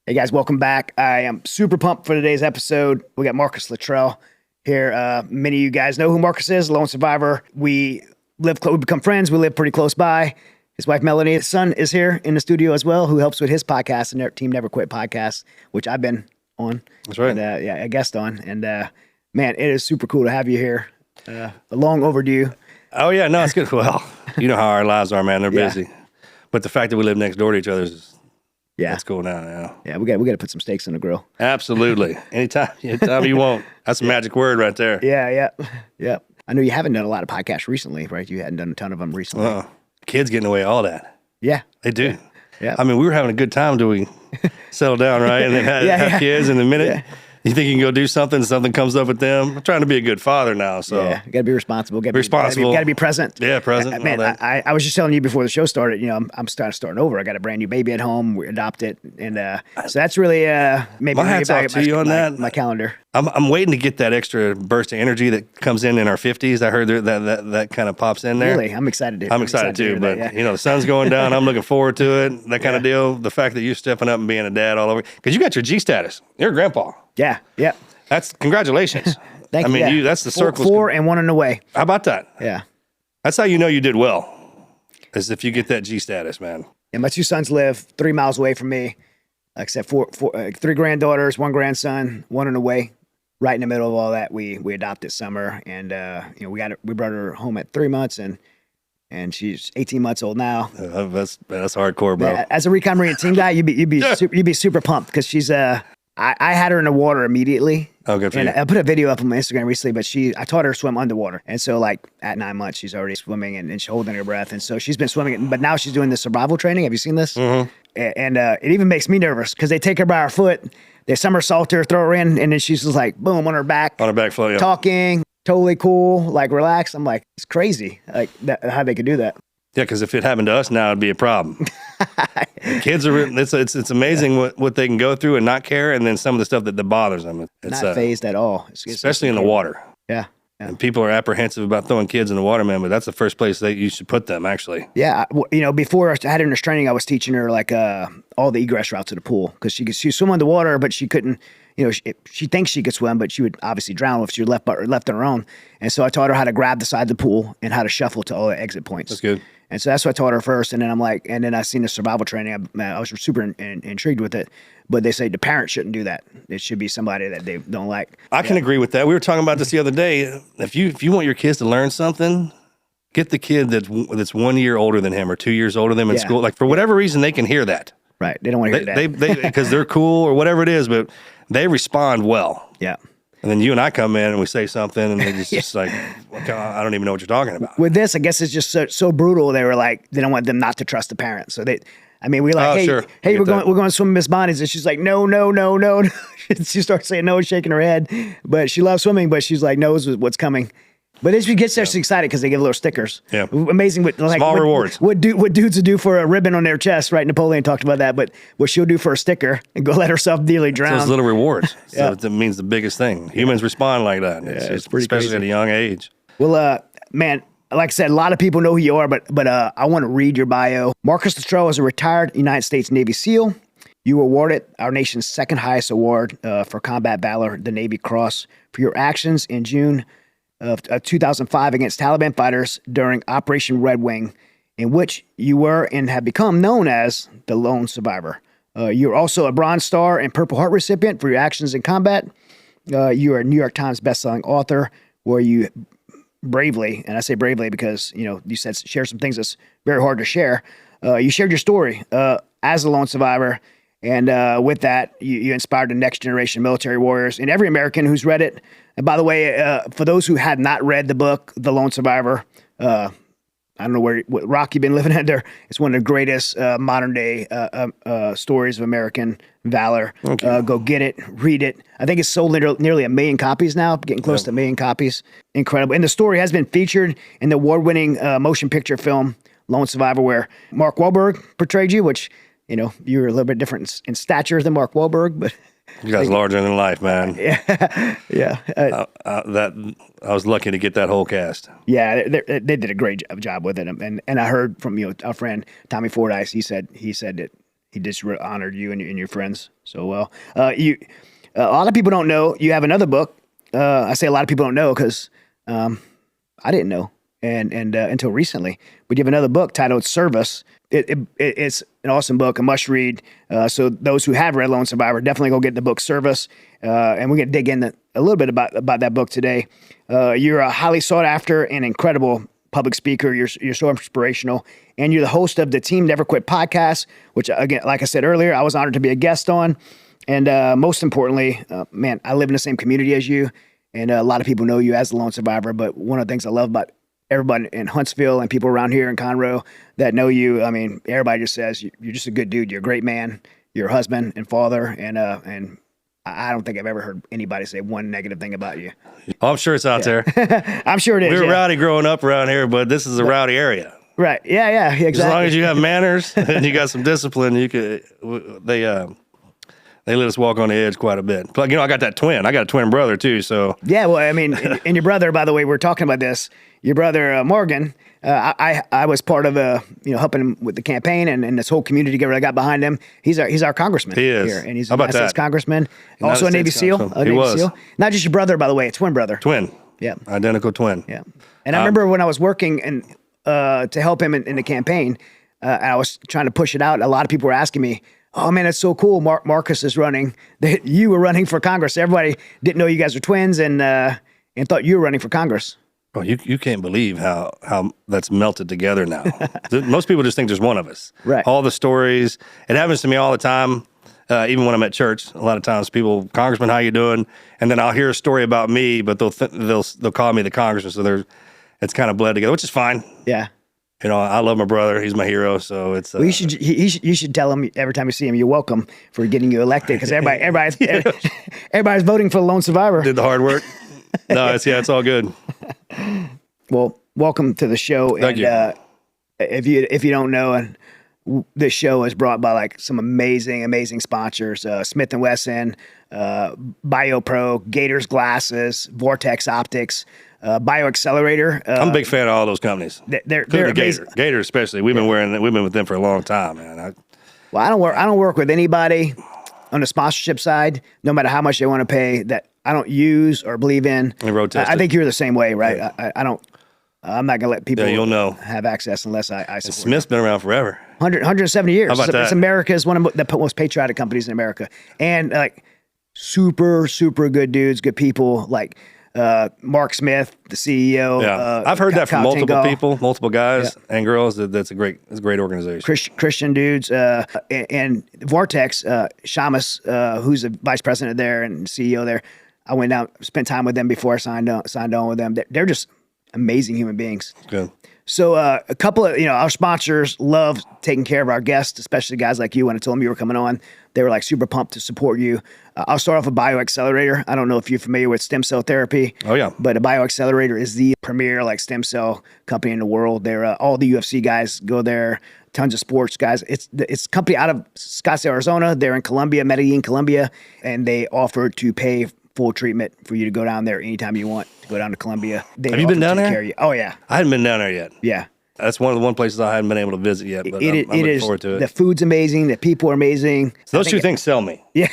Hey guys, welcome back. I am super pumped for today's episode. We got Marcus Luttrell here. Many of you guys know who Marcus is, lone survivor. We become friends. We live pretty close by. His wife, Melanie, his son is here in the studio as well, who helps with his podcast, and their Team Never Quit podcast, which I've been on. That's right. And, a guest on. And man, it is super cool to have you here. Long overdue. Oh, yeah. No, it's good. Well, you know how our lives are, man. They're busy. But the fact that we live next door to each other is... Yeah, that's cool now. Yeah, yeah, we got to put some steaks on the grill. Absolutely, anytime you want. That's a magic word right there. Yeah. I know you haven't done a lot of podcasts recently, right? You hadn't done a ton of them recently. Kids getting away all that. Yeah, they do. Yeah. I mean, we were having a good time till we settled down, right? And then have kids, and the minute you think you can go do something comes up with them. I'm trying to be a good father now, so yeah, you got to be responsible. Got to be present. Yeah, present. Man, I was just telling you before the show started. You know, I'm starting over. I got a brand new baby at home. We adopted, and so that's really maybe my hats off to you on that. My calendar. I'm waiting to get that extra burst of energy that comes in our 50s. I heard that kind of pops in there. Really, I'm excited. I'm excited too. But you know, the sun's going down. I'm looking forward to it. That kind of deal. The fact that you're stepping up and being a dad all over, because you got your G status. You're a grandpa. Yeah. That's congratulations. Thank you. I mean, that's the circle. 4 and 1 in the way. How about that? Yeah. That's how you know you did well, is if you get that G status, man. Yeah, my 2 sons live 3 miles away from me. Like I said, 3 granddaughters, 1 grandson, 1 in the way. Right in the middle of all that, we adopted Summer, and we brought her home at 3 months, and she's 18 months old now. That's hardcore, bro. Man, as a recon Marine team guy, you'd be super pumped because she's I had her in the water immediately. Oh, good for and you. I put a video up on my Instagram recently, but I taught her to swim underwater. And so like at 9 months, she's already swimming and she's holding her breath. And so she's been swimming, but now she's doing the survival training. Have you seen this? Mm-hmm. And it even makes me nervous because they take her by her foot, they somersault her, throw her in, and then she's just like, boom, on her back. On her back float, yeah. Talking, totally cool, like relaxed. I'm like, it's crazy like how they could do that. Yeah, because if it happened to us now, it'd be a problem. Kids are, it's amazing what they can go through and not care, and then some of the stuff that bothers them. It's not phased at all. Especially in the water. Yeah. And people are apprehensive about throwing kids in the water, man, but that's the first place that you should put them, actually. Yeah. Before I had her in this training, I was teaching her like all the egress routes to the pool because she swim underwater, but she couldn't. She thinks she could swim, but she would obviously drown if she were left on her own. And so I taught her how to grab the side of the pool and how to shuffle to all the exit points. That's good. And so that's what I taught her first. And then I seen the survival training. I was super intrigued with it. But they say the parent shouldn't do that. It should be somebody that they don't like. I can agree with that. We were talking about this the other day. If you want your kids to learn something, get the kid that's 1 year older than him or 2 years older than him in school. Like for whatever reason, they can hear that. Right. They don't want to hear that. Because they're cool or whatever it is, but they respond well. Yeah. And then you and I come in and we say something and it's just like, I don't even know what you're talking about. With this, I guess it's just so brutal. They were like, they don't want them not to trust the parents. So we're like, hey, we're going to swim Miss Bonnie's. And she's like, no. She starts saying no, shaking her head. But she loves swimming, but she's like, knows what's coming. But then she gets there, she's excited because they give little stickers. Yeah. Amazing. Small rewards. What dudes would do for a ribbon on their chest, right? Napoleon talked about that. But what she'll do for a sticker and go let herself nearly drown. Those little rewards. So that means the biggest thing. Humans respond like that. It's pretty especially crazy. At a young age. Well, man, like I said, a lot of people know who you are, but I want to read your bio. Marcus Luttrell is a retired United States Navy SEAL. You were awarded our nation's second highest award for combat valor, the Navy Cross, for your actions in June of 2005 against Taliban fighters during Operation Red Wing, in which you were and have become known as the lone survivor. You're also a Bronze Star and Purple Heart recipient for your actions in combat. You are a New York Times bestselling author, where you bravely, and I say bravely because you said share some things that's very hard to share. You shared your story as a lone survivor, and with that, you inspired the next generation of military warriors and every American who's read it. And by the way, for those who had not read the book, The Lone Survivor, I don't know what rock you've been living under. It's one of the greatest modern day stories of American valor. Okay. Go get it, read it. I think it's sold nearly 1 million copies now, getting close to 1 million copies. Incredible. And the story has been featured in the award-winning motion picture film Lone Survivor, where Mark Wahlburg portrayed you, which, you were a little bit different in stature than Mark Wahlberg, but... You guys larger than life, man. Yeah. I was lucky to get that whole cast. Yeah, they did a great job with it. And I heard from our friend Tommy Fordyce. He said that he just honored you and your friends so well. A lot of people don't know you have another book. I say a lot of people don't know because I didn't know, and until recently. But you have another book titled Service. It's an awesome book, a must read. So those who have read Lone Survivor, definitely go get the book Service. And we're gonna dig in a little bit about that book today. You're a highly sought after and incredible public speaker. You're so inspirational, and you're the host of the Team Never Quit podcast, which again, like I said earlier, I was honored to be a guest on. And most importantly, man, I live in the same community as you, and a lot of people know you as the Lone Survivor. But one of the things I love about everybody in Huntsville and people around here in Conroe that know you, I mean, everybody just says you're just a good dude. You're a great man. You're a husband and father, and I don't think I've ever heard anybody say one negative thing about you. Oh, I'm sure it's out there. I'm sure it is. We were rowdy growing up around here, but this is a rowdy area. Right. Yeah, exactly. As long as you have manners and you got some discipline, they let us walk on the edge quite a bit. But, I got that twin. I got a twin brother, too, so. Yeah, well, I mean, and your brother, by the way, we're talking about this. Your brother, Morgan, I was part of, helping him with the campaign and this whole community together. I got behind him. He's our congressman. He is. Here, and he's How a about United States that? congressman. Also a Navy SEAL. He was. Not just your brother, by the way, a twin brother. Twin. Yeah. Identical twin. Yeah. And I remember when I was working to help him in the campaign, I was trying to push it out. A lot of people were asking me, "Oh man, it's so cool. Marcus is running. You were running for Congress." Everybody didn't know you guys were twins and thought you were running for Congress. Oh, you can't believe how that's melted together now. Most people just think there's one of us. Right. All the stories. It happens to me all the time. Even when I'm at church, a lot of times people, "Congressman, how you doing?" And then I'll hear a story about me, but they'll call me the congressman. So it's kind of bled together, which is fine. Yeah. I love my brother. He's my hero. So it's. Well, you should tell him every time you see him, you're welcome for getting you elected, because everybody's voting for the Lone Survivor. Did the hard work. No, it's all good. Well, welcome to the show. Thank you. If you don't know, this show is brought by like some amazing sponsors: Smith and Wesson, BioPro, Gators Glasses, Vortex Optics, BioAccelerator. I'm a big fan of all those companies. They're Gator, Gator especially. We've been with them for a long time, man. Well, I don't work with anybody on the sponsorship side, no matter how much they want to pay, that I don't use or believe in. I think you're the same way, right? Yeah. I'm not gonna let people have access unless I support. Smith's been around forever. 170 years. How about that? It's America's one of the most patriotic companies in America, and like super good dudes, good people. Like Mark Smith, the CEO. Yeah, I've heard that from multiple people, multiple guys and girls. It's a great organization. Christian dudes, and Vortex, Shamus, who's the vice president there and CEO there. I went down, spent time with them before I signed on with them. They're just amazing human beings. Good. So a couple of, our sponsors love taking care of our guests, especially guys like you. When I told them you were coming on, they were like super pumped to support you. I'll start off with BioAccelerator. I don't know if you're familiar with stem cell therapy. Oh, yeah. But a BioAccelerator is the premier like stem cell company in the world. They're all the UFC guys go there, tons of sports guys. It's a company out of Scottsdale, Arizona. They're in Colombia, Medellin, Colombia, and they offer to pay full treatment for you to go down there anytime you want to go down to Colombia. Have you been down there? Oh, yeah. I hadn't been down there yet. Yeah. That's one of the places I haven't been able to visit yet, but I'm looking forward to it. The food's amazing. The people are amazing. So those two things sell me. Yeah.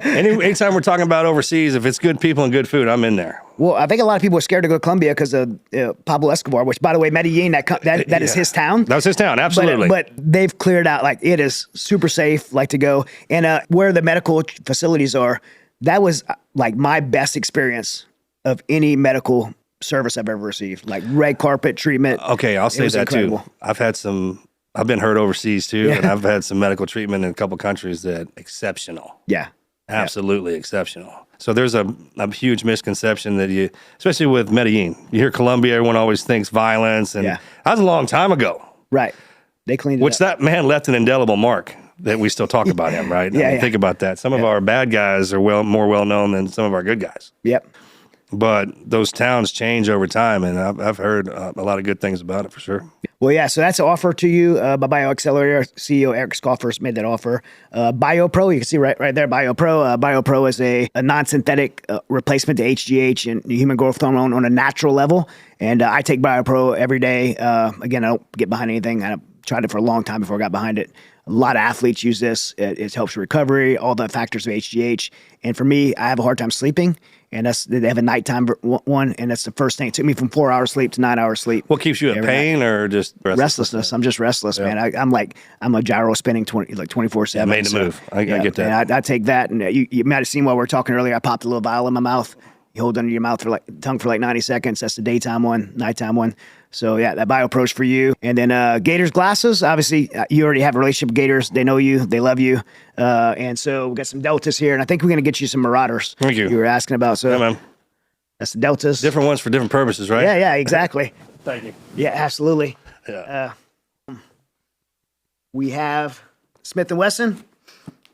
Anytime we're talking about overseas, if it's good people and good food, I'm in there. Well, I think a lot of people are scared to go to Colombia because of Pablo Escobar, which, by the way, Medellin, that is his town. That was his town, absolutely. But they've cleared out, like, it is super safe, like, to go. And where the medical facilities are, that was like my best experience of any medical service I've ever received, like red carpet treatment. Okay, I'll say that incredible. Too. I've been hurt overseas too, and I've had some medical treatment in a couple countries that exceptional. Yeah. Absolutely exceptional. So there's a huge misconception that especially with Medellin, you hear Colombia, everyone always thinks violence, and that was a long time ago. Right. They cleaned it up. That man left an indelible mark that we still talk about him, right? Think about that. Some of our bad guys are more well known than some of our good guys. Yep. But those towns change over time, and I've heard a lot of good things about it for sure. Well, yeah, so that's an offer to you by BioAccelerator. CEO Eric Scoffers made that offer. BioPro, you can see right there, BioPro. BioPro is a non-synthetic replacement to HGH and human growth hormone on a natural level. And I take BioPro every day. Again, I don't get behind anything. I tried it for a long time before I got behind it. A lot of athletes use this. It helps recovery, all the factors of HGH. And for me, I have a hard time sleeping, and they have a nighttime one, and that's the first thing. It took me from 4 hours sleep to 9 hours sleep. What keeps you in pain or just restlessness? I'm just restless, man. I'm a gyro spinning 24/7. Yeah, made to move. I get that. And I take that, and you might have seen while we were talking earlier, I popped a little vial in my mouth. You hold it under your mouth tongue for like 90 seconds. That's the daytime one, nighttime one. So yeah, that BioPro's for you. And then Gators glasses. Obviously, you already have a relationship with Gators. They know you. They love you. And so we got some Deltas here, and I think we're gonna get you some Marauders. Thank you. You were asking about. So yeah, man. That's the Deltas. Different ones for different purposes, right? Yeah, exactly. Thank you. Yeah, absolutely. Yeah. We have Smith & Wesson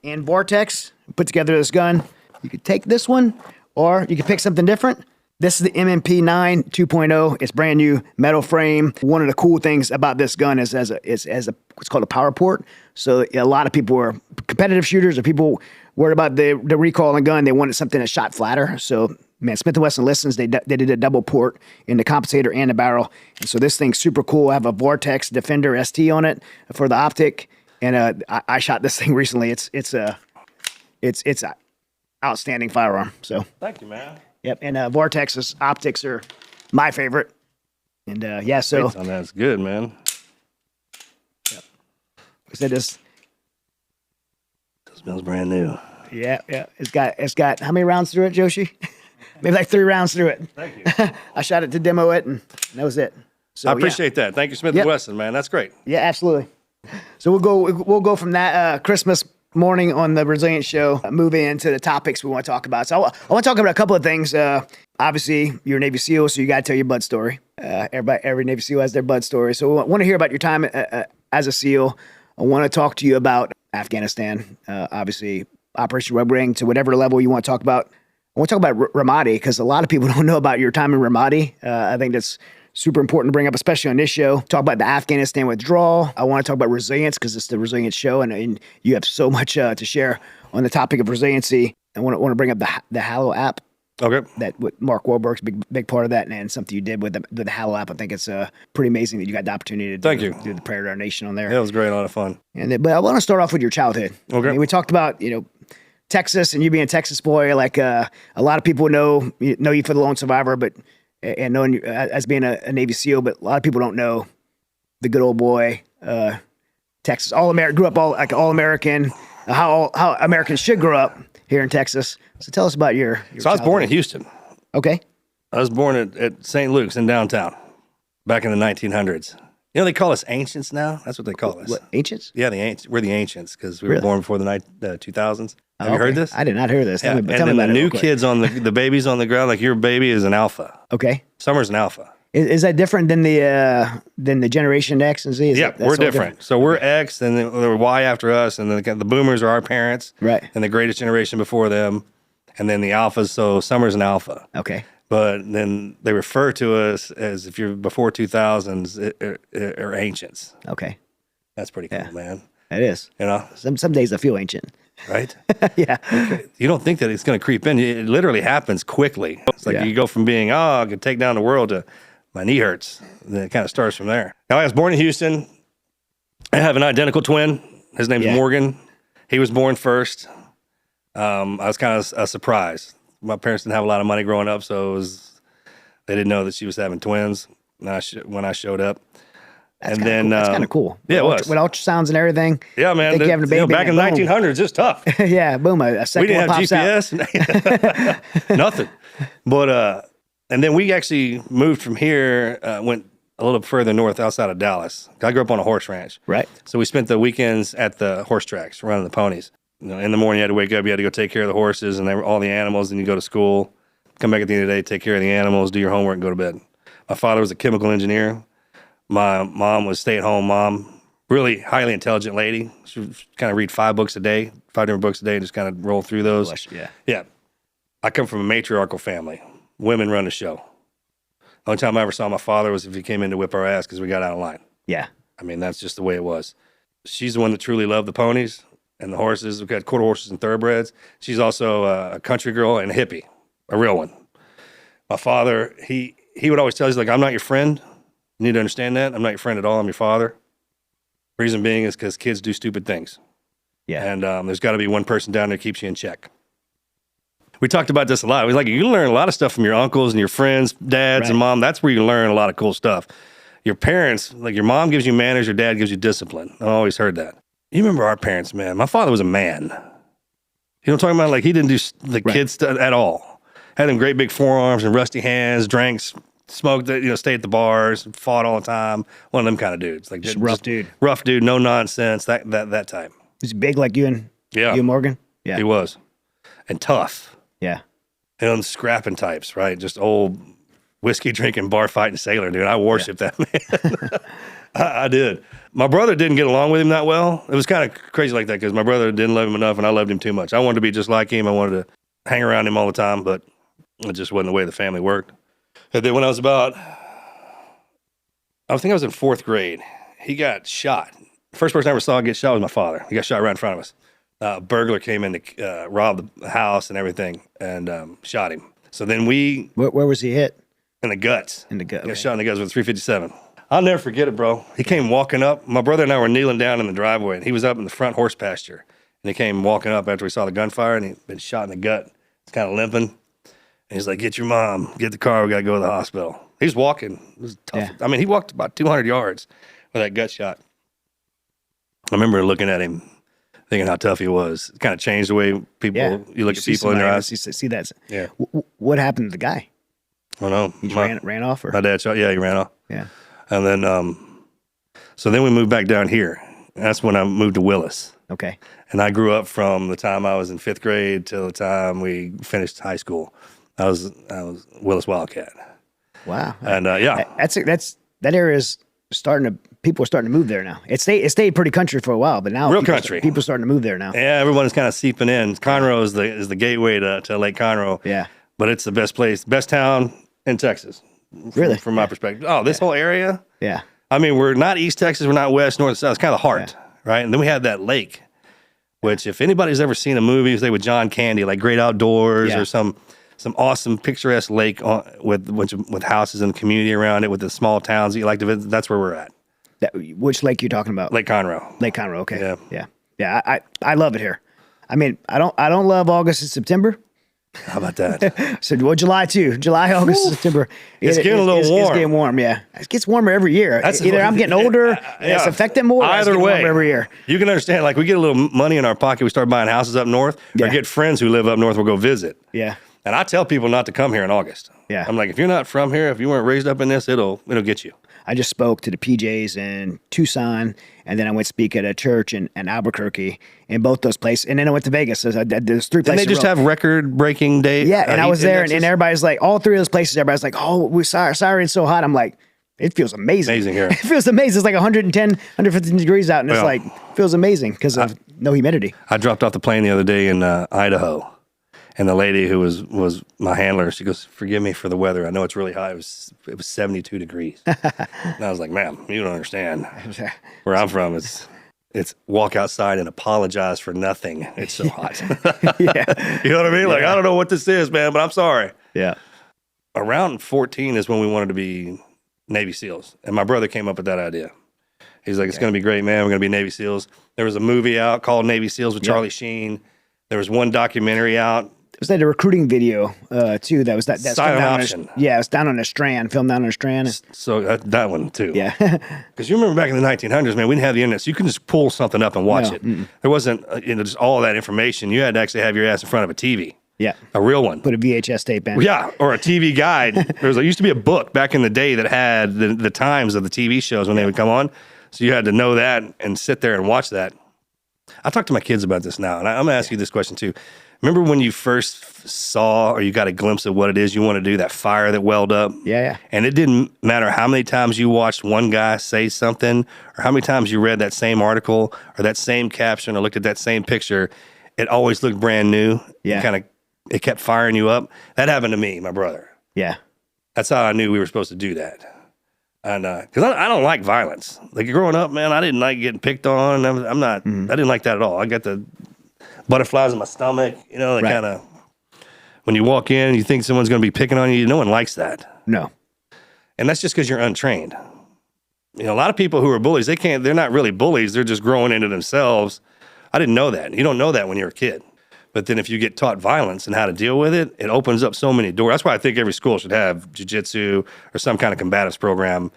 and Vortex. Put together this gun. You could take this one, or you could pick something different. This is the MMP 9 2.0. It's brand new metal frame. One of the cool things about this gun is what's called a power port. So a lot of people are competitive shooters, or people worried about the recoil on the gun. They wanted something that shot flatter. So man, Smith & Wesson listens. They did a double port in the compensator and the barrel. And so this thing's super cool. I have a Vortex Defender ST on it for the optic. And I shot this thing recently. It's a outstanding firearm. So thank you, man. Yep. And Vortex's optics are my favorite. And yeah, so that's good, man. Yep. I said this. It smells brand new. Yeah. It's got how many rounds through it, Joshi? Maybe like 3 rounds through it. Thank you. I shot it to demo it, and that was it. So I appreciate that. Thank you, Smith & Wesson, man. That's great. Yeah, absolutely. So we'll go from that Christmas morning on the Resilient Show, moving into the topics we want to talk about. So I want to talk about a couple of things. Obviously, you're a Navy SEAL, so you got to tell your bud story. Every Navy SEAL has their bud story. So I want to hear about your time as a SEAL. I want to talk to you about Afghanistan, obviously, Operation Red Ring, to whatever level you want to talk about. I want to talk about Ramadi, because a lot of people don't know about your time in Ramadi. I think that's super important to bring up, especially on this show. Talk about the Afghanistan withdrawal. I want to talk about resilience, because it's the Resilience Show, and you have so much to share on the topic of resiliency. I want to bring up the Hallow app. Okay. That with Mark Wahlburg's big part of that, and something you did with the Hallow app. I think it's pretty amazing that you got the opportunity to do the Prayer to Our Nation on there. Yeah, it was great, a lot of fun. But I want to start off with your childhood. Okay. I mean, we talked about Texas, and you being a Texas boy. Like a lot of people know you for the Lone Survivor, and knowing you as being a Navy SEAL, but a lot of people don't know the good old boy, Texas grew up all American, how Americans should grow up here in Texas. So tell us about your So I was born in Houston. Okay. I was born at St. Luke's in downtown back in the 1900s. They call us ancients now. That's what they call us. What, ancients? Yeah, we're the ancients, because we were born before the 2000s. Have you heard this? I did not hear this. Yeah. Tell me and then about the it new kids the babies on the ground, like your baby is an alpha. Okay. Summer's an alpha. Is that different than the Generation X and Z? We're different. So we're X, and then there were Y after us, and then the boomers are our parents, right? And the greatest generation before them, and then the alphas. So Summer's an alpha. Okay. But then they refer to us as, if you're before 2000s, or ancients. Okay. That's pretty cool, man. It is. Some days I feel ancient. Right? Yeah. Okay. You don't think that it's going to creep in. It literally happens quickly. It's like you go from being, I could take down the world, to my knee hurts. And then it kind of starts from there. Now, I was born in Houston. I have an identical twin. His name's Morgan. He was born first. I was kind of a surprise. My parents didn't have a lot of money growing up, so they didn't know that she was having twins when I showed up. That's kind of cool. Yeah, it was. With ultrasounds and everything. Yeah, man. Think having a baby, back in the 1900s, it's tough. Yeah, boom. A second we didn't one have pops GPS. Out. Nothing. But and then we actually moved from here, went a little further north outside of Dallas. I grew up on a horse ranch. Right. So we spent the weekends at the horse tracks, running the ponies. In the morning, you had to wake up, you had to go take care of the horses and all the animals, and you go to school, come back at the end of the day, take care of the animals, do your homework, and go to bed. My father was a chemical engineer. My mom was a stay-at-home mom, really highly intelligent lady. She would kind of read 5 different books a day, and just kind of roll through those. Yeah. I come from a matriarchal family. Women run the show. The only time I ever saw my father was if he came in to whip our ass because we got out of line. Yeah. I mean, that's just the way it was. She's the one that truly loved the ponies and the horses. We've got quarter horses and thoroughbreds. She's also a country girl and a hippie, a real one. My father, he would always tell us, like, I'm not your friend. You need to understand that. I'm not your friend at all. I'm your father. Reason being is because kids do stupid things. Yeah. And there's got to be one person down there that keeps you in check. We talked about this a lot. It was like, you can learn a lot of stuff from your uncles and your friends, dads and mom. That's where you learn a lot of cool stuff. Your parents, like your mom gives you manners, your dad gives you discipline. I always heard that. You remember our parents, man. My father was a man. You know what I'm talking about? Like, he didn't do the kid stuff at all. Had them great big forearms and rusty hands, drank, smoked, stayed at the bars, fought all the time. One of them kind of dudes. Like, just rough dude. Rough dude, no nonsense, that type. Was he big like you and Morgan? Yeah. He was. And tough. Yeah. And scrapping types, right? Just old whiskey drinking, bar fighting sailor, dude. I worship that man. I did. My brother didn't get along with him that well. It was kind of crazy like that because my brother didn't love him enough and I loved him too much. I wanted to be just like him. I wanted to hang around him all the time, but it just wasn't the way the family worked. And then when I think I was in 4th grade, he got shot. The first person I ever saw get shot was my father. He got shot right in front of us. A burglar came in to rob the house and everything and shot him. So then Where was he hit? In the guts. In the gut. He got shot in the guts with a 357. I'll never forget it, bro. He came walking up. My brother and I were kneeling down in the driveway, and he was up in the front horse pasture. And he came walking up after we saw the gunfire, and he'd been shot in the gut. He's kind of limping. And he's like, get your mom, get the car, we got to go to the hospital. He was walking. It was tough. Yeah. I mean, he walked about 200 yards with that gut shot. I remember looking at him, thinking how tough he was. It kind of changed the way you look at people in their eyes. See that. Yeah. What happened to the guy? I don't know. He just ran off? Or? My dad shot. Yeah, he ran off. Yeah. And then, so then we moved back down here. That's when I moved to Willis. Okay. And I grew up from the time I was in 5th grade till the time we finished high school. I was Willis Wildcat. Wow. And that area is people are starting to move there now. It stayed pretty country for a while, but now people are starting to move there now. Yeah, everyone's kind of seeping in. Conroe is the gateway to Lake Conroe. Yeah. But it's the best place, best town in Texas. Really? From my perspective. Oh, this whole area? Yeah. I mean, we're not East Texas, we're not West, North, South. It's kind of the heart, right? And then we have that lake, which if anybody's ever seen a movie, say with John Candy, like Great Outdoors or some awesome picturesque lake with houses and community around it with the small towns that you like to visit, that's where we're at. Which lake you talking about? Lake Conroe. Lake Conroe, okay. Yeah. Yeah. Yeah, I love it here. I mean, I don't love August and September. How about that? So, July too. July, August, September. It's getting a little warm. It's getting warm, yeah. It gets warmer every year. Either I'm getting older, it's affecting more. Either way, every year. You can understand. Like we get a little money in our pocket, we start buying houses up north, or get friends who live up north. We'll go visit. Yeah. And I tell people not to come here in August. Yeah. I'm like, if you're not from here, if you weren't raised up in this, it'll get you. I just spoke to the PJs in Tucson, and then I went to speak at a church in Albuquerque, in both those places. And then I went to Vegas. There's 3 places. Didn't they just have record-breaking day? Yeah, and I was there, and everybody's like, all 3 of those places, everybody's like, oh, we're sorry it's so hot. I'm like, it feels amazing. Amazing here. It feels amazing. It's like 110, 115 degrees out, and it's like, feels amazing because of no humidity. I dropped off the plane the other day in Idaho. And the lady who was my handler, she goes, forgive me for the weather. I know it's really hot. It was 72 degrees. And I was like, ma'am, you don't understand. Where I'm from, it's walk outside and apologize for nothing. It's so hot. Yeah. You know what I mean? Like, I don't know what this is, man, but I'm sorry. Yeah. Around 14 is when we wanted to be Navy SEALs. And my brother came up with that idea. He's like, it's going to be great, man. We're going to be Navy SEALs. There was a movie out called Navy SEALs with Charlie Sheen. There was one documentary out. Was that a recruiting video too? That was that's Silent Option. It was down on a strand, filmed down on a strand. So that one too. Yeah. Because you remember back in the 1900s, man, we didn't have the internet, so you couldn't just pull something up and watch it. There wasn't just all that information. You had to actually have your ass in front of a TV. Yeah. A real one. Put a VHS tape in. Yeah, or a TV guide. There used to be a book back in the day that had the times of the TV shows when they would come on. So you had to know that and sit there and watch that. I talk to my kids about this now, and I'm going to ask you this question too. Remember when you first saw or you got a glimpse of what it is you want to do, that fire that welled up? Yeah. And it didn't matter how many times you watched one guy say something or how many times you read that same article or that same caption or looked at that same picture, it always looked brand new. Yeah. It kept firing you up. That happened to me, my brother. Yeah. That's how I knew we were supposed to do that. And because I don't like violence. Like growing up, man, I didn't like getting picked on. I'm not. I didn't like that at all. I got the butterflies in my stomach. You know, kind of. When you walk in, and you think someone's going to be picking on you. No one likes that. No. And that's just because you're untrained. a lot of people who are bullies, they're not really bullies. They're just growing into themselves. I didn't know that. You don't know that when you're a kid. But then if you get taught violence and how to deal with it, it opens up so many doors. That's why I think every school should have jiu-jitsu or some kind of combatives program.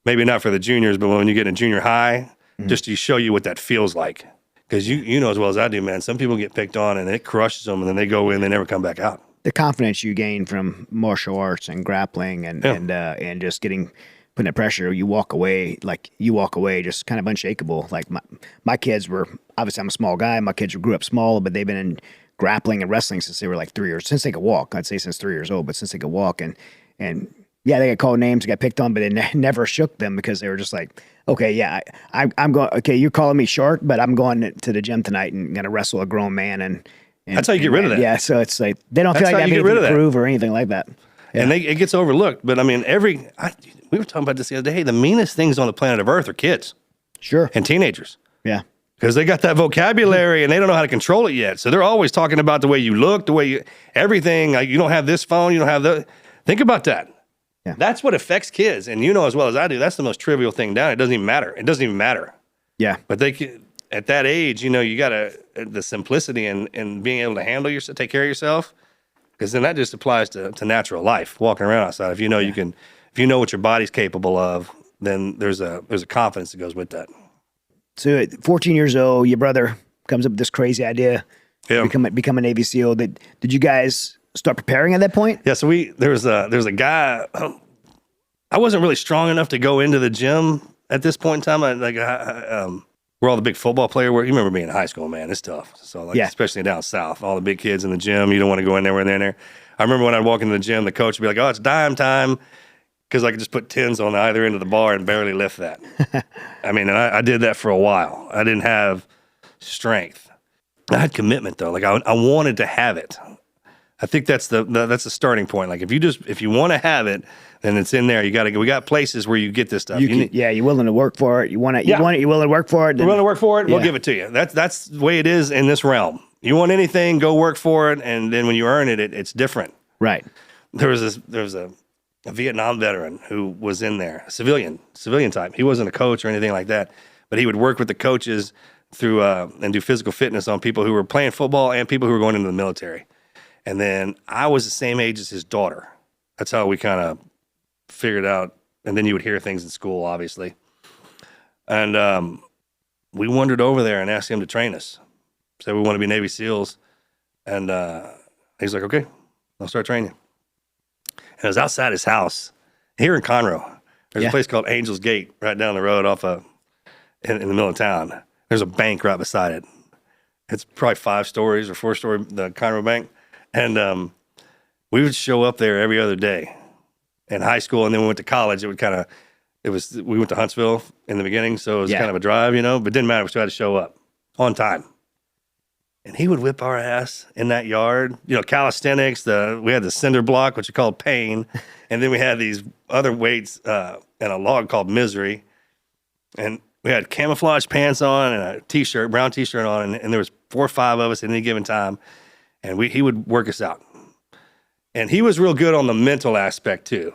Maybe not for the juniors, but when you get in junior high, just to show you what that feels like. Because you know as well as I do, man, some people get picked on and it crushes them and then they go in, they never come back out. The confidence you gain from martial arts and grappling and just putting that pressure, you walk away just kind of unshakable. Like my kids were, obviously I'm a small guy. My kids grew up small, but they've been in grappling and wrestling since they were like 3 years, since they could walk. I'd say since 3 years old, but since they could walk and yeah, they got called names, got picked on, but it never shook them because they were just like, okay, yeah, I'm going, okay, you're calling me short, but I'm going to the gym tonight and going to wrestle a grown man. And that's how you get rid of that. Yeah. So it's like, they don't feel like they have anything to prove or anything like that. Yeah. And it gets overlooked. But I mean, we were talking about this the other day. Hey, the meanest things on the planet of Earth are kids. Sure. And teenagers. Yeah. Because they got that vocabulary and they don't know how to control it yet. So they're always talking about the way you look, everything. Like, you don't have this phone, you don't have the. Think about that. Yeah. That's what affects kids. And you know as well as I do, that's the most trivial thing down. It doesn't even matter. Yeah. But at that age, you got the simplicity and being able to handle yourself, take care of yourself. Because then that just applies to natural life, walking around outside. If you know if you know what your body's capable of, then there's a confidence that goes with that. So at 14 years old, your brother comes up with this crazy idea, become a Navy SEAL. Did you guys start preparing at that point? Yeah. So there was a guy. I wasn't really strong enough to go into the gym at this point in time. Where all the big football players were. You remember being in high school, man. It's tough. So especially down south, all the big kids in the gym. You don't want to go in there when they're in there. I remember when I'd walk into the gym, the coach would be like, "Oh, it's dime time," because I could just put tins on either end of the bar and barely lift that. I mean, and I did that for a while. I didn't have strength. I had commitment though. Like I wanted to have it. I think that's the starting point. Like if you want to have it, then it's in there. We got places where you get this stuff. You're willing to work for it. You want it. You're willing to work for it. You're willing to work for it. We'll give it to you. That's the way it is in this realm. You want anything, go work for it, and then when you earn it, it's different. Right. There was a Vietnam veteran who was in there, civilian type. He wasn't a coach or anything like that, but he would work with the coaches through and do physical fitness on people who were playing football and people who were going into the military. And then I was the same age as his daughter. That's how we kind of figured out. And then you would hear things in school, obviously. And we wandered over there and asked him to train us. Said we want to be Navy SEALs. And he's like, okay, I'll start training. And it was outside his house here in Conroe. There's a place called Angel's Gate right down the road in the middle of town. There's a bank right beside it. It's probably 5 stories or 4-story, the Conroe Bank. And we would show up there every other day in high school. And then we went to college. We went to Huntsville in the beginning. So it was kind of a drive, but it didn't matter. We still had to show up on time. And he would whip our ass in that yard. Calisthenics, we had the cinder block, which we called pain. And then we had these other weights and a log called misery. And we had camouflage pants on and a t-shirt, brown t-shirt on. And there was 4 or 5 of us at any given time. And he would work us out. And he was real good on the mental aspect too.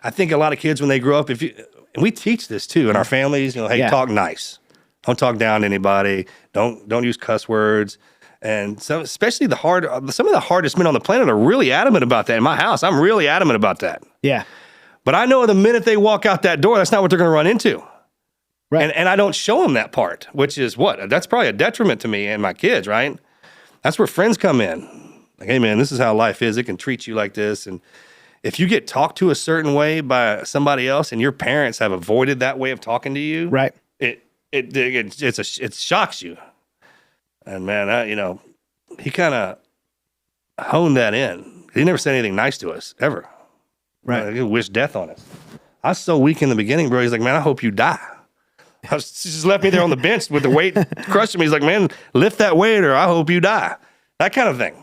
I think a lot of kids when they grow up, and we teach this too in our families, talk nice. Don't talk down to anybody. Don't use cuss words. And especially some of the hardest men on the planet are really adamant about that. In my house, I'm really adamant about that. Yeah. But I know the minute they walk out that door, that's not what they're going to run into. Right. And I don't show them that part, which is that's probably a detriment to me and my kids, right? That's where friends come in. Like, hey, man, this is how life is. It can treat you like this. And if you get talked to a certain way by somebody else and your parents have avoided that way of talking to you, right? It shocks you. And, man, he kind of honed that in. He never said anything nice to us, ever. Right. He wished death on us. I was so weak in the beginning, bro. He's like, man, I hope you die. He just left me there on the bench with the weight crushing me. He's like, man, lift that weight or I hope you die. That kind of thing.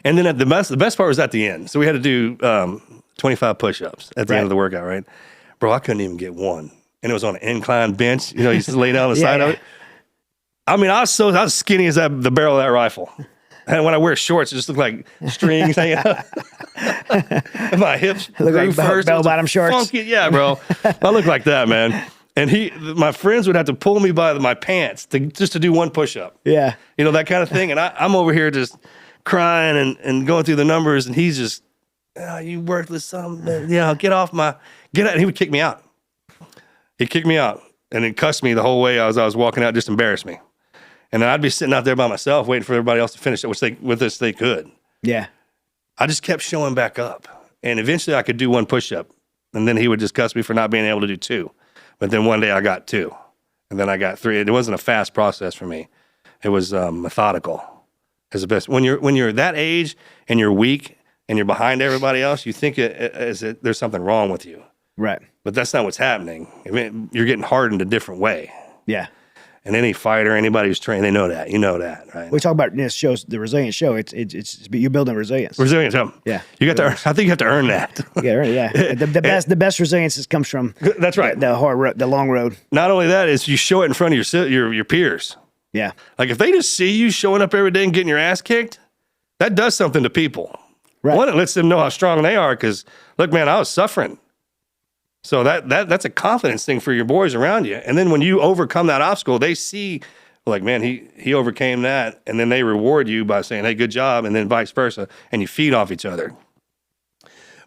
And then the best part was at the end. So we had to do 25 push-ups at the end of the workout, right? Bro, I couldn't even get one. And it was on an inclined bench. You just lay down on the side of it. I mean, I was skinny as the barrel of that rifle. And when I wear shorts, it just look like strings hanging up. And my hips Look grew like first. bell-bottom shorts. Funky. Yeah, bro. I look like that, man. And my friends would have to pull me by my pants just to do one push-up. Yeah. You know, that kind of thing. And I'm over here just crying and going through the numbers, and he's just, oh, you worthless son, get out. And he would kick me out. He'd kick me out and then cuss me the whole way as I was walking out, just embarrass me. And then I'd be sitting out there by myself waiting for everybody else to finish it, which they could. Yeah. I just kept showing back up. And eventually I could do one push-up. And then he would just cuss me for not being able to do two. But then one day I got two. And then I got three. It wasn't a fast process for me. It was methodical. Is the best. When you're that age and you're weak and you're behind everybody else, you think there's something wrong with you. Right. But that's not what's happening. I mean, you're getting hardened a different way. Yeah. And any fighter, anybody who's trained, they know that. You know that, right? We talk about this shows, the resilient show. It's you're building resilience. Resilience. Yeah. You got to. I think you have to earn that. Yeah. Right, yeah. The best resilience comes from. That's right. The hard road, the long road. Not only that, is you show it in front of your peers. Yeah. Like if they just see you showing up every day and getting your ass kicked, that does something to people. Right. One, it lets them know how strong they are. Because look, man, I was suffering. So that's a confidence thing for your boys around you. And then when you overcome that obstacle, they see, like, man, he overcame that. And then they reward you by saying, hey, good job. And then vice versa. And you feed off each other.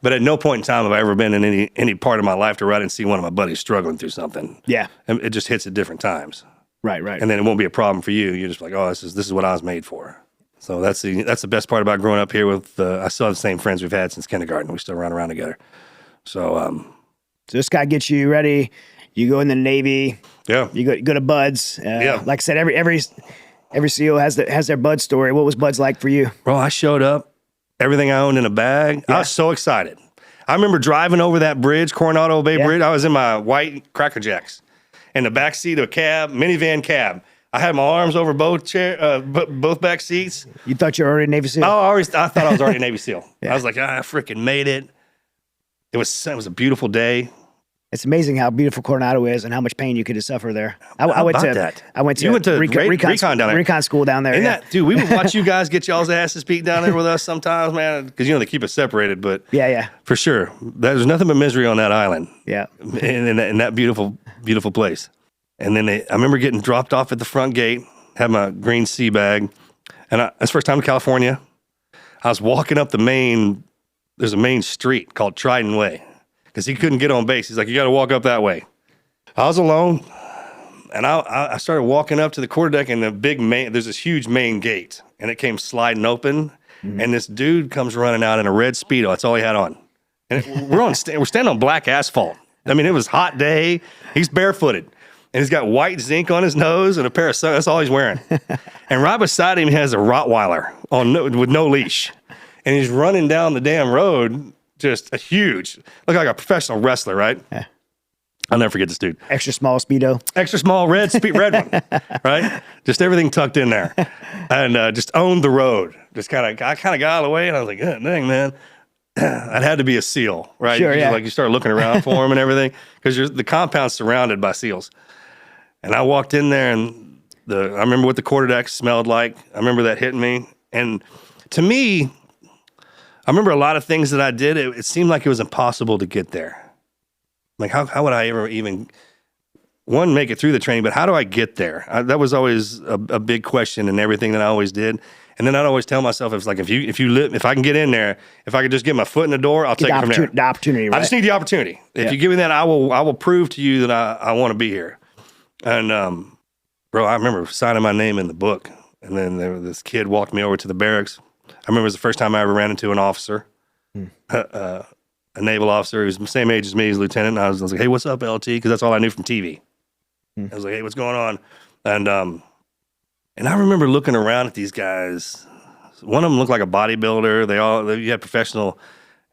But at no point in time have I ever been in any part of my life to where I didn't see one of my buddies struggling through something. Yeah. And it just hits at different times. Right. And then it won't be a problem for you. You're just like, oh, this is what I was made for. So that's the best part about growing up here with, I still have the same friends we've had since kindergarten. We still run around together. So this guy gets you ready. You go in the Navy. Yeah. You go to Bud's. Yeah. Like I said, every SEAL has their Bud story. What was Bud's like for you? Bro, I showed up, everything I owned in a bag. Yeah. I was so excited. I remember driving over that bridge, Coronado Bay Bridge. I was in my white Cracker Jacks in the back seat of a minivan cab. I had my arms over both back seats. You thought you were already a Navy SEAL? I thought I was already a Navy SEAL. Yeah. I was like, I freaking made it. It was a beautiful day. It's amazing how beautiful Coronado is and how much pain you could suffer there. I went to recon down there. Recon school down there. Dude, we would watch you guys get y'all's asses beat down there with us sometimes, man, because they keep us separated. But yeah, for sure, there's nothing but misery on that island. Yeah, in that beautiful, beautiful place. And then I remember getting dropped off at the front gate, had my green sea bag, and that's the first time in California. I was walking up there's a main street called Trident Way, because he couldn't get on base. He's like, you got to walk up that way. I was alone, and I started walking up to the quarterdeck, and there's this huge main gate, and it came sliding open, and this dude comes running out in a red Speedo. That's all he had on. And we're standing on black asphalt. I mean, it was a hot day. He's barefooted. And he's got white zinc on his nose and a pair of sunglasses. That's all he's wearing. And right beside him, he has a Rottweiler with no leash. And he's running down the damn road, just look like a professional wrestler, right? Yeah. I'll never forget this dude. Extra small Speedo. Extra small red one, right? Just everything tucked in there. And just owned the road. I kind of got out of the way, and I was like, God dang, man. I'd had to be a SEAL, right? Sure, yeah. Like you start looking around for him and everything, because the compound's surrounded by SEALs. And I walked in there, and I remember what the quarterdeck smelled like. I remember that hitting me. And to me, I remember a lot of things that I did. It seemed like it was impossible to get there. Like, how would I ever even, one, make it through the training, but how do I get there? That was always a big question in everything that I always did. And then I'd always tell myself, it's like, if I can get in there, if I could just get my foot in the door, I'll take it from there. The opportunity, right? I just need the opportunity. If you give me that, I will prove to you that I want to be here. And, bro, I remember signing my name in the book. And then this kid walked me over to the barracks. I remember it was the first time I ever ran into an officer, a naval officer. He was the same age as me, he's a lieutenant. And I was like, hey, what's up, LT? Because that's all I knew from TV. I was like, hey, what's going on? And I remember looking around at these guys. One of them looked like a bodybuilder. You had professional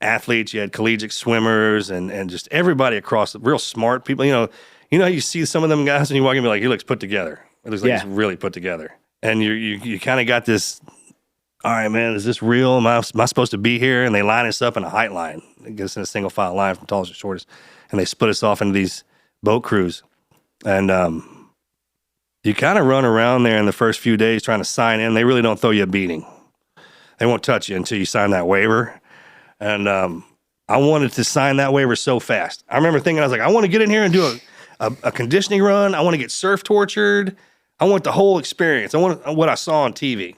athletes, you had collegiate swimmers, and just everybody across, real smart people. You know how you see some of them guys and you walk in and be like, he looks put together. It looks like he's really put together. And you kind of got this, all right, man, is this real? Am I supposed to be here? And they line us up in a height line. They get us in a single file line from tallest to shortest. And they split us off into these boat crews. And you kind of run around there in the first few days trying to sign in. They really don't throw you a beating. They won't touch you until you sign that waiver. And I wanted to sign that waiver so fast. I remember thinking, I was like, I want to get in here and do a conditioning run. I want to get surf tortured. I want the whole experience. I want what I saw on TV.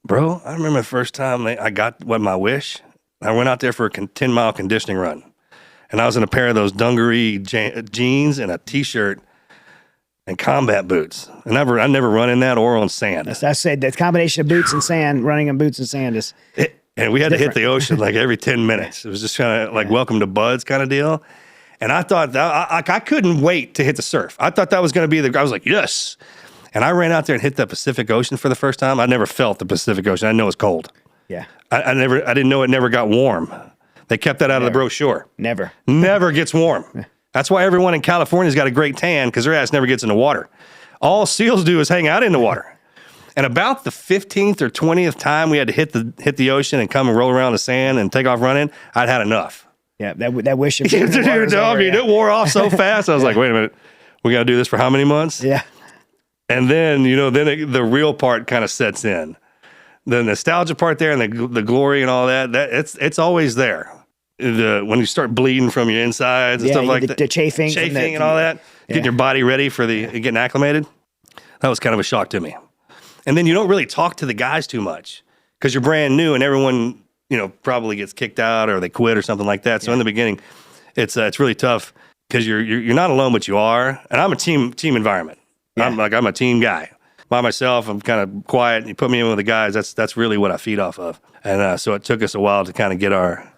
Bro, I remember the first time I got my wish. I went out there for a 10-mile conditioning run. And I was in a pair of those dungaree jeans and a T-shirt and combat boots. I never run in that or on sand. As I said, the combination of boots and sand, running in boots and sand is and we had different. to hit the ocean like every 10 minutes. It was just kind of like welcome to Buds kind of deal. And I thought that I couldn't wait to hit the surf. I thought that was going to be I was like, yes. And I ran out there and hit the Pacific Ocean for the first time. I never felt the Pacific Ocean. I know it's cold. Yeah. I didn't know it never got warm. They kept that out of the brochure. Never gets warm. That's why everyone in California's got a great tan, because their ass never gets in the water. All SEALs do is hang out in the water. And about the 15th or 20th time we had to hit the ocean and come and roll around the sand and take off running, I'd had enough. Yeah, that wish of it wore off so fast. I was like, wait a minute, we got to do this for how many months? Yeah. And then, the real part kind of sets in. The nostalgia part there and the glory and all that it's always there. When you start bleeding from your insides and stuff like that. The chafing and all that, getting your body ready for getting acclimated. That was kind of a shock to me. And then you don't really talk to the guys too much because you're brand new and everyone, probably gets kicked out or they quit or something like that. So in the beginning, it's really tough because you're not alone, but you are. And I'm a team environment. Yeah. I'm a team guy. By myself, I'm kind of quiet. You put me in with the guys, that's really what I feed off of. And so it took us a while to kind of get our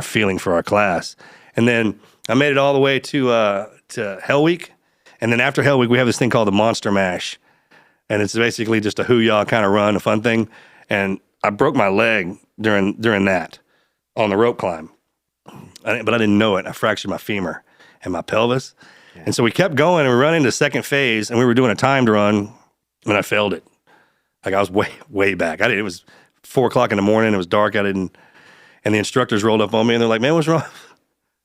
feeling for our class. And then I made it all the way to Hell Week. And then after Hell Week, we have this thing called the Monster Mash. And it's basically just a hoo-yah kind of run, a fun thing. And I broke my leg during that on the rope climb. But I didn't know it. I fractured my femur and my pelvis. Yeah. And so we kept going and we run into the second phase and we were doing a timed run and I failed it. Like I was way back. It was 4:00 in the morning. It was dark. And the instructors rolled up on me and they're like, man, what's wrong?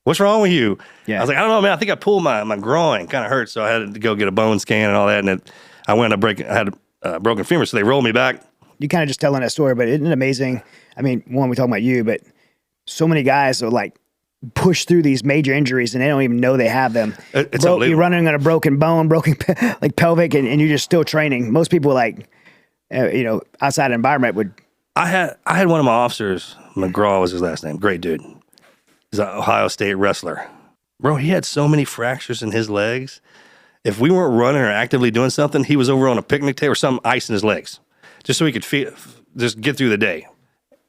What's wrong with you? Yeah. I was like, I don't know, man. I think I pulled my groin. Kind of hurt. So I had to go get a bone scan and all that. And I had a broken femur. So they rolled me back. You kind of just telling that story, but isn't it amazing? I mean, one, we're talking about you, but so many guys are like push through these major injuries and they don't even know they have them. It's you're running on a broken bone, broken like pelvic, and you're just still training. Most people outside environment would. I had one of my officers, McGraw was his last name. Great dude. He's an Ohio State wrestler. Bro, he had so many fractures in his legs. If we weren't running or actively doing something, he was over on a picnic table or some ice in his legs, just so he could just get through the day.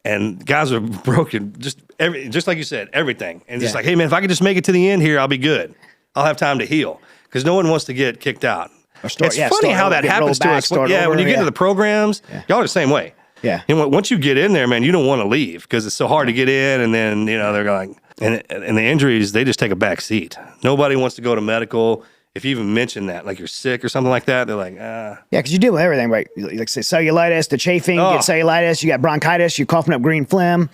And guys are broken, just like you said, everything. And just like, hey man, if I could just make it to the end here, I'll be good. I'll have time to heal because no one wants to get kicked out. It's funny how that happens to us. When you get into the programs, y'all are the same way. Yeah. And once you get in there, man, you don't want to leave because it's so hard to get in. And then they're going, and the injuries, they just take a back seat. Nobody wants to go to medical. If you even mention that, like you're sick or something like that, they're like, Yeah, because you deal with everything, right? Like say cellulitis, the chafing, you get cellulitis, you got bronchitis, you're coughing up green phlegm,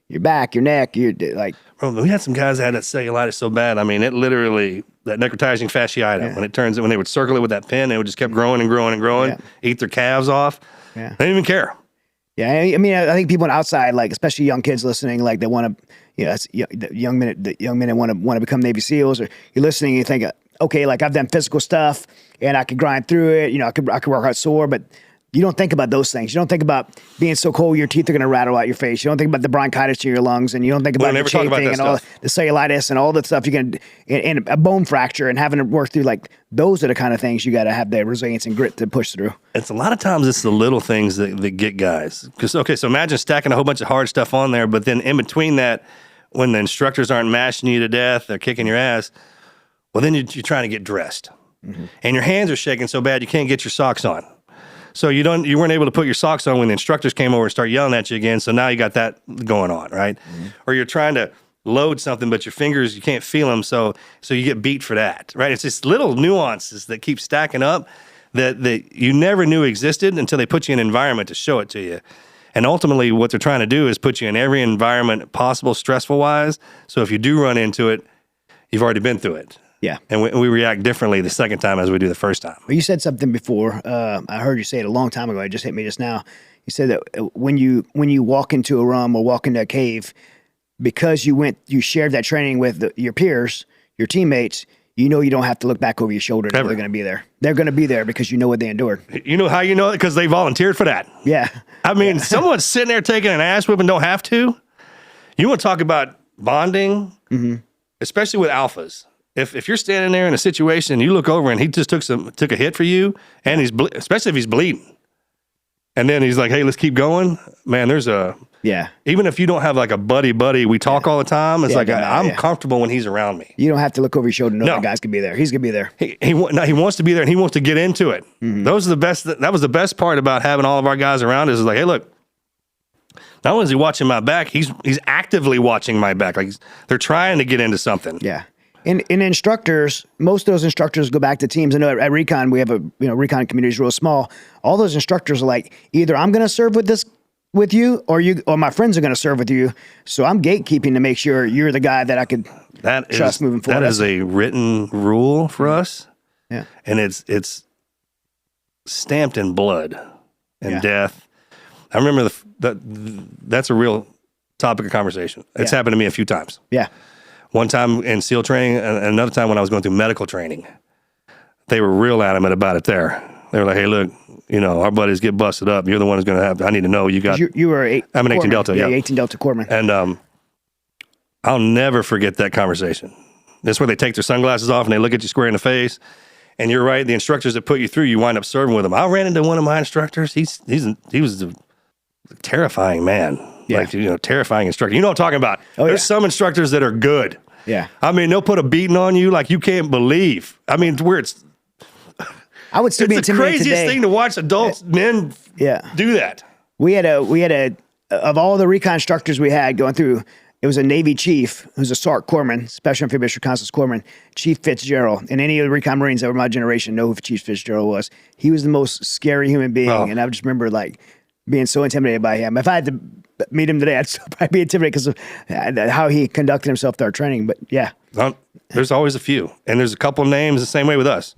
your back, your neck, you're like. Bro, we had some guys that had that cellulitis so bad. I mean, it literally, that necrotizing fasciitis, when they would circle it with that pin, they would just kept growing and growing and growing, eat their calves off. Yeah. They didn't even care. Yeah, I mean, I think people on the outside, like especially young kids listening, like they want to, the young men want to become Navy SEALs, or you're listening, and you think, okay, like I've done physical stuff and I could grind through it. I could work out sore, but you don't think about those things. You don't think about being so cold your teeth are going to rattle out your face. You don't think about the bronchitis in your lungs, and you don't think about the chafing and all the cellulitis and all the stuff and a bone fracture and having to work through. Like those are the kind of things you got to have the resilience and grit to push through. It's a lot of times it's the little things that get guys. Because so imagine stacking a whole bunch of hard stuff on there, but then in between that, when the instructors aren't mashing you to death, they're kicking your ass. Well, then you're trying to get dressed, and your hands are shaking so bad you can't get your socks on. So you weren't able to put your socks on when the instructors came over and start yelling at you again. So now you got that going on, right? Or you're trying to load something, but your fingers, you can't feel them. So you get beat for that, right? It's just little nuances that keep stacking up that you never knew existed until they put you in an environment to show it to you. And ultimately what they're trying to do is put you in every environment possible, stressful wise. So if you do run into it, you've already been through it. Yeah. And we react differently the second time as we do the first time. Well, you said something before. I heard you say it a long time ago. It just hit me just now. You said that when you walk into a room or walk into a cave, because you shared that training with your peers, your teammates, you know you don't have to look back over your shoulder. They're going to be there. They're going to be there because you know what they endured. You know how you know it? Because they volunteered for that. Yeah. I mean, someone's sitting there taking an ass whipping, don't have to. You want to talk about bonding, especially with alphas. If you're standing there in a situation, you look over and he just took a hit for you, and especially if he's bleeding, and then he's like, "Hey, let's keep going." Man, there's a even if you don't have like a buddy, we talk all the time. It's I'm comfortable when he's around me. You don't have to look over your shoulder. No, that guy's gonna be there. He's gonna be there. He wants to be there, and he wants to get into it. Those are the best. That was the best part about having all of our guys around us. Is like, hey, look. Not only is he watching my back, he's actively watching my back. Like they're trying to get into something. Yeah. And instructors, most of those instructors go back to teams. I know at Recon, we have Recon community is real small. All those instructors are like, either I'm going to serve with you or my friends are going to serve with you. So I'm gatekeeping to make sure you're the guy that I could trust moving forward. That is a written rule for us. Yeah. And it's stamped in blood and death. I remember that's a real topic of conversation. It's happened to me a few times. Yeah. One time in SEAL training, and another time when I was going through medical training, they were real adamant about it there. They were like, hey, look, our buddies get busted up. You're the one who's going to have, I need to know you got. You were I'm an 18 Delta. Yeah, 18 Delta corpsman. And I'll never forget that conversation. That's where they take their sunglasses off and they look at you square in the face. And you're right, the instructors that put you through, you wind up serving with them. I ran into one of my instructors. He was a terrifying man. Yeah. Like, terrifying instructor. You know what I'm talking about. Oh, There's some instructors that are good. Yeah. I mean, they'll put a beating on you like you can't believe. I mean, I would still be it's the intimidated craziest today. thing to watch adults, men do that. We had of all the recon instructors we had going through, it was a Navy chief who's a SARC corpsman, Special Amphibious Reconnaissance Corpsman, Chief Fitzgerald. And any of the recon Marines over my generation know who Chief Fitzgerald was. He was the most scary human being. Oh. And I just remember being so intimidated by him. If I had to meet him today, I'd still probably be intimidated because of how he conducted himself through our training. But yeah. There's always a few. And there's a couple names the same way with us.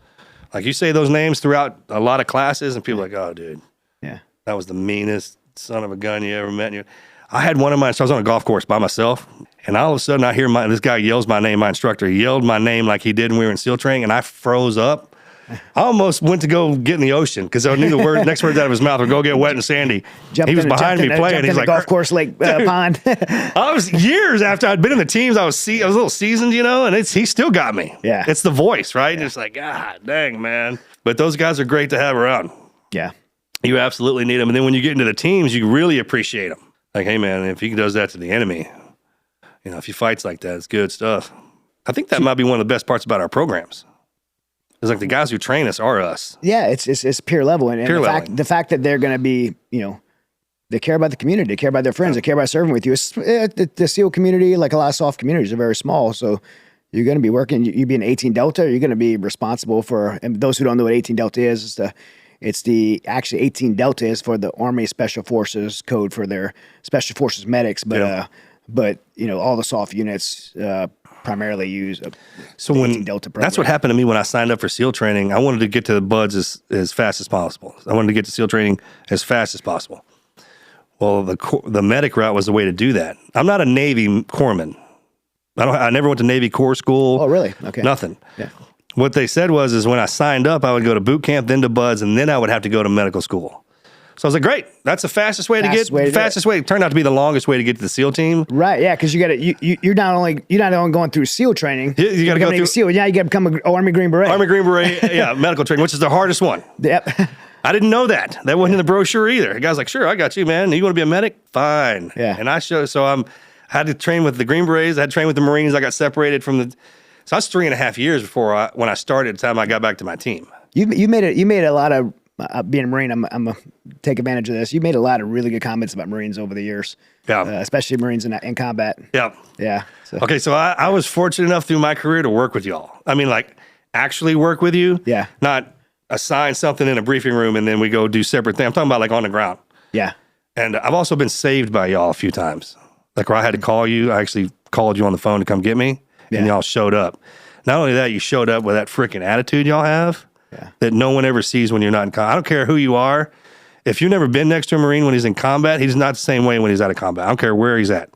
Like you say those names throughout a lot of classes and people are like, oh, dude. Yeah. That was the meanest son of a gun you ever met. I had one of my, so I was on a golf course by myself. And all of a sudden I hear this guy yells my name, my instructor. He yelled my name like he did when we were in SEAL training. And I froze up. I almost went to go get in the ocean because I knew the next words out of his mouth were go get wet and sandy. He was behind me playing. He's like, golf course lake pond. I was years after I'd been in the teams. I was a little seasoned, and he still got me. Yeah, it's the voice, right? Yeah. It's like, God dang, man. But those guys are great to have around. Yeah, you absolutely need them. And then when you get into the teams, you really appreciate them. Like, hey, man, if he does that to the enemy, if he fights like that, it's good stuff. I think that might be one of the best parts about our programs. It's like the guys who train us are us. Yeah, it's peer level, and the fact that they're going to be, they care about the community, they care about their friends, they care about serving with you. The SEAL community, like a lot of soft communities, are very small, so you're going to be working. You be an 18 Delta, you're going to be responsible for. And those who don't know what 18 Delta is, actually 18 Delta is for the Army Special Forces code for their Special Forces medics, but all the soft units. Primarily use Delta program. That's what happened to me when I signed up for SEAL training. I wanted to get to the buds as fast as possible. I wanted to get to SEAL training as fast as possible. Well, the medic route was the way to do that. I'm not a Navy corpsman. I never went to Navy Corps school. Oh, really? Okay. Nothing. Yeah. What they said was when I signed up, I would go to boot camp, then to buds, and then I would have to go to medical school. So I was like, great, that's the fastest way to get. It turned out to be the longest way to get to the SEAL team. Right, yeah, because you're not only going through SEAL training. You got to go through SEAL. Yeah, you got to become an Army Green Beret. Army Green Beret, yeah, medical training, which is the hardest one. Yep. I didn't know that. That wasn't in the brochure either. The guy's like, sure, I got you, man. You want to be a medic? Fine. Yeah. And I had to train with the Green Berets. I had to train with the Marines. I got separated from the. So I was 3.5 years before when I started. The time I got back to my team. You made a lot of. Being a Marine, I'm gonna take advantage of this. You made a lot of really good comments about Marines over the years, especially Marines in combat. Yeah. So. Okay, so I was fortunate enough through my career to work with y'all. I mean, like actually work with you. Yeah. Not assign something in a briefing room and then we go do separate things. I'm talking about like on the ground. Yeah. And I've also been saved by y'all a few times. Like where I had to call you, I actually called you on the phone to come get me, and y'all showed up. Not only that, you showed up with that freaking attitude y'all have. Yeah. That no one ever sees when you're not in I don't care who you are. If you've never been next to a Marine when he's in combat, he's not the same way when he's out of combat. I don't care where he's at.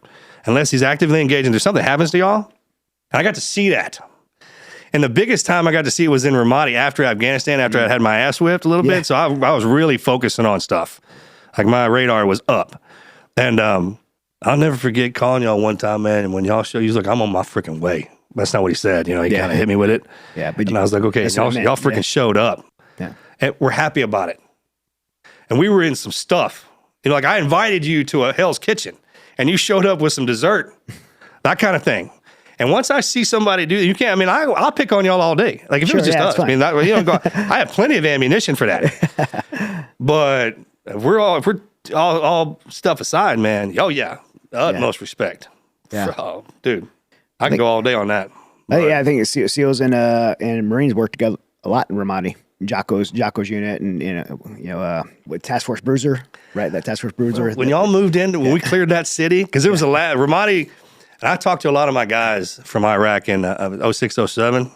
Unless he's actively engaged and there's something happens to y'all. And I got to see that. And the biggest time I got to see it was in Ramadi after Afghanistan, after I had my ass whipped a little bit. So I was really focusing on stuff. Like my radar was up. And I'll never forget calling y'all one time, man. And when y'all show, he was like, I'm on my freaking way. That's not what he said. You know, he kind of hit me with it. Yeah. But I was like, okay, y'all freaking showed up. Yeah. And we're happy about it. And we were in some stuff. You know, like I invited you to a Hell's Kitchen and you showed up with some dessert, that kind of thing. And once I see somebody do, you can't. I mean, I'll pick on y'all all day. Like if it was just us, I mean, I have plenty of ammunition for that. But if we're all stuff aside, man. Oh yeah, utmost respect. Yeah, oh, dude, I can go all day on that. I think SEALs and Marines work together a lot in Ramadi. Jocko's unit, and with Task Force Bruiser, right? That Task Force Bruiser. When y'all moved in, when we cleared that city, because it was Ramadi. And I talked to a lot of my guys from Iraq in 06, 07.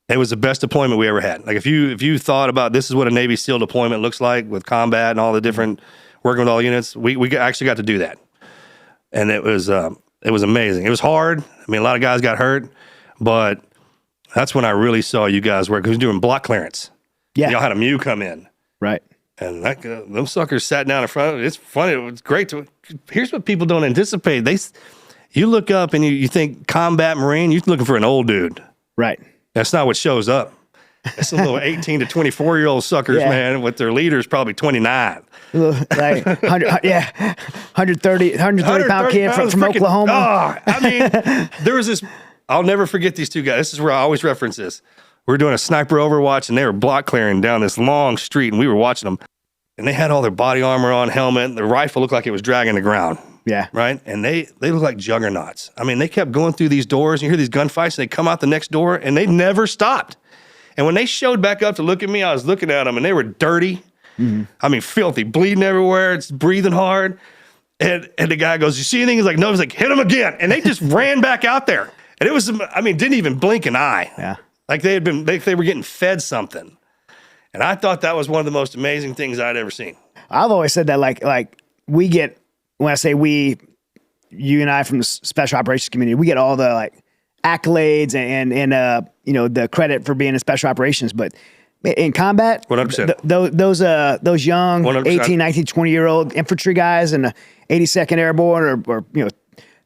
It was the best deployment we ever had. Like if you thought about this is what a Navy SEAL deployment looks like with combat and all the different working with all units, we actually got to do that, and it was amazing. It was hard. I mean, a lot of guys got hurt, but that's when I really saw you guys work. Because we were doing block clearance. Yeah, y'all had a MEU come in, right? And them suckers sat down in front of it. It's funny. It was great to. Here's what people don't anticipate. You look up and you think combat Marine, you're looking for an old dude. Right. That's not what shows up. It's a little 18 to 24-year-old suckers, man, with their leaders probably 29. Like 130 pound kid from Oklahoma. Oh, I mean, there was this, I'll never forget these two guys. This is where I always reference this. We were doing a sniper overwatch and they were block clearing down this long street and we were watching them. And they had all their body armor on, helmet. The rifle looked like it was dragging the ground. Yeah. Right? And they look like juggernauts. I mean, they kept going through these doors. And you hear these gunfights, and they come out the next door, and they never stopped. And when they showed back up to look at me, I was looking at them, and they were dirty. Mm-hmm. I mean, filthy, bleeding everywhere. It's breathing hard. And the guy goes, you see anything? He's like, no. He's like, hit him again. And they just ran back out there. And it was, I mean, didn't even blink an eye. Yeah. Like they were getting fed something. And I thought that was one of the most amazing things I'd ever seen. I've always said that, like we get, when I say we, you and I from the special operations community, we get all the like accolades and the credit for being in special operations. But in combat, 100%. Those young 100%. 18, 19, 20-year-old infantry guys and the 82nd Airborne or 3rd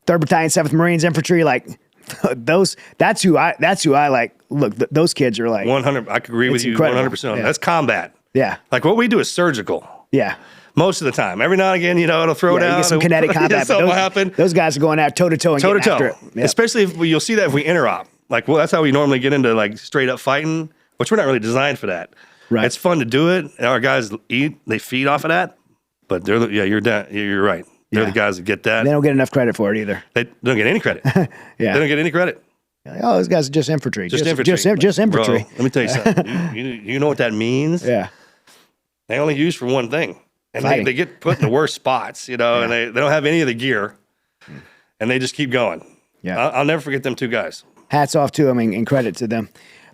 Battalion, 7th Marines infantry, like that's who I like. Look, those kids are like 100. I could agree with you 100%. Yeah. That's combat. Yeah. Like what we do is surgical. Yeah. Most of the time. Every now and again, it'll throw down. You get some kinetic combat. Something will happen. Those guys are going out toe-to-toe and getting after it. Yep. Especially if you'll see that if we interop. Like, well, that's how we normally get into like straight up fighting, which we're not really designed for that. Right. It's fun to do it. And our guys they feed off of that. But you're right. They're the guys that get that. They don't get enough credit for it either. They don't get any credit. They don't get any credit. Like, oh, those guys are just infantry. Just infantry. Just infantry. Bro, let me tell you something. you know what that means? Yeah. They only use for one thing. And they get put in the worst spots, and they don't have any of the gear, and they just keep going. Yeah, I'll never forget them two guys. Hats off to them and credit to them.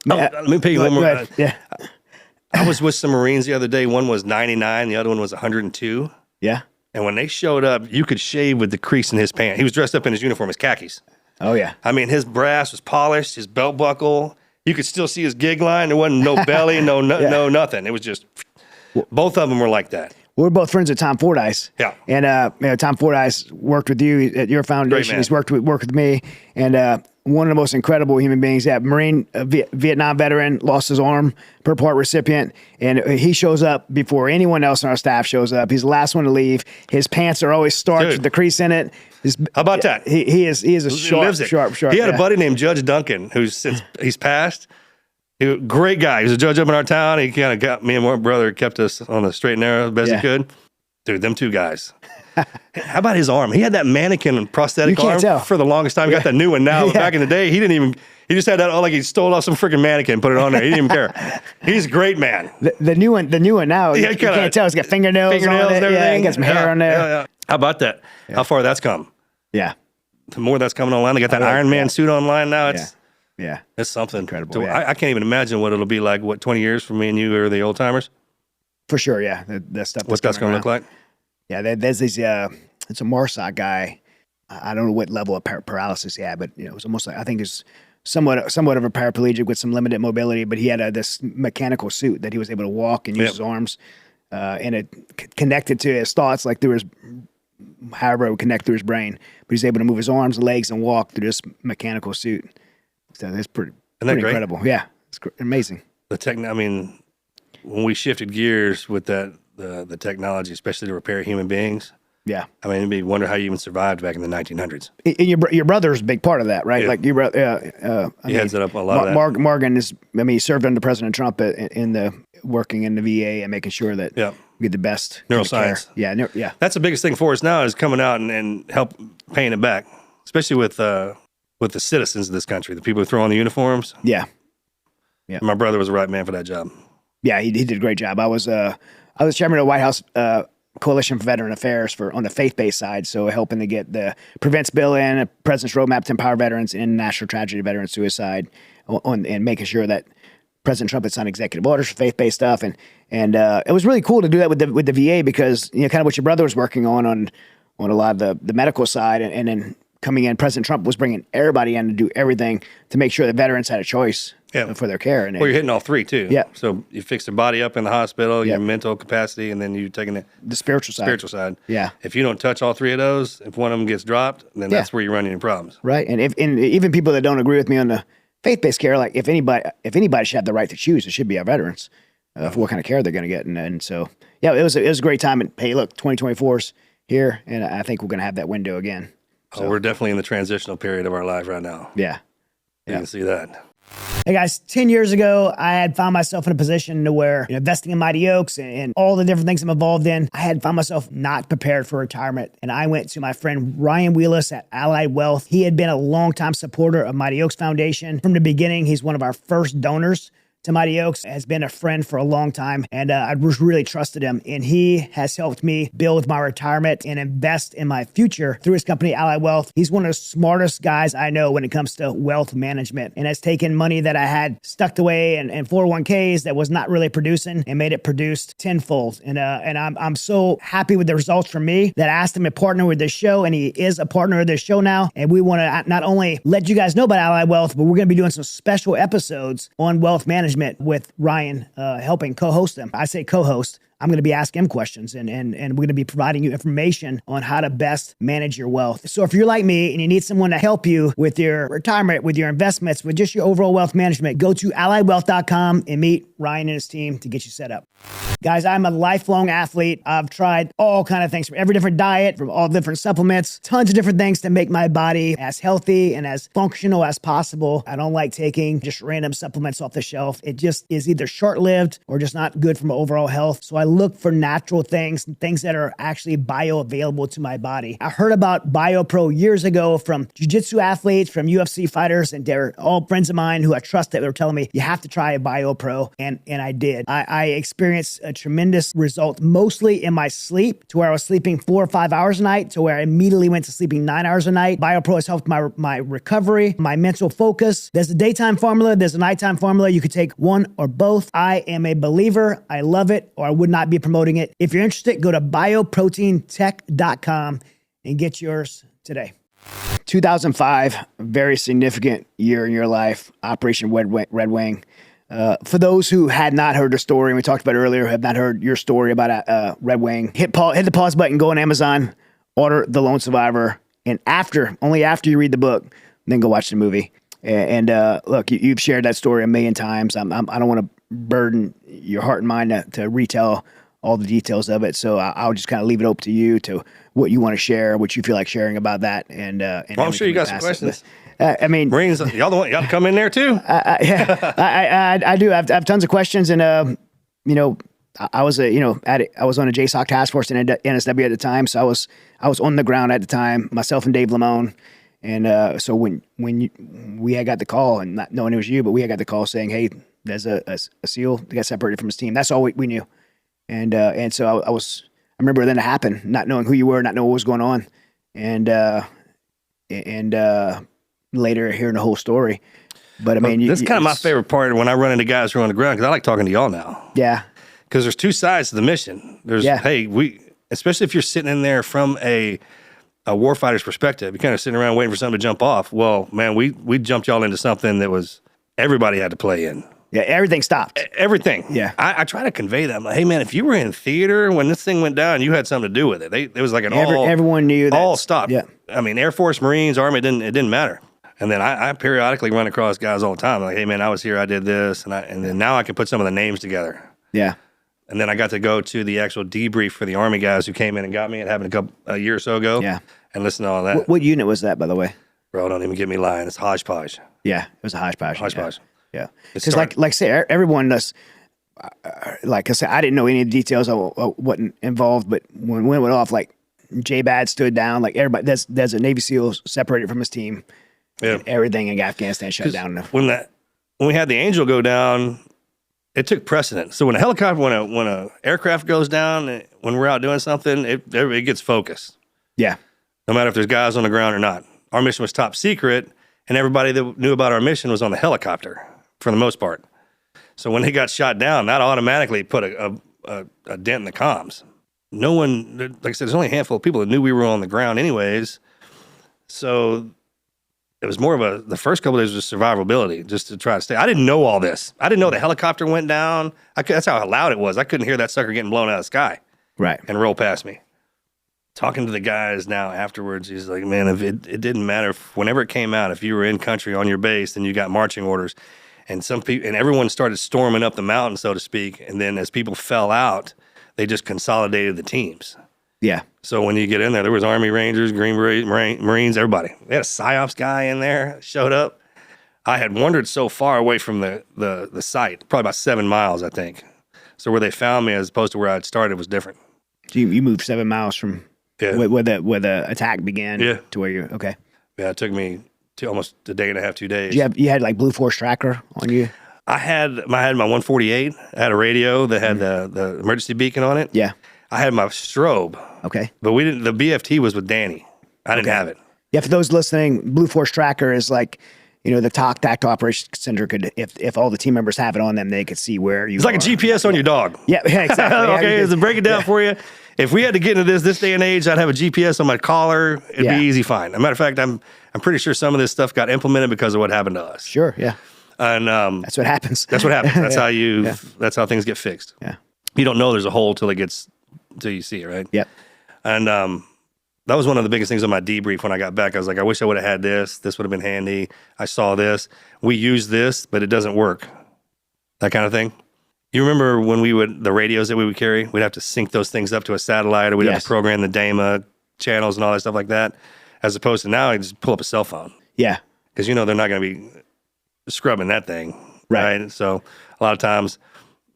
Let me pay you one more. Yeah, I was with some Marines the other day. One was 99, the other one was 102. Yeah, and when they showed up, you could shave with the crease in his pants. He was dressed up in his uniform, his khakis. Oh yeah, I mean his brass was polished, his belt buckle. You could still see his gig line. There wasn't no belly, no nothing. It was just both of them were like that. We're both friends with Tom Fordyce. Yeah. And Tom Fordyce worked with you at your foundation. He's worked with me. And one of the most incredible human beings. Yeah, Marine, Vietnam veteran, lost his arm, Purple Heart recipient. And he shows up before anyone else on our staff shows up. He's the last one to leave. His pants are always starched with the crease in it. How about that? He is a sharp. He had a buddy named Judge Duncan, he's passed. Great guy. He was a judge up in our town. He kind of got me and my brother, kept us on the straight and narrow as best he could. Dude, them two guys. How about his arm? He had that mannequin prosthetic arm for the longest time. He got that new one now. Back in the day, he just had that like he stole off some freaking mannequin, put it on there. He didn't even care. He's a great man. The new one now, you can't tell. He's got fingernails on it. And everything. Yeah, he got some hair on there. Yeah. How about that? Yeah. How far that's come? Yeah. The more that's coming online. They got that Iron Man suit online now. It's something incredible. I can't even imagine what it'll be like, 20 years for me and you or the old timers? For sure, yeah. The stuff. What that's going to look like? Yeah, there's these. It's a Marsac guy. I don't know what level of paralysis he had, but it was almost like, I think it's somewhat of a paraplegic with some limited mobility. But he had this mechanical suit that he was able to walk and use his arms, and it connected to his thoughts, like through his, however it would connect through his brain. But he's able to move his arms and legs and walk through this mechanical suit. So that's pretty incredible. Yeah, it's amazing. I mean, when we shifted gears with that, the technology, especially to repair human beings. Yeah. I mean, it'd be wonder how you even survived back in the 1900s. And your brother's a big part of that, right? Yeah. Like your brother, he heads it up a lot of that. Morgan he served under President Trump working in the VA and making sure that we get the best neuroscience. Care. Yeah. That's the biggest thing for us now is coming out and help paying it back, especially with the citizens of this country, the people who throw on the uniforms. Yeah. My brother was the right man for that job. Yeah, he did a great job. I was chairman of the White House Coalition for Veteran Affairs on the faith-based side, so helping to get the Prevents Bill in, a President's Roadmap to empower veterans and national tragedy, veteran suicide, and making sure that President Trump had signed executive orders for faith-based stuff, and it was really cool to do that with the VA because kind of what your brother was working on a lot of the medical side, and then coming in, President Trump was bringing everybody in to do everything to make sure that veterans had a choice for their care. And you're hitting all three too. Yeah. So you fix their body up in the hospital, your mental capacity, and then you're taking the spiritual side. Yeah. If you don't touch all three of those, if one of them gets dropped, then that's where you're running into problems. Right. And even people that don't agree with me on the faith-based care, like if anybody should have the right to choose, it should be our veterans for what kind of care they're going to get. And so, yeah, it was a great time. And hey, look, 2024's here, and I think we're going to have that window again. So we're definitely in the transitional period of our life right now. Yeah. You can see that. Hey guys, 10 years ago, I had found myself in a position to where investing in Mighty Oaks and all the different things I'm involved in, I had found myself not prepared for retirement. And I went to my friend Ryan Willis at Allied Wealth. He had been a longtime supporter of Mighty Oaks Foundation. From the beginning, he's one of our first donors to Mighty Oaks, has been a friend for a long time, and I really trusted him. And he has helped me build my retirement and invest in my future through his company, Allied Wealth. He's one of the smartest guys I know when it comes to wealth management, and has taken money that I had stuck away in 401ks that was not really producing and made it produce tenfold. And I'm so happy with the results for me that I asked him to partner with this show, and he is a partner of this show now. And we want to not only let you guys know about Allied Wealth, but we're going to be doing some special episodes on wealth management with Ryan helping co-host them. I say co-host. I'm going to be asking him questions and we're going to be providing you information on how to best manage your wealth. So if you're like me and you need someone to help you with your retirement, with your investments, with just your overall wealth management, go to alliedwealth.com and meet Ryan and his team to get you set up. Guys, I'm a lifelong athlete. I've tried all kind of things from every different diet, from all different supplements, tons of different things to make my body as healthy and as functional as possible. I don't like taking just random supplements off the shelf. It just is either short-lived or just not good for my overall health. So I look for natural things that are actually bioavailable to my body. I heard about BioPro years ago from jiu-jitsu athletes, from UFC fighters, and they're all friends of mine who I trusted. They were telling me, you have to try a BioPro, and I did. I experienced a tremendous result, mostly in my sleep, to where I was sleeping 4 or 5 hours a night, to where I immediately went to sleeping 9 hours a night. BioPro has helped my recovery, my mental focus. There's a daytime formula, there's a nighttime formula. You could take one or both. I am a believer. I love it, or I would not be promoting it. If you're interested, go to bioproteintech.com and get yours today. 2005, a very significant year in your life, Operation Red Wing. For those who had not heard the story, and we talked about earlier, have not heard your story about Red Wing, hit the pause button, go on Amazon, order The Lone Survivor, and only after you read the book, then go watch the movie. And look, you've shared that story a million times. I don't want to burden your heart and mind to retell all the details of it. So I'll just kind of leave it open to you to what you want to share, what you feel like sharing about that. And I'm sure you got some questions. I mean, Marines, y'all come in there too. I do. I have tons of questions, and I was I was on a JSOC task force in NSW at the time, so I was on the ground at the time, myself and Dave Lamone. And so when we had got the call, and not knowing it was you, but we had got the call saying, hey, there's a SEAL that got separated from his team. That's all we knew. And so I remember then it happened, not knowing who you were, not knowing what was going on, and later hearing the whole story. But I mean, that's kind of my favorite part when I run into guys who are on the ground, because I like talking to y'all now. Yeah. Because there's two sides to the mission. There's, hey, especially if you're sitting in there from a warfighter's perspective, you're kind of sitting around waiting for something to jump off. Well, man, we jumped y'all into something that was everybody had to play in. Yeah, everything stopped. Everything. Yeah. I try to convey that. I'm like, hey, man, if you were in theater when this thing went down, you had something to do with it. It was like everyone knew that. All stopped. Yeah. I mean, Air Force, Marines, Army, it didn't matter. And then I periodically run across guys all the time. Like, hey, man, I was here, I did this. And then now I can put some of the names together. Yeah. And then I got to go to the actual debrief for the Army guys who came in and got me. It happened a year or so ago. Yeah. And listen to all that. What unit was that, by the way? Bro, don't even get me lying. It's hodgepodge. Yeah, it was a hodgepodge. Hodgepodge. Yeah. Because like I say, everyone does, like I said, I didn't know any of the details. I wasn't involved, but when it went off, like J-Bad stood down, like everybody, there's a Navy SEAL separated from his team. Yeah. Everything in Afghanistan shut down. When we had the Angel go down, it took precedent. So when a helicopter, when a aircraft goes down, when we're out doing something, it gets focused. Yeah. No matter if there's guys on the ground or not. Our mission was top secret, and everybody that knew about our mission was on the helicopter for the most part. So when they got shot down, that automatically put a dent in the comms. No one, like I said, there's only a handful of people that knew we were on the ground anyways. So it was more of the first couple of days was survivability, just to try to stay. I didn't know all this. I didn't know the helicopter went down. That's how loud it was. I couldn't hear that sucker getting blown out of the sky. Right. And roll past me. Talking to the guys now afterwards, he's like, man, if it didn't matter. Whenever it came out, if you were in country on your base, then you got marching orders. And some people, and everyone started storming up the mountain, so to speak. And then as people fell out, they just consolidated the teams. Yeah. So when you get in there was Army Rangers, Green Beret, Marines, everybody. They had a PSYOPs guy in there, showed up. I had wandered so far away from the site, probably about 7 miles, I think. So where they found me as opposed to where I'd started was different. So you moved 7 miles from where the attack began to where you're, okay. Yeah, it took me to almost a day and a half, 2 days. You had like Blue Force tracker on you? I had my 148. I had a radio that had the emergency beacon on it. Yeah. I had my strobe. Okay. But we didn't. The BFT was with Danny. I didn't have it. Yeah, for those listening, Blue Force tracker is like, the tactical operations center could, if all the team members have it on them, they could see where you. It's like a GPS on your dog. Yeah, exactly. Okay, to break it down for you. If we had to get into this day and age, I'd have a GPS on my collar. It'd be easy find. As a matter of fact, I'm pretty sure some of this stuff got implemented because of what happened to us. Sure, yeah. And that's what happens. That's what happens. That's that's how things get fixed. Yeah. You don't know there's a hole till you see it, right? Yep. And that was one of the biggest things on my debrief when I got back. I was like, I wish I would have had this. This would have been handy. I saw this. We use this, but it doesn't work. That kind of thing. You remember when the radios that we would carry, we'd have to sync those things up to a satellite, or we'd have to program the DAMA channels and all that stuff like that, as opposed to now, I just pull up a cell phone. Yeah. Because they're not going to be scrubbing that thing. Right. So a lot of times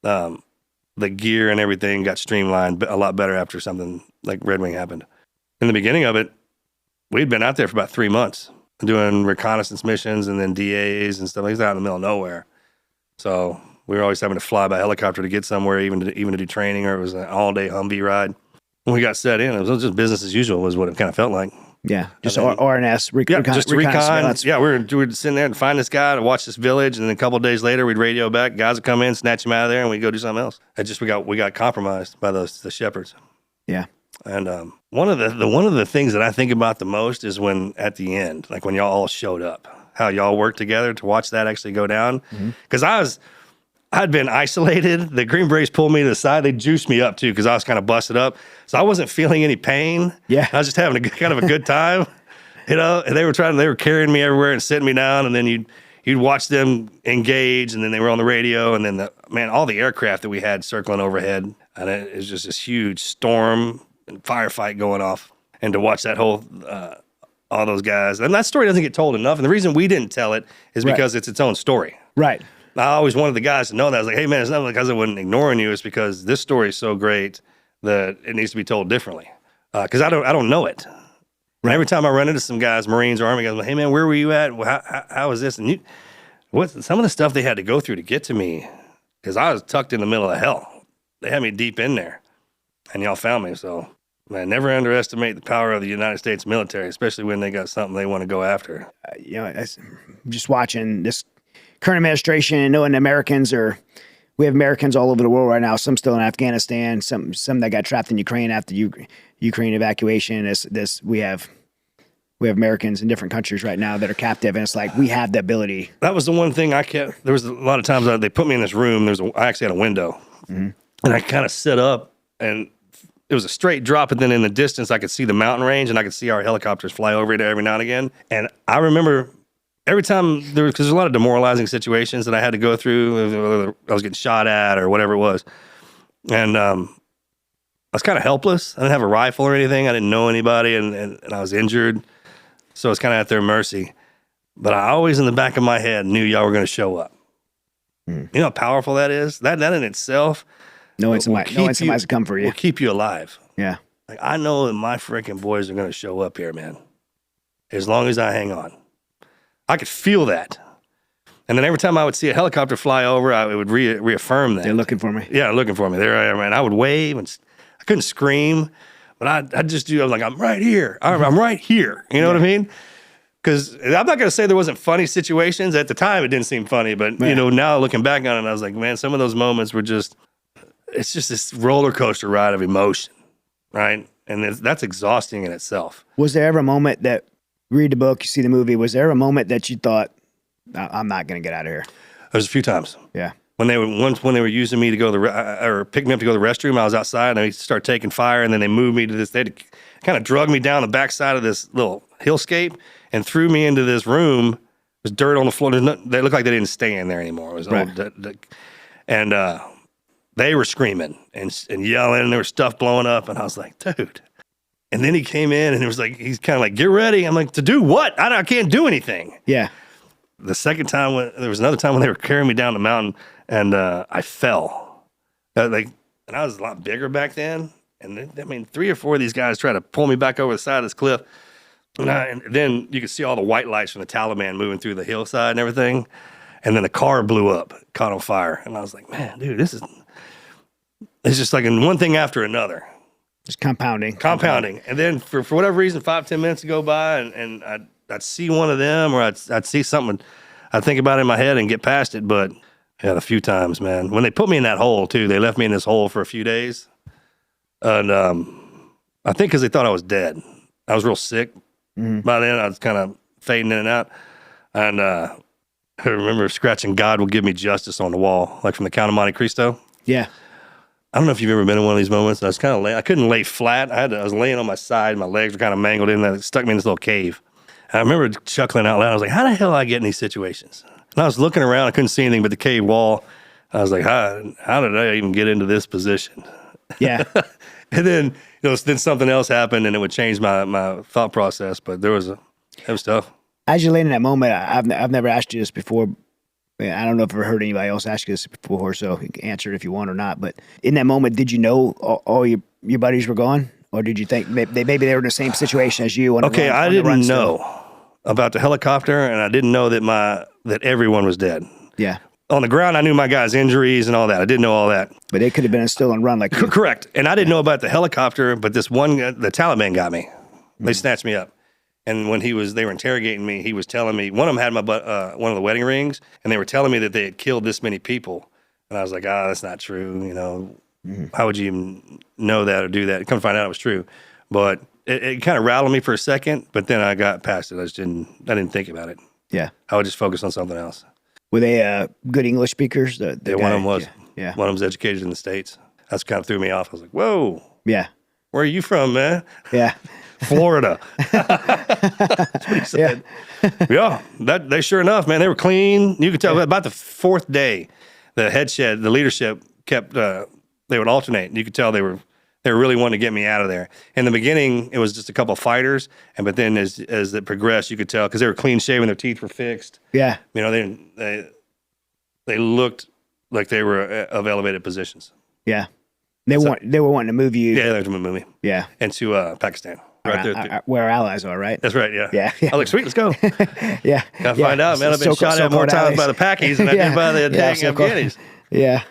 the gear and everything got streamlined a lot better after something like Red Wing happened. In the beginning of it, we'd been out there for about 3 months doing reconnaissance missions and then DAs and stuff like that out in the middle of nowhere. So we were always having to fly by helicopter to get somewhere, even to do training, or it was an all-day Humvee ride. When we got set in, it was just business as usual was what it kind of felt like. Yeah, just RNS, just recon. Yeah, we'd sit there and find this guy to watch this village, and then a couple of days later, we'd radio back. Guys would come in, snatch him out of there, and we'd go do something else. We got compromised by the shepherds. Yeah, and one of the things that I think about the most is when at the end, like when y'all all showed up, how y'all worked together to watch that actually go down. Because I'd been isolated. The Green Berets pulled me to the side. They juiced me up too because I was kind of busted up. So I wasn't feeling any pain. Yeah. I was just having kind of a good time, and they were carrying me everywhere and sitting me down. And then you'd watch them engage, and then they were on the radio, and then all the aircraft that we had circling overhead. And it was just this huge storm and firefight going off. And to watch that whole, all those guys. And that story doesn't get told enough. And the reason we didn't tell it is because it's its own story. Right. I always wanted the guys to know that. I was like, hey, man, it's not because I wasn't ignoring you. It's because this story is so great that it needs to be told differently. Because I don't know it. Right. Every time I run into some guys, Marines or Army guys, I'm like, hey, man, where were you at? How was this? And some of the stuff they had to go through to get to me, because I was tucked in the middle of hell. They had me deep in there, and y'all found me. So, man, never underestimate the power of the United States military, especially when they got something they want to go after. Just watching this current administration and knowing Americans are we have Americans all over the world right now. Some still in Afghanistan. Some that got trapped in Ukraine after Ukraine evacuation. We have Americans in different countries right now that are captive, and it's like we have the ability. That was the one thing I kept. There was a lot of times they put me in this room. I actually had a window, and I kind of set up, and it was a straight drop, and then in the distance I could see the mountain range, and I could see our helicopters fly over it every now and again. And I remember every time because there's a lot of demoralizing situations that I had to go through. Whether I was getting shot at or whatever it was, and I was kind of helpless. I didn't have a rifle or anything. I didn't know anybody, and I was injured. So it's kind of at their mercy. But I always in the back of my head knew y'all were going to show up. You know how powerful that is? That in itself. Knowing somebody's going to come for you. Will keep you alive. Yeah. Like, I know that my freaking boys are going to show up here, man. As long as I hang on. I could feel that. And then every time I would see a helicopter fly over, it would reaffirm that. They're looking for me. Yeah, looking for me. There I am, man. I would wave, and I couldn't scream. But I just do. I'm like, I'm right here. I'm right here. You know what I mean? Because I'm not going to say there wasn't funny situations. At the time, it didn't seem funny. But, now looking back on it, I was like, man, some of those moments were it's just this roller coaster ride of emotion, right? And that's exhausting in itself. Was there ever a moment that, read the book, you see the movie, was there a moment that you thought, I'm not going to get out of here? There's a few times. Yeah. When they were using me to go to or pick me up to go to the restroom, I was outside and they start taking fire, and then they moved me to this. They kind of drug me down the backside of this little hillscape and threw me into this room. There's dirt on the floor. They looked like they didn't stay in there anymore. It was old, and they were screaming and yelling, and there was stuff blowing up, and I was like, dude. And then he came in, and it was like he's kind of like, get ready. I'm like, to do what? I can't do anything. Yeah. The second time, there was another time when they were carrying me down the mountain. And I fell. And I was a lot bigger back then. And 3 or 4 of these guys tried to pull me back over the side of this cliff. And then you could see all the white lights from the Taliban moving through the hillside and everything. And then the car blew up, caught on fire. And I was like, man, dude, it's just like one thing after another. Just compounding. And then for whatever reason, 5-10 minutes would go by, and I'd see one of them, or I'd see something I'd think about it in my head and get past it. But yeah, a few times, man. When they put me in that hole, too, they left me in this hole for a few days. And I think because they thought I was dead. I was real sick. By then, I was kind of fading in and out. And I remember scratching "God will give me justice" on the wall, like from the Count of Monte Cristo. Yeah. I don't know if you've ever been in one of these moments. I was kind of I couldn't lay flat. I was laying on my side. My legs were kind of mangled in. It stuck me in this little cave. And I remember chuckling out loud. I was like, how the hell I get in these situations? And I was looking around. I couldn't see anything but the cave wall. I was like, how did I even get into this position? Yeah. And then, then something else happened, and it would change my thought process. But it was tough. As you lay in that moment, I've never asked you this before. I don't know if I've ever heard anybody else ask you this before, so you can answer it if you want or not. But in that moment, did you know all your buddies were gone? Or did you think maybe they were in the same situation as you? Okay, I didn't know about the helicopter, and I didn't know that everyone was dead. Yeah. On the ground, I knew my guys' injuries and all that. I didn't know all that. But they could have been still on run like you. Correct. And I didn't know about the helicopter, but this one, the Taliban got me. They snatched me up. And when they were interrogating me, he was telling me, one of them had one of the wedding rings, and they were telling me that they had killed this many people. And I was like, that's not true. How would you even know that or do that? Come to find out it was true. But it kind of rattled me for a second, but then I got past it. I didn't think about it. Yeah. I would just focus on something else. Were they good English speakers? One of them was. Yeah. One of them's educated in the States. That's kind of threw me off. I was like, whoa. Yeah. Where are you from, man? Yeah. Florida. That's what he said. Yeah, they sure enough, man, they were clean. You could tell about the 4th day, the leadership kept, they would alternate. You could tell they were really wanting to get me out of there. In the beginning, it was just a couple of fighters, but then as it progressed, you could tell, because they were clean shaven, their teeth were fixed. Yeah. They looked like they were of elevated positions. Yeah. They were wanting to move you. Yeah, they were to move me. Yeah. Into Pakistan. Right there. Where our allies are, right? That's right, yeah. Yeah. I was like, sweet, let's go. Yeah. Gotta find out, man. I've been shot at more times by the Pakis than I did by the dang Afghanis. Yeah.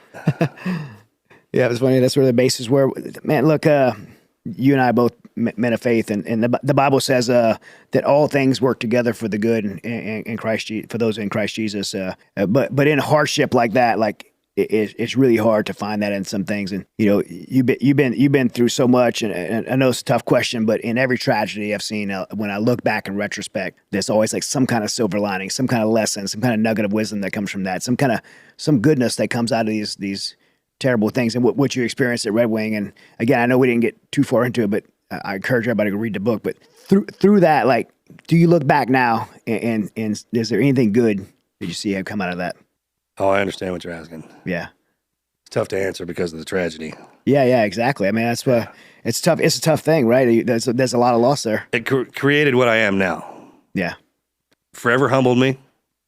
Yeah, it was funny. That's where the bases were. Man, look, you and I both men of faith, and the Bible says that all things work together for the good in Christ, for those in Christ Jesus. But in hardship like that, like it's really hard to find that in some things. And you know, you've been through so much, and I know it's a tough question, but in every tragedy I've seen, when I look back in retrospect, there's always like some kind of silver lining, some kind of lesson, some kind of nugget of wisdom that comes from that, some goodness that comes out of these terrible things, and what you experienced at Red Wing. And again, I know we didn't get too far into it, but I encourage everybody to read the book. But through that, like, do you look back now, and is there anything good that you see have come out of that? Oh, I understand what you're asking. Yeah. It's tough to answer because of the tragedy. Yeah, exactly. I mean, that's what it's tough. It's a tough thing, right? There's a lot of loss there. It created what I am now. Yeah. Forever humbled me.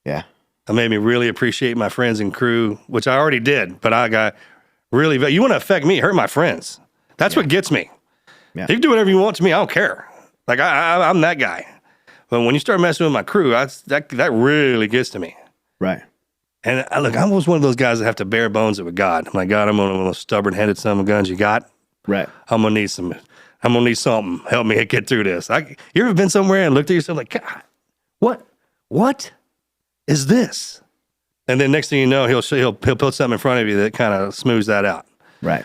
Yeah. It made me really appreciate my friends and crew, which I already did, but I got really, you want to affect me, hurt my friends. That's what gets me. Yeah. You can do whatever you want to me. I don't care. Like I'm that guy. But when you start messing with my crew, that really gets to me. Right. And look, I'm almost one of those guys that have to bare bones it with God. I'm like, God, I'm one of those stubborn-headed son of guns you got. Right. I'm gonna need something. Help me get through this. You ever been somewhere and looked at yourself like, God, what is this? And then next thing you know, he'll put something in front of you that kind of smooths that out. Right.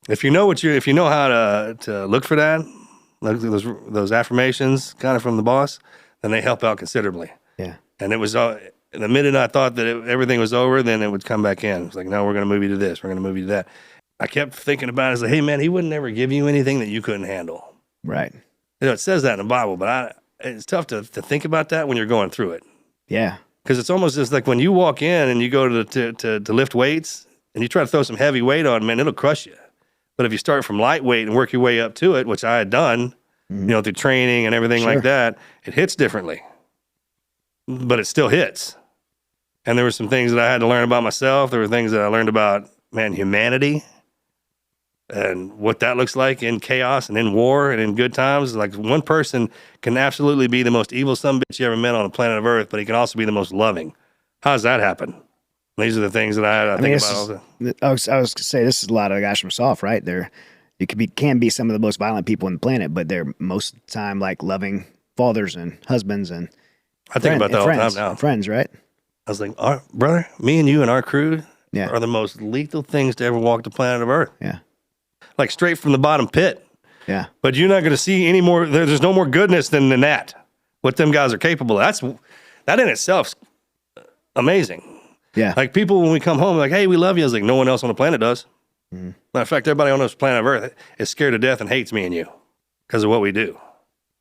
If you know how to look for that, like those affirmations kind of from the boss, then they help out considerably. Yeah. And it was the minute I thought that everything was over, then it would come back in. It's like, no, we're going to move you to this. We're going to move you to that. I kept thinking about it. It's like, hey, man, he would never give you anything that you couldn't handle. Right. You know, it says that in the Bible, but it's tough to think about that when you're going through it. Yeah. Because it's almost just like when you walk in and you go to lift weights and you try to throw some heavy weight on, man, it'll crush you. But if you start from lightweight and work your way up to it, which I had done, you know, through training and everything like that, it hits differently. But it still hits. And there were some things that I had to learn about myself. There were things that I learned about, man, humanity and what that looks like in chaos and in war and in good times. Like, one person can absolutely be the most evil sumbitch you ever met on the planet of Earth, but he can also be the most loving. How does that happen? These are the things that I think about all the time. I was going to say, this is a lot of guys from Soft, right? You can be some of the most violent people on the planet, but they're most of the time like loving fathers and husbands and I think about that all the time now. Friends, right? I was like, our brother, me and you and our crew Yeah. are the most lethal things to ever walk the planet of Earth. Yeah. Like straight from the bottom pit. Yeah. But you're not going to see any more. There's no more goodness than that. What them guys are capable of. That in itself's amazing. Yeah. Like, people, when we come home, like, hey, we love you. I was like, no one else on the planet does. Matter of fact, everybody on this planet of Earth is scared to death and hates me and you because of what we do.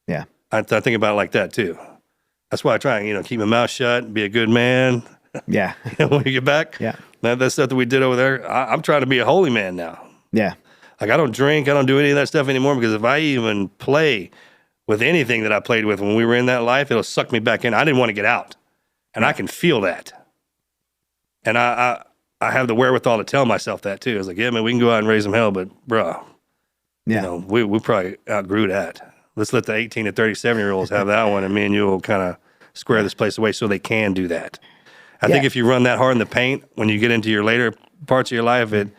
Yeah. I think about it like that too. That's why I try and, keep my mouth shut, be a good man. Yeah. When we get back, Yeah. that stuff that we did over there, I'm trying to be a holy man now. Yeah. Like, I don't drink, I don't do any of that stuff anymore, because if I even play with anything that I played with when we were in that life, it'll suck me back in. I didn't want to get out, and I can feel that. And I have the wherewithal to tell myself that too. I was like, yeah, man, we can go out and raise some hell, but bro, Yeah. we probably outgrew that. Let's let the 18 to 37-year-olds have that one, and me and you will kind of square this place away so they can do that. I think if you run that hard in the paint, when you get into your later parts of your life, it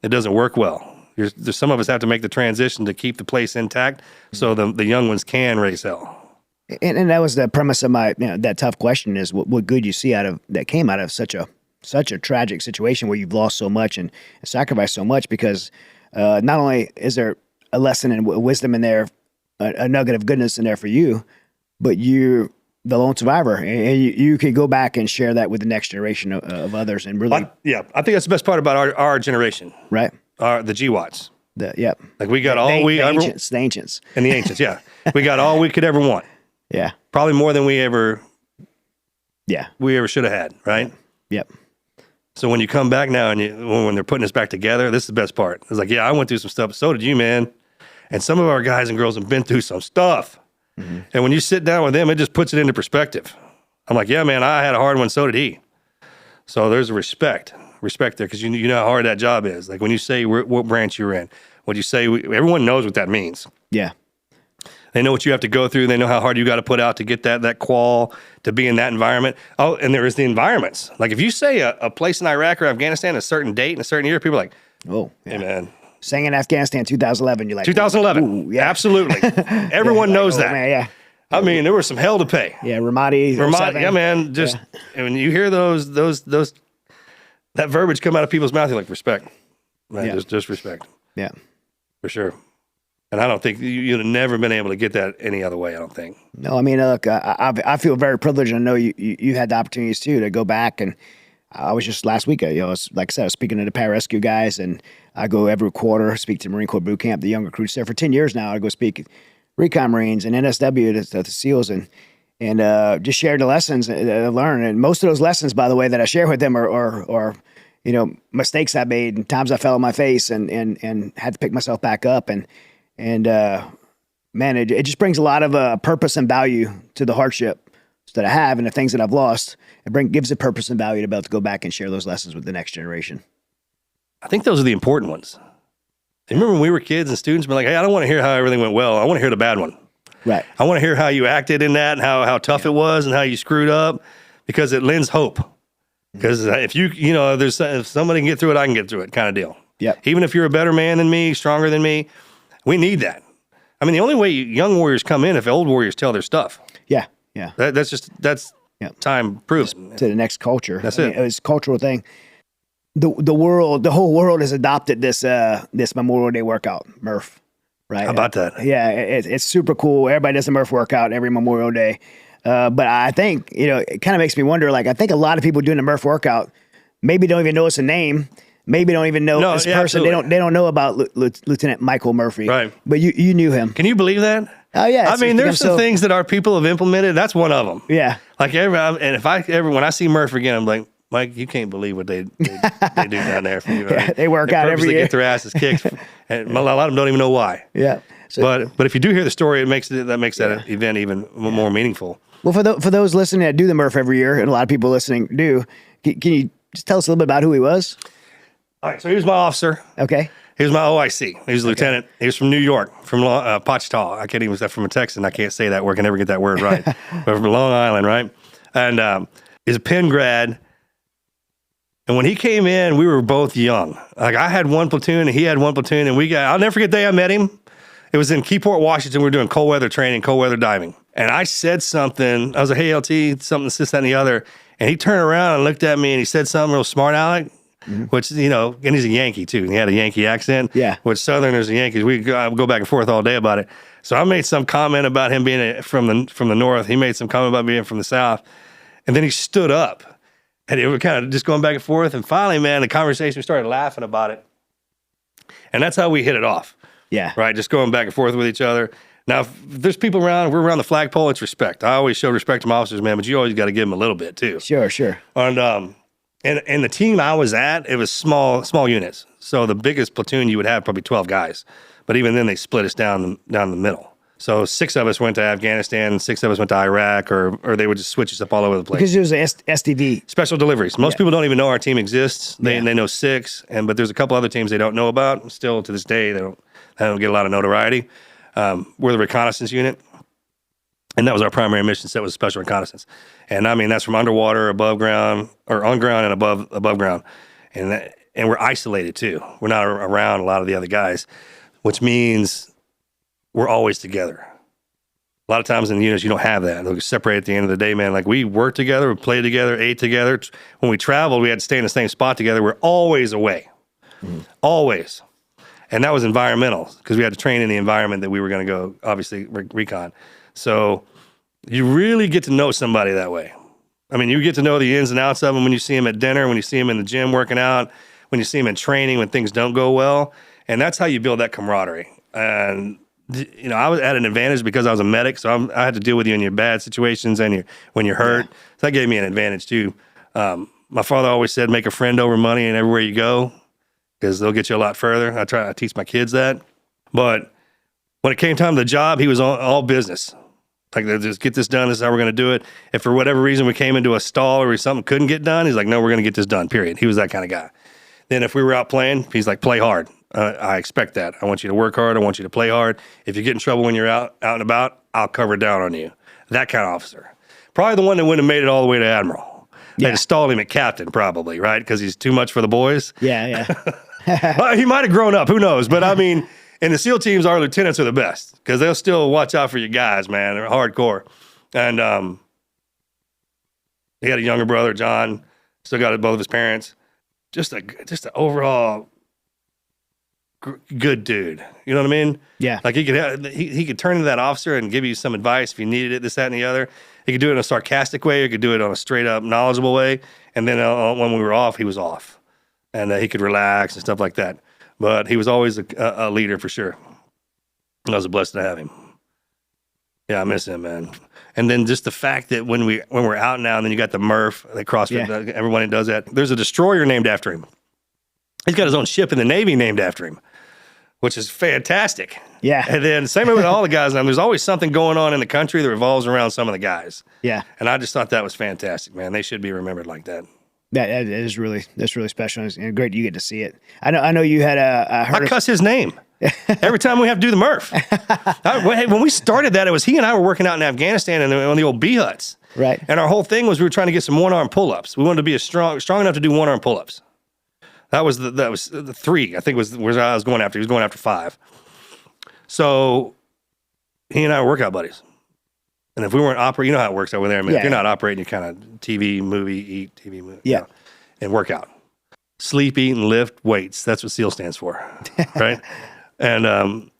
doesn't work well. There's some of us have to make the transition to keep the place intact so the young ones can raise hell. And that was the premise of my, that tough question is what good you see that came out of such a tragic situation where you've lost so much and sacrificed so much, because not only is there a lesson and wisdom in there, a nugget of goodness in there for you, but you're the lone survivor, and you could go back and share that with the next generation of others, and really, I think that's the best part about our generation, right? The GWATs. Yep. Like, we got the ancients, and the ancients, yeah. We got all we could ever want. Yeah. Probably more than we ever should have had, right? Yep. So when you come back now and when they're putting us back together, this is the best part. It's like, yeah, I went through some stuff, but so did you, man. And some of our guys and girls have been through some stuff. Mm-hmm. And when you sit down with them, it just puts it into perspective. I'm like, yeah, man, I had a hard one, so did he. So there's a respect there, because you know how hard that job is. Like, when you say what branch you're in, what you say, everyone knows what that means. Yeah. They know what you have to go through. They know how hard you got to put out to get that qual, to be in that environment. Oh, and there is the environments. Like, if you say a place in Iraq or Afghanistan, a certain date and a certain year, people are like, oh, yeah. Hey, man. Saying in Afghanistan 2011, you're like, 2011. ooh, yeah. Absolutely. Everyone knows that. Man, yeah. I mean, there was some hell to pay. Yeah, Ramadi. Yeah, man. Just when you hear those that verbiage come out of people's mouth, you're like, respect. Man, Yeah. just respect. Yeah. For sure. And I don't think you'd have never been able to get that any other way, I don't think. No, I mean, look, I feel very privileged. I know you had the opportunities too to go back, and I was just last week. Like I said, I was speaking to the pararescue guys, and I go every quarter speak to Marine Corps boot camp, the young recruits there for 10 years now. I go speak recon Marines and NSW to the SEALs, and just share the lessons that I learned. And most of those lessons, by the way, that I share with them are mistakes I made and times I fell on my face and had to pick myself back up and man, it just brings a lot of purpose and value to the hardship that I have and the things that I've lost. Gives it purpose and value to be able to go back and share those lessons with the next generation. I think those are the important ones. You remember when we were kids and students were like, hey, I don't want to hear how everything went well. I want to hear the bad one. Right. I want to hear how you acted in that and how tough it was and how you screwed up, because it lends hope. Because if if somebody can get through it, I can get through it, kind of deal. Yeah. Even if you're a better man than me, stronger than me, we need that. I mean, the only way young warriors come in if old warriors tell their stuff. Yeah. Yeah. That's time proven. To the next culture. That's it. It's a cultural thing. The whole world has adopted this Memorial Day workout, Murph. Right. How about that? Yeah, it's super cool. Everybody does a Murph workout every Memorial Day. But I think, it kind of makes me wonder, like, I think a lot of people doing the Murph workout maybe don't even know it's a name. Maybe don't even know this person. Absolutely. They don't know about Lieutenant Michael Murphy. Right. But you knew him. Can you believe that? Oh, yeah. I mean, there's some things that our people have implemented. That's one of them. Yeah. Like, when I see Murph again, I'm like, Mike, you can't believe what they do down there for you. Yeah, they work out every year. They get their asses kicked. And a lot of them don't even know why. Yeah. So, but if you do hear the story, that makes that event even more meaningful. Well, for those listening that do the Murph every year, and a lot of people listening do, can you just tell us a little bit about who he was? All right, so he was my officer. Okay. He was my OIC. He was a lieutenant. He was from New York, from Pachita. I can't even say from a Texan. I can't say that word. I can never get that word right. But from Long Island, right? And he's a Penn grad. And when he came in, we were both young. Like, I had one platoon and he had one platoon, and I'll never forget the day I met him. It was in Keyport, Washington. We were doing cold weather training, cold weather diving. And I said something. I was like, hey, LT, something, this, that, and the other. And he turned around and looked at me and he said something real smart aleck, which, and he's a Yankee too. And he had a Yankee accent, which Southerners and Yankees, we go back and forth all day about it. So I made some comment about him being from the North. He made some comment about being from the South. And then he stood up. And it was kind of just going back and forth. And finally, man, the conversation, we started laughing about it. And that's how we hit it off. Yeah. Right? Just going back and forth with each other. Now, if there's people around, we're around the flagpole, it's respect. I always show respect to my officers, man, but you always got to give them a little bit too. Sure. And the team I was at, it was small units. So the biggest platoon you would have probably 12 guys. But even then they split us down the middle. So 6 of us went to Afghanistan, 6 of us went to Iraq, or they would just switch us up all over the place. Because it was an SDV. Special deliveries. Most people don't even know our team exists. They know 6, but there's a couple other teams they don't know about. Still to this day, they don't get a lot of notoriety. We're the reconnaissance unit, and that was our primary mission set, was special reconnaissance. And I mean, that's from underwater, above ground, or on ground and above ground. And we're isolated too. We're not around a lot of the other guys, which means we're always together. A lot of times in the units, you don't have that. They'll separate at the end of the day, man. Like, we worked together, we played together, ate together. When we traveled, we had to stay in the same spot together. We're always away. Always. And that was environmental, because we had to train in the environment that we were going to go, obviously, recon. So you really get to know somebody that way. I mean, you get to know the ins and outs of them when you see them at dinner, when you see them in the gym working out, when you see them in training, when things don't go well. And that's how you build that camaraderie. And I was at an advantage because I was a medic, so I had to deal with you in your bad situations and when you're hurt. Yeah. So that gave me an advantage too. My father always said, make a friend over money and everywhere you go, because they'll get you a lot further. I teach my kids that. But when it came time to the job, he was all business. Like, just get this done. This is how we're going to do it. If for whatever reason we came into a stall or something couldn't get done, he's like, no, we're going to get this done, period. He was that kind of guy. Then if we were out playing, he's like, play hard. I expect that. I want you to work hard. I want you to play hard. If you get in trouble when you're out and about, I'll cover down on you. That kind of officer. Probably the one that wouldn't have made it all the way to Admiral. They'd have stalled him at captain, probably, right? Because he's too much for the boys. Yeah. Well, he might have grown up. Who knows? But I mean, in the SEAL teams, our lieutenants are the best, because they'll still watch out for you guys, man. They're hardcore. And he had a younger brother, John. Still got both of his parents. just an overall good dude. You know what I mean? Yeah. Like he could turn into that officer and give you some advice if you needed it, this, that, and the other. He could do it in a sarcastic way, or he could do it on a straight up knowledgeable way. And then when we were off, he was off, and he could relax and stuff like that. But he was always a leader for sure. I was blessed to have him. Yeah, I miss him, man. And then just the fact that when we're out now, and then you got the Murph, the CrossFit, everyone does that. There's a destroyer named after him. He's got his own ship in the Navy named after him, which is fantastic. Yeah. And then same way with all the guys. Now, there's always something going on in the country that revolves around some of the guys. Yeah. And I just thought that was fantastic, man. They should be remembered like that. That's really special, and great you get to see it. I know you had I cuss his name every time we have to do the Murph. When we started that, it was he and I were working out in Afghanistan on the old B huts. Right. And our whole thing was we were trying to get some one-arm pull-ups. We wanted to be strong enough to do one-arm pull-ups. That was the 3, I think was where I was going after. He was going after 5. So he and I were workout buddies. And if we weren't operating, you know how it works over there. I mean, if you're not operating, you kind of TV, movie, eat, TV, movie. Yeah. You know, and work out. Sleep, eat, and lift weights. That's what SEAL stands for, right? And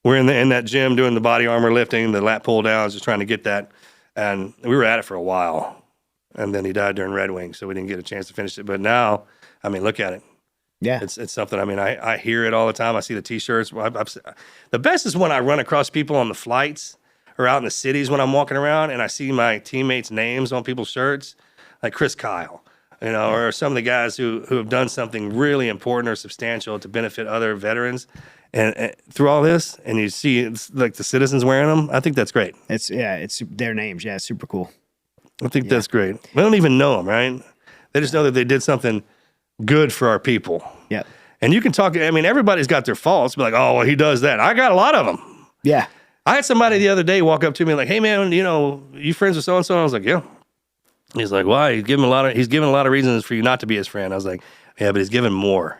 we're in that gym doing the body armor lifting, the lat pull downs, just trying to get that. And we were at it for a while. And then he died during Red Wing, so we didn't get a chance to finish it. But now, I mean, look at it. Yeah. It's something, I mean, I hear it all the time. I see the T-shirts. The best is when I run across people on the flights or out in the cities when I'm walking around and I see my teammates' names on people's shirts, like Chris Kyle, you know, or some of the guys who have done something really important or substantial to benefit other veterans. And through all this, and you see it's like the citizens wearing them, I think that's great. It's their names. Yeah, it's super cool. I think that's great. They don't even know them, right? They just know that they did something good for our people. Yeah. And you can talk, I mean, everybody's got their faults. Be like, oh, well, he does that. I got a lot of them. Yeah. I had somebody the other day walk up to me like, hey, man, you know, you friends with so-and-so? And I was like, yeah. He's like, why? He's given a lot of reasons for you not to be his friend. I was like, yeah, but he's given more.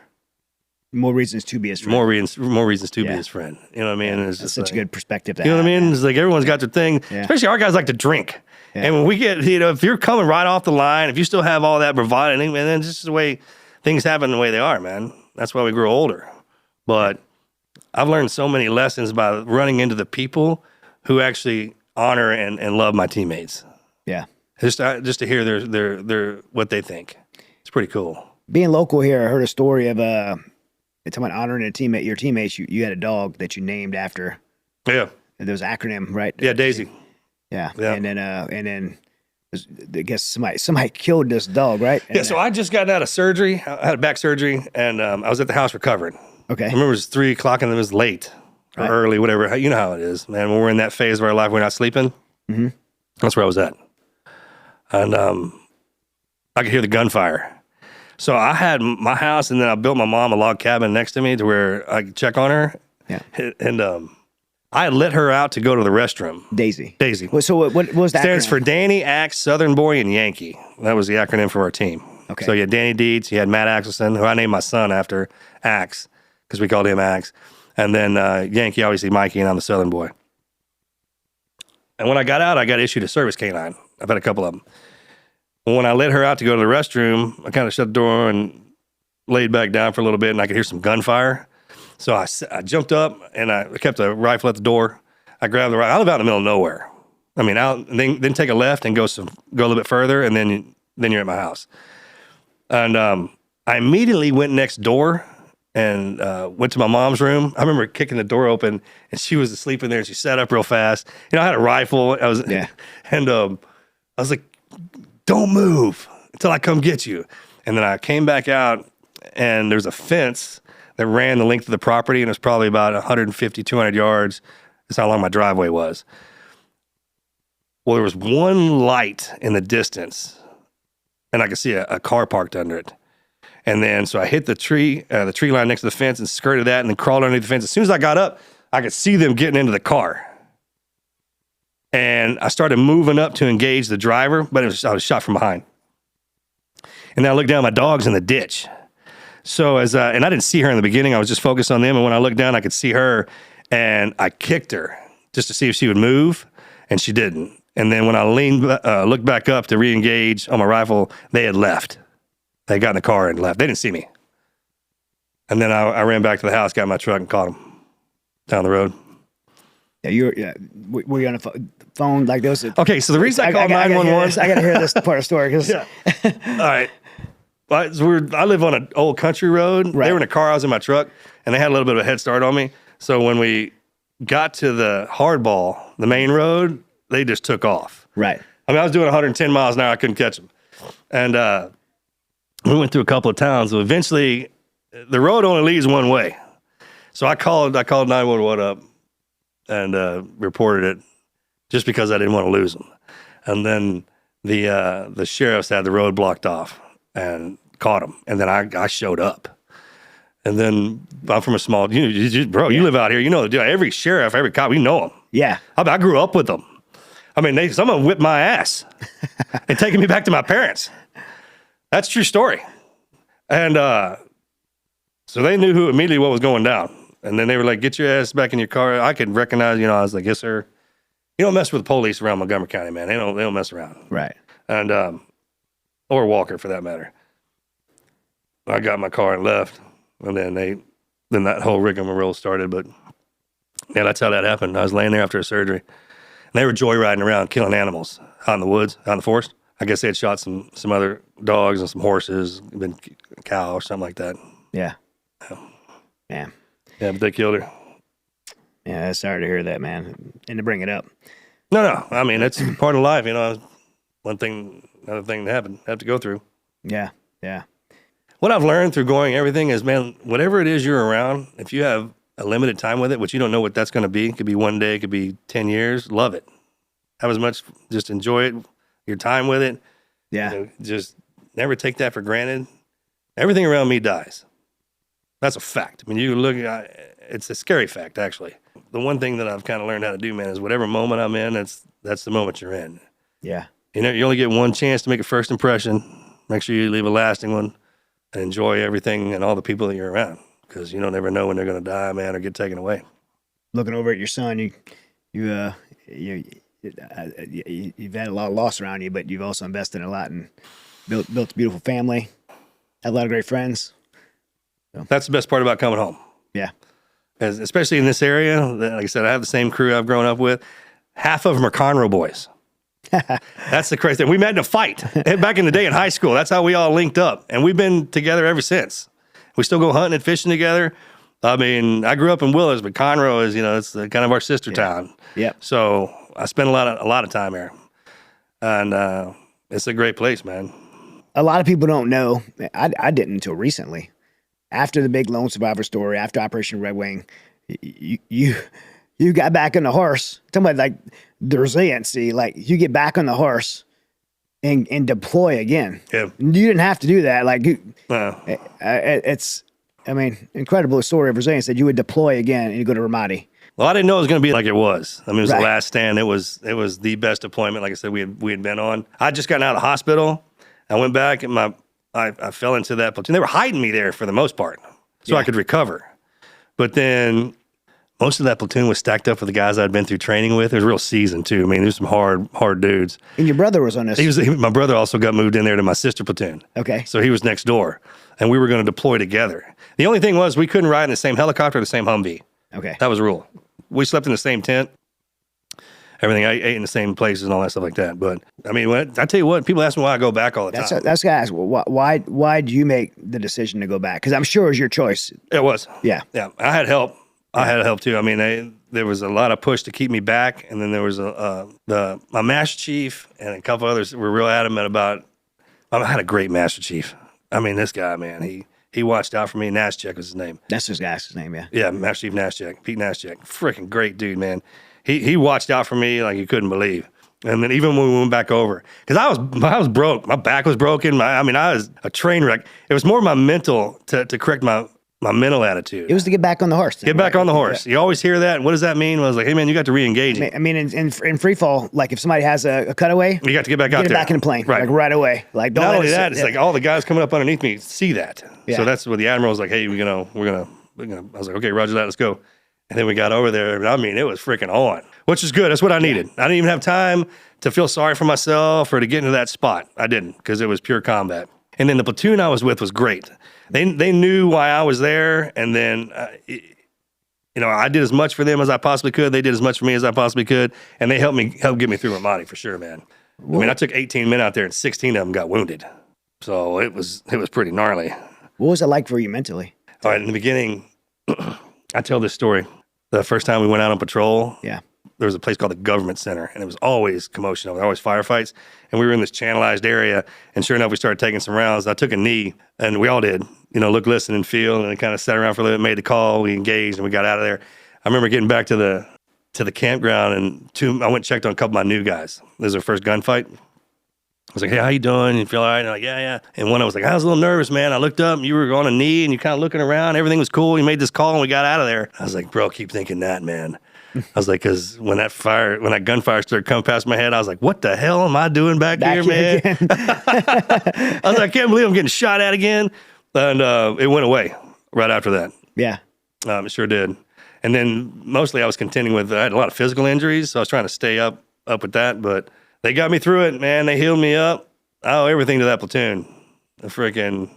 More reasons to be his friend. More reasons to be his friend. You know what I mean? Yeah, that's such a good perspective to You know have. what I mean? It's like everyone's got their thing. Yeah. Especially our guys like to drink. Yeah. And when we get, you know, if you're coming right off the line, if you still have all that bravado, and then just the way things happen the way they are, man. That's why we grow older. But I've learned so many lessons by running into the people who actually honor and love my teammates. Yeah. Just to hear their what they think. It's pretty cool. Being local here, I heard a story of talking about honoring your teammates. You had a dog that you named after. Yeah. There was an acronym, right? Yeah, Daisy. Yeah. And then I guess somebody killed this dog, right? Yeah, so I just got out of surgery. I had back surgery, and I was at the house recovering. Okay. I remember it was 3 o'clock, and it was late or early, whatever. You know how it is, man. When we're in that phase of our life, we're not sleeping. Mm-hmm. That's where I was at. And I could hear the gunfire. So I had my house, and then I built my mom a log cabin next to me to where I could check on her. Yeah. And I had let her out to go to the restroom. Daisy. Well, so what was that? Stands for Danny, Axe, Southern Boy, and Yankee. That was the acronym for our team. Okay. So you had Danny Dietz, you had Matt Axelson, who I named my son after Axe, because we called him Axe. And then Yankee, obviously Mikey, and I'm the Southern Boy. And when I got out, I got issued a service canine. I've had a couple of them. When I let her out to go to the restroom, I kind of shut the door and laid back down for a little bit, and I could hear some gunfire. So I jumped up, and I kept a rifle at the door. I grabbed the rifle. I live out in the middle of nowhere. I mean, then take a left and go a little bit further, and then you're at my house. And I immediately went next door and went to my mom's room. I remember kicking the door open, and she was asleep in there, and she sat up real fast. You know, I had a rifle. And I was like, don't move until I come get you. And then I came back out, and there's a fence that ran the length of the property, and it was probably about 150, 200 yards. That's how long my driveway was. Well, there was one light in the distance, and I could see a car parked under it. And then, so I hit the tree line next to the fence and skirted that and then crawled underneath the fence. As soon as I got up, I could see them getting into the car. And I started moving up to engage the driver, but I was shot from behind. And then I looked down, my dog's in the ditch. So and I didn't see her in the beginning. I was just focused on them. And when I looked down, I could see her, and I kicked her just to see if she would move, and she didn't. And then when I looked back up to re-engage on my rifle, they had left. They got in the car and left. They didn't see me. And then I ran back to the house, got in my truck, and caught them down the road. Yeah, were you on a phone like those? Okay, so the reason I called 911. I got to hear this part of the story. All right. I live on an old country road. Right. They were in a car. I was in my truck, and they had a little bit of a head start on me. So when we got to the hardball, the main road, they just took off. Right. I mean, I was doing 110 miles an hour. I couldn't catch them. And we went through a couple of towns. So eventually, the road only leads one way. So I called 911 up and reported it just because I didn't want to lose them. And then the sheriffs had the road blocked off and caught them. And then I showed up. And then I'm from a small, you live out here. You know, every sheriff, every cop, we know them. Yeah. I grew up with them. I mean, some of them whipped my ass and taking me back to my parents. That's a true story. And so they knew immediately what was going down. And then they were like, get your ass back in your car. I could recognize, I was like, yes, sir. You don't mess with the police around Montgomery County, man. They don't mess around. Right. And, or Walker for that matter. I got in my car and left. And then that whole rigmarole started. But yeah, that's how that happened. I was laying there after a surgery. And they were joyriding around, killing animals out in the woods, out in the forest. I guess they had shot some other dogs and some horses, been a cow or something like that. Yeah. Man. Yeah, but they killed her. Yeah, sorry to hear that, man. And to bring it up. No. I mean, it's part of life, one thing, another thing to have to go through. Yeah. What I've learned through going everything is, man, whatever it is you're around, if you have a limited time with it, which you don't know what that's going to be, it could be one day, it could be 10 years, love it. Have as much, just enjoy it, your time with it. Yeah. Just never take that for granted. Everything around me dies. That's a fact. I mean, you look at it's a scary fact, actually. The one thing that I've kind of learned how to do, man, is whatever moment I'm in, that's the moment you're in. Yeah. You only get one chance to make a first impression. Make sure you leave a lasting one and enjoy everything and all the people that you're around, because you don't ever know when they're going to die, man, or get taken away. Looking over at your son, you've had a lot of loss around you, but you've also invested in a lot and built a beautiful family, had a lot of great friends. So. That's the best part about coming home. Yeah. Especially in this area, like I said, I have the same crew I've grown up with. Half of them are Conroe boys. That's the crazy thing. We met in a fight back in the day in high school. That's how we all linked up. And we've been together ever since. We still go hunting and fishing together. I mean, I grew up in Willis, but Conroe is, it's kind of our sister town. Yeah. So I spent a lot of time there. And it's a great place, man. A lot of people don't know. I didn't until recently. After the big lone survivor story, after Operation Red Wing, you got back on the horse. Talking about like the resiliency, like you get back on the horse and deploy again. Yeah. You didn't have to do that. Like it's, incredible story of resilience that you would deploy again and you go to Ramadi. Well, I didn't know it was going to be like it was. I mean, it was Right. the last stand. It was the best deployment. Like I said, we had been on. I just gotten out of the hospital. I went back and I fell into that platoon. They were hiding me there for the most part, so I could recover. But then most of that platoon was stacked up with the guys I'd been through training with. It was real seasoned too. I mean, there's some hard dudes. And your brother was on this. My brother also got moved in there to my sister platoon. Okay. So he was next door, and we were going to deploy together. The only thing was we couldn't ride in the same helicopter or the same Humvee. Okay. That was a rule. We slept in the same tent. Everything I ate in the same places and all that stuff like that. But I mean, I tell you what, people ask me why I go back all the time. That's gonna ask. Well, why do you make the decision to go back? Because I'm sure it was your choice. It was. Yeah. Yeah. I had help. I had help too. I mean, there was a lot of push to keep me back, and then there was my master chief and a couple others were real adamant about. I had a great master chief. I mean, this guy, man, he watched out for me. Nashchek was his name. That's his guy's name, yeah. Yeah, Master Chief Nashchek, Pete Nashchek, freaking great dude, man. He watched out for me like you couldn't believe. And then even when we went back over, because I was broke, my back was broken. I was a train wreck. It was more my mental to correct my mental attitude. It was to get back on the horse. Get back on the horse. You always hear that. What does that mean? Well, I was like, hey man, you got to re-engage. I mean, in free fall, like if somebody has a cutaway, You got to get back out there. get it back in the plane, like right away. Like don't Not let only it sit- that, it's like all the guys coming up underneath me see that. Yeah. So that's where the admiral was like, hey, we're gonna. I was like, okay, Roger that, let's go. And then we got over there. I mean, it was freaking on, which is good. That's what I needed. I didn't even have time to feel sorry for myself or to get into that spot. I didn't, because it was pure combat. And then the platoon I was with was great. They knew why I was there, and then I did as much for them as I possibly could. They did as much for me as I possibly could, and they helped get me through Ramadi for sure, man. I mean, I took 18 men out there, and 16 of them got wounded, so it was pretty gnarly. What was it like for you mentally? All right, in the beginning, I tell this story. The first time we went out on patrol, Yeah. there was a place called the Government Center, and it was always commotion over there, always firefights. And we were in this channelized area, and sure enough, we started taking some rounds. I took a knee, and we all did, look, listen, and feel, and kind of sat around for a little bit, made the call, we engaged, and we got out of there. I remember getting back to the campground, and I went and checked on a couple of my new guys. This was their first gunfight. I was like, hey, how you doing? You feel all right? And I'm like, yeah. And one I was like, I was a little nervous, man. I looked up, and you were on a knee, and you kind of looking around. Everything was cool. You made this call, and we got out of there. I was like, bro, keep thinking that, man. I was like, because when that gunfire started coming past my head, I was like, what the hell am I doing back here, man? I was like, I can't believe I'm getting shot at again. And it went away right after that. Yeah. It sure did. And then mostly I was contending with, I had a lot of physical injuries, so I was trying to stay up with that. But they got me through it, man. They healed me up. I owe everything to that platoon. The freaking,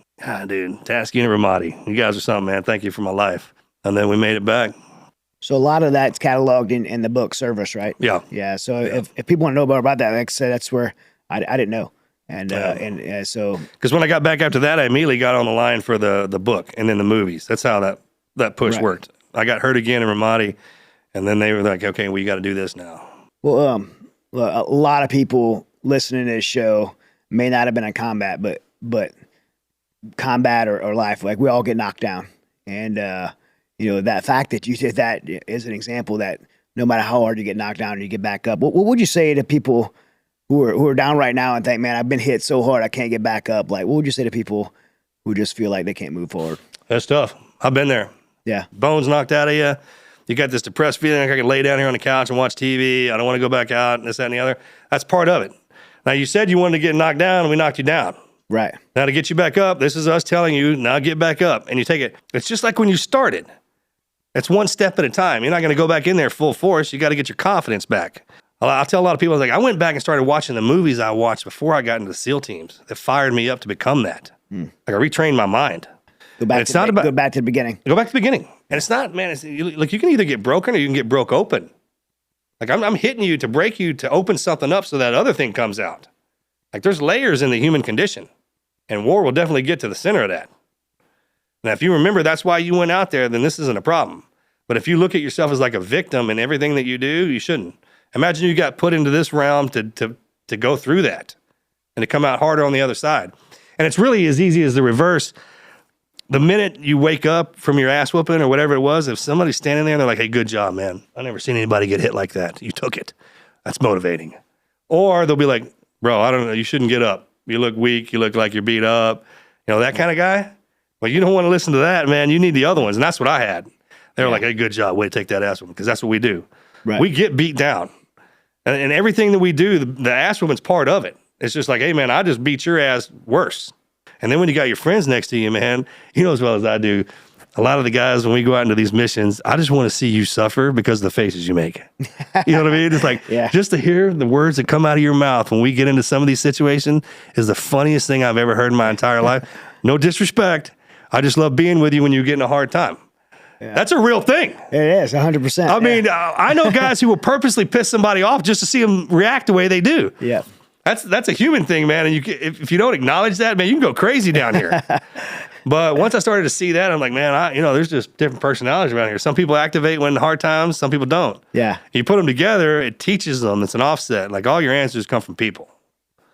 dude, Task Unit Ramadi. You guys are something, man. Thank you for my life. And then we made it back. So a lot of that's cataloged in the book Service, right? Yeah. Yeah. So if people want to know more about that, like I said, that's where I didn't know. And so. Because when I got back after that, I immediately got on the line for the book and then the movies. That's how that push worked. I got hurt again in Ramadi, and then they were like, okay, well, you got to do this now. Well, a lot of people listening to this show may not have been in combat, but combat or life, like we all get knocked down. And, that fact that you did that is an example that no matter how hard you get knocked down, you get back up. What would you say to people who are down right now and think, man, I've been hit so hard, I can't get back up? Like, what would you say to people who just feel like they can't move forward? That's tough. I've been there. Yeah. Bones knocked out of you. You got this depressed feeling like I can lay down here on the couch and watch TV. I don't want to go back out and this, that, and the other. That's part of it. Now, you said you wanted to get knocked down, and we knocked you down. Right. Now, to get you back up, this is us telling you, now get back up. And you take it. It's just like when you started. It's one step at a time. You're not going to go back in there full force. You got to get your confidence back. I'll tell a lot of people, I went back and started watching the movies I watched before I got into the SEAL teams that fired me up to become that. Like I retrained my mind. Go back to the beginning. Go back to the beginning. And it's not, man, like you can either get broken or you can get broke open. Like I'm hitting you to break you to open something up so that other thing comes out. Like there's layers in the human condition. And war will definitely get to the center of that. Now, if you remember that's why you went out there, then this isn't a problem. But if you look at yourself as like a victim in everything that you do, you shouldn't. Imagine you got put into this realm to go through that and to come out harder on the other side. And it's really as easy as the reverse. The minute you wake up from your ass whooping or whatever it was, if somebody's standing there and they're like, hey, good job, man. I've never seen anybody get hit like that. You took it. That's motivating. Or they'll be like, bro, I don't know. You shouldn't get up. You look weak. You look like you're beat up. That kind of guy. Well, you don't want to listen to that, man. You need the other ones. And that's what I had. They were like, hey, good job. Way to take that ass whooping. Because that's what we do. Right. We get beat down. And everything that we do, the ass whooping's part of it. It's just like, hey, man, I just beat your ass worse. And then when you got your friends next to you, man, you know as well as I do, a lot of the guys, when we go out into these missions, I just want to see you suffer because of the faces you make. You know what I mean? It's like, just to hear the words that come out of your mouth when we get into some of these situations is the funniest thing I've ever heard in my entire life. No disrespect. I just love being with you when you get in a hard time. Yeah. That's a real thing. It is, 100%. I mean, I know guys who will purposely piss somebody off just to see them react the way they do. Yeah. That's a human thing, man. And if you don't acknowledge that, man, you can go crazy down here. But once I started to see that, I'm like, man, there's just different personalities around here. Some people activate when hard times, some people don't. Yeah. You put them together, it teaches them. It's an offset. Like all your answers come from people.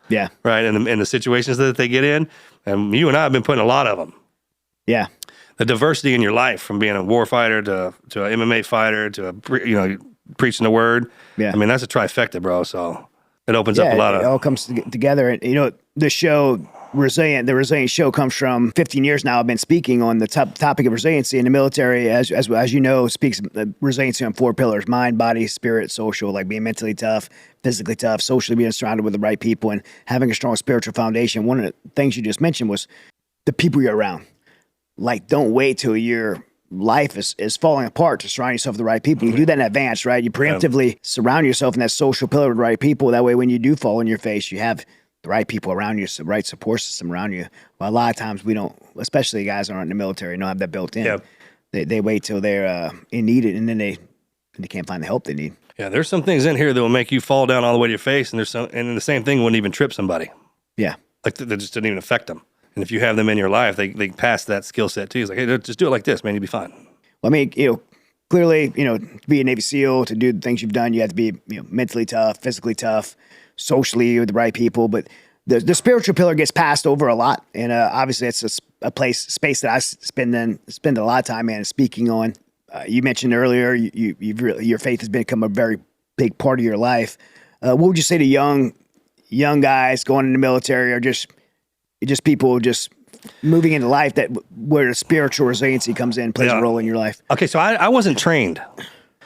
Yeah. Right. And the situations that they get in, and you and I have been putting a lot of them. Yeah. The diversity in your life, from being a war fighter to an MMA fighter to preaching the word. Yeah. I mean, that's a trifecta, bro. So it opens up a lot of. It all comes together. And the show the Resilient Show comes from 15 years now. I've been speaking on the topic of resiliency in the military, as you know, speaks resiliency on 4 pillars: mind, body, spirit, social, like being mentally tough, physically tough, socially being surrounded with the right people, and having a strong spiritual foundation. One of the things you just mentioned was the people you're around. Like, don't wait till your life is falling apart to surround yourself with the right people. You do that in advance, right? You preemptively surround yourself in that social pillar with the right people. That way, when you do fall on your face, you have the right people around you, the right support system around you. But a lot of times we don't, especially guys that aren't in the military, don't have that built in. Yeah. They wait till they're in need, and then they can't find the help they need. Yeah, there's some things in here that will make you fall down all the way to your face, and and the same thing wouldn't even trip somebody. Yeah. Like that just didn't even affect them. And if you have them in your life, they pass that skill set too. It's like, hey, just do it like this, man, you'll be fine. Well, I mean, clearly, to be a Navy SEAL, to do the things you've done, you have to be, mentally tough, physically tough, socially with the right people. But the spiritual pillar gets passed over a lot, and obviously, it's a space that I spend a lot of time, man, speaking on. You mentioned earlier, your faith has become a very big part of your life. What would you say to young guys going in the military, or just people just moving into life where the spiritual resiliency comes in, plays a role in your life? Okay, so I wasn't trained.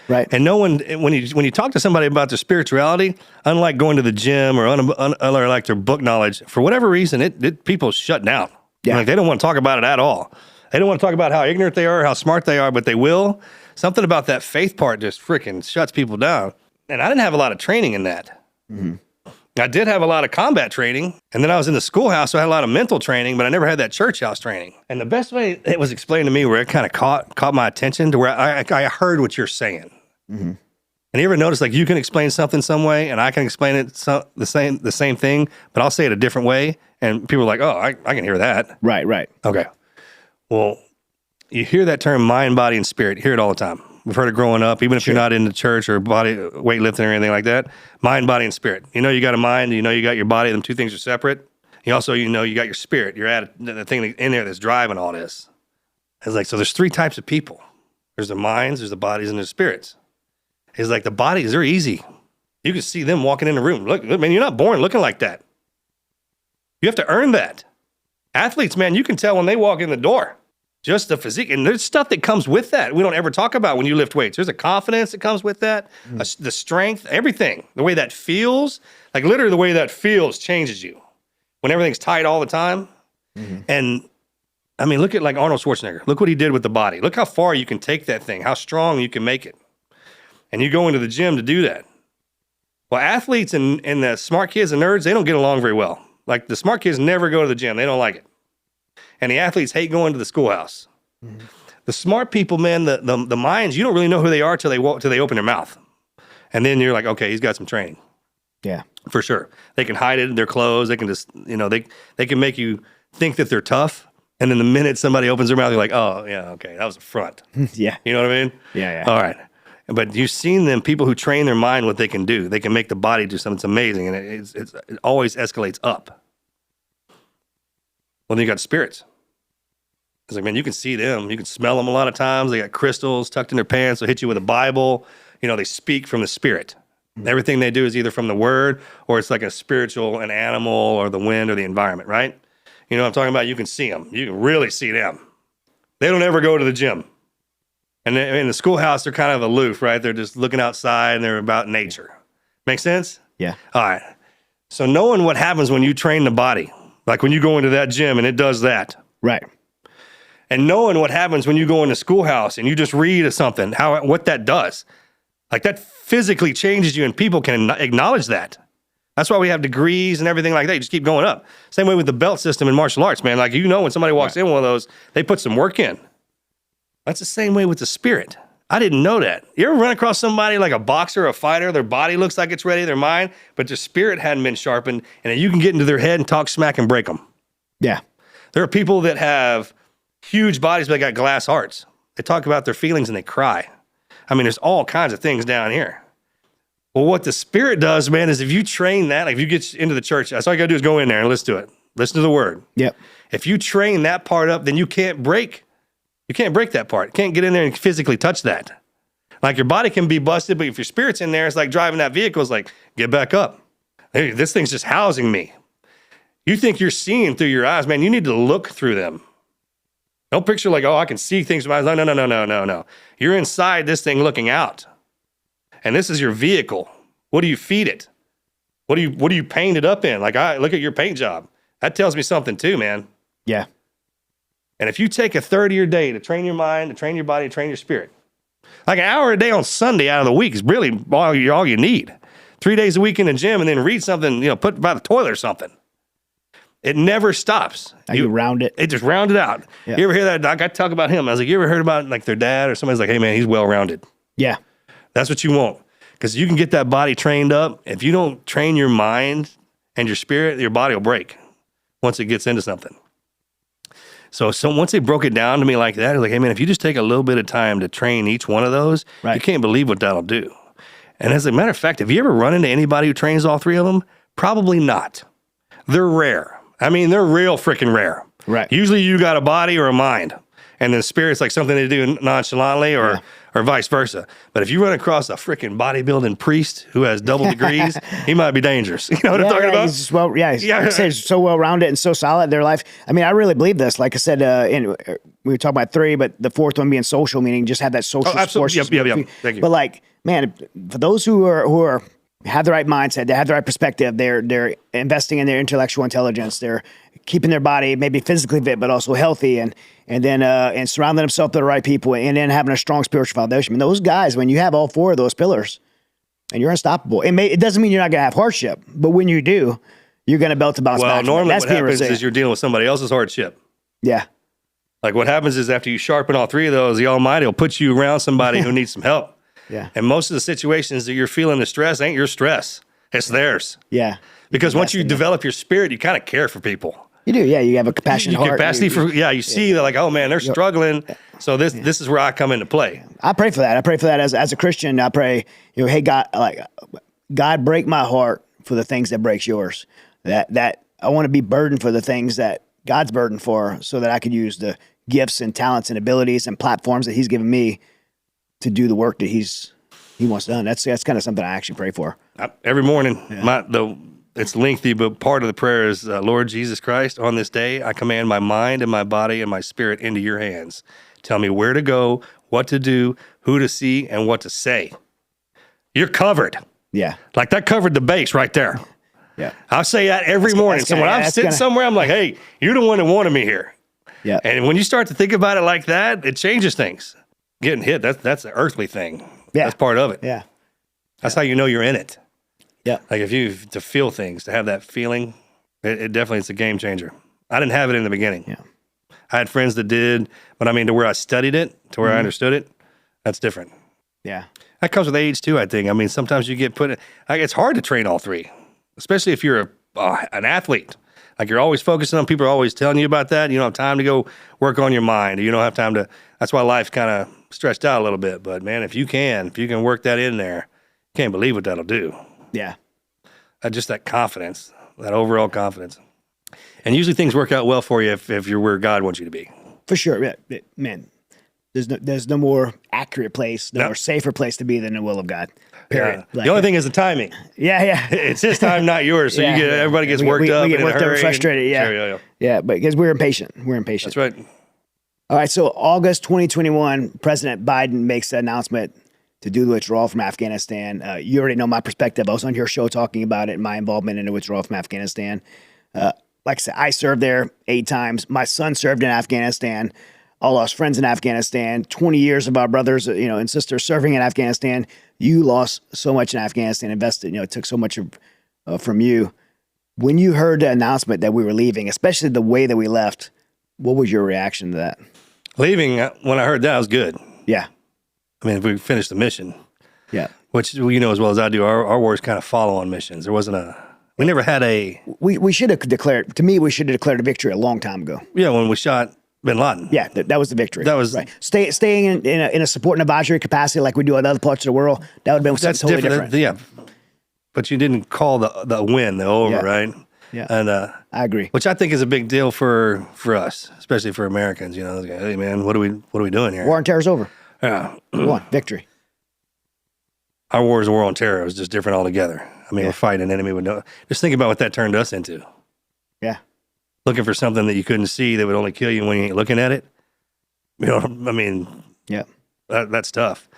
Right. And no one, when you talk to somebody about their spirituality, unlike going to the gym or like their book knowledge, for whatever reason, people shut down. Yeah. Like they don't want to talk about it at all. They don't want to talk about how ignorant they are, how smart they are, but they will. Something about that faith part just freaking shuts people down. And I didn't have a lot of training in that. Mm-hmm. I did have a lot of combat training, and then I was in the schoolhouse, so I had a lot of mental training, but I never had that church house training. And the best way it was explained to me, where it kind of caught my attention, to where I heard what you're saying. Mm-hmm. And you ever notice, like, you can explain something some way, and I can explain it the same thing, but I'll say it a different way, and people are like, oh, I can hear that. Right. Okay. Well, you hear that term mind, body, and spirit. You hear it all the time. We've heard it growing up, even if you're not in the church or body weightlifting or anything like that. Mind, body, and spirit. You got a mind, you got your body. Them two things are separate. You also, you got your spirit. You're at the thing in there that's driving all this. It's like, so there's three types of people. There's the minds, there's the bodies, and there's spirits. It's like the bodies, they're easy. You can see them walking in the room. Look, man, you're not born looking like that. You have to earn that. Athletes, man, you can tell when they walk in the door. Just the physique. And there's stuff that comes with that we don't ever talk about when you lift weights. There's a confidence that comes with that, the strength, everything. The way that feels, like literally the way that feels changes you. When everything's tight all the time. Mm-hmm. And I mean, look at like Arnold Schwarzenegger. Look what he did with the body. Look how far you can take that thing, how strong you can make it. And you go into the gym to do that. Well, athletes and the smart kids and nerds, they don't get along very well. Like the smart kids never go to the gym. They don't like it. And the athletes hate going to the schoolhouse. Mm-hmm. The smart people, man, the minds, you don't really know who they are till they open their mouth. And then you're like, okay, he's got some training. Yeah. For sure. They can hide it in their clothes. They can just, they can make you think that they're tough. And then the minute somebody opens their mouth, you're like, oh, yeah, okay, that was a front. Yeah. You know what I mean? Yeah. All right. But you've seen them, people who train their mind, what they can do. They can make the body do something. It's amazing. And it always escalates up. Well, then you got spirits. It's like, man, you can see them. You can smell them a lot of times. They got crystals tucked in their pants. They'll hit you with a Bible. They speak from the spirit. Mm-hmm. Everything they do is either from the word or it's like a spiritual, an animal, or the wind or the environment, right? You know what I'm talking about? You can see them. You can really see them. They don't ever go to the gym. And in the schoolhouse, they're kind of aloof, right? They're just looking outside and they're about nature. Make sense? Yeah. All right. So knowing what happens when you train the body, like when you go into that gym and it does that. Right. And knowing what happens when you go in the schoolhouse and you just read something, what that does. Like that physically changes you and people can acknowledge that. That's why we have degrees and everything like that. You just keep going up. Same way with the belt system in martial arts, man. Like, when somebody walks in one of those, they put some work in. That's the same way with the spirit. I didn't know that. You ever run across somebody like a boxer or a fighter, their body looks like it's ready, their mind, but their spirit hadn't been sharpened, and then you can get into their head and talk smack and break them. Yeah. There are people that have huge bodies, but they got glass hearts. They talk about their feelings and they cry. I mean, there's all kinds of things down here. Well, what the spirit does, man, is if you train that, like if you get into the church, that's all you got to do is go in there and listen to it. Listen to the word. Yep. If you train that part up, then you can't break that part. You can't get in there and physically touch that. Like your body can be busted, but if your spirit's in there, it's like driving that vehicle. It's like, get back up. Hey, this thing's just housing me. You think you're seeing through your eyes, man, you need to look through them. Don't picture like, oh, I can see things with my eyes. No. You're inside this thing looking out. And this is your vehicle. What do you feed it? What do you paint it up in? Like, look at your paint job. That tells me something too, man. Yeah. And if you take a third of your day to train your mind, to train your body, to train your spirit, like an hour a day on Sunday out of the week is really all you need. 3 days a week in the gym and then read something, put by the toilet or something. It never stops. You round it. It just rounded out. Yeah. You ever hear that? Doc, I talk about him. I was like, you ever heard about like their dad or somebody's like, hey man, he's well rounded. Yeah. That's what you want. Because you can get that body trained up. If you don't train your mind and your spirit, your body will break once it gets into something. So once they broke it down to me like that, like, hey man, if you just take a little bit of time to train each one of those, you can't believe what that'll do. And as a matter of fact, have you ever run into anybody who trains all three of them? Probably not. They're rare. I mean, they're real freaking rare. Right. Usually you got a body or a mind, and then spirit's like something to do nonchalantly or vice versa. But if you run across a freaking bodybuilding priest who has double degrees, he might be dangerous. You know what I'm talking about? He's just he's so well-rounded and so solid in their life. I mean, I really believe this. Like I said, we were talking about 3, but the 4th one being social, meaning just have that social support. Yep. Thank you. But like, man, for those who have the right mindset, they have the right perspective, they're investing in their intellectual intelligence, they're keeping their body maybe physically fit, but also healthy, and then surrounding themselves with the right people, and then having a strong spiritual foundation. I mean, those guys, when you have all 4 of those pillars, and you're unstoppable. It doesn't mean you're not going to have hardship, but when you do, you're going to bounce back. Well, normally what happens is you're dealing with somebody else's hardship. Yeah. Like what happens is after you sharpen all 3 of those, the Almighty will put you around somebody who needs some help. Yeah. And most of the situations that you're feeling the stress ain't your stress. It's theirs. Yeah. Because once you develop your spirit, you kind of care for people. You do, yeah. You have a compassionate heart. Capacity you see that like, oh man, they're struggling. So this is where I come into play. I pray for that. I pray for that as a Christian. I pray, hey God, break my heart for the things that breaks yours. That I want to be burdened for the things that God's burdened for, so that I could use the gifts and talents and abilities and platforms that He's given me to do the work that He wants done. That's kind of something I actually pray for. Every morning, it's lengthy, but part of the prayer is, Lord Jesus Christ, on this day, I command my mind and my body and my spirit into your hands. Tell me where to go, what to do, who to see, and what to say. You're covered. Yeah. Like that covered the base right there. Yeah. I say that every morning. So when I'm sitting somewhere, I'm like, hey, you're the one that wanted me here. Yeah. And when you start to think about it like that, it changes things. Getting hit, that's an earthly thing. Yeah. That's part of it. Yeah. That's how you know you're in it. Yeah. Like to feel things, to have that feeling, it definitely is a game changer. I didn't have it in the beginning. Yeah. I had friends that did, but I mean, to where I studied it, to where I understood it, that's different. Yeah. That comes with age too, I think. I mean, sometimes you get it's hard to train all 3, especially if you're an athlete. Like you're always focusing on, people are always telling you about that. You don't have time to go work on your mind. You don't have time that's why life's kind of stretched out a little bit. But man, if you can work that in there, you can't believe what that'll do. Yeah. Just that confidence, that overall confidence. And usually things work out well for you if you're where God wants you to be. For sure. Yeah. Man, there's no more accurate place, no more safer place to be than the will of God. Period. Yeah. The only thing is the timing. Yeah. It's His time, not yours. So everybody gets worked up. We get worked up and frustrated. Sure, yeah. But because we're impatient. That's right. All right. So August 2021, President Biden makes the announcement to do the withdrawal from Afghanistan. You already know my perspective. I was on your show talking about it, my involvement in the withdrawal from Afghanistan. Like I said, I served there 8 times. My son served in Afghanistan. I lost friends in Afghanistan. 20 years of our brothers, and sisters serving in Afghanistan. You lost so much in Afghanistan, invested, it took so much from you. When you heard the announcement that we were leaving, especially the way that we left, what was your reaction to that? Leaving, when I heard that, I was good. Yeah. I mean, if we finished the mission. Yeah. Which, as well as I do, our wars kind of follow on missions. There wasn't we never had we should have declared, to me, we should have declared a victory a long time ago. Yeah, when we shot bin Laden. Yeah, that was the victory. That was right. Staying in a support and advisory capacity like we do in other parts of the world. That would have been something totally different. Yeah, but you didn't call the win, the over, right? Yeah, and I agree. Which I think is a big deal for us, especially for Americans. Hey man, what are we doing here? War on terror is over. Yeah, won victory. Our war is a war on terror. It was just different altogether. I mean, we're fighting an enemy with no. Just think about what that turned us into. Yeah. Looking for something that you couldn't see that would only kill you when you ain't looking at it. I mean, yeah, that's tough.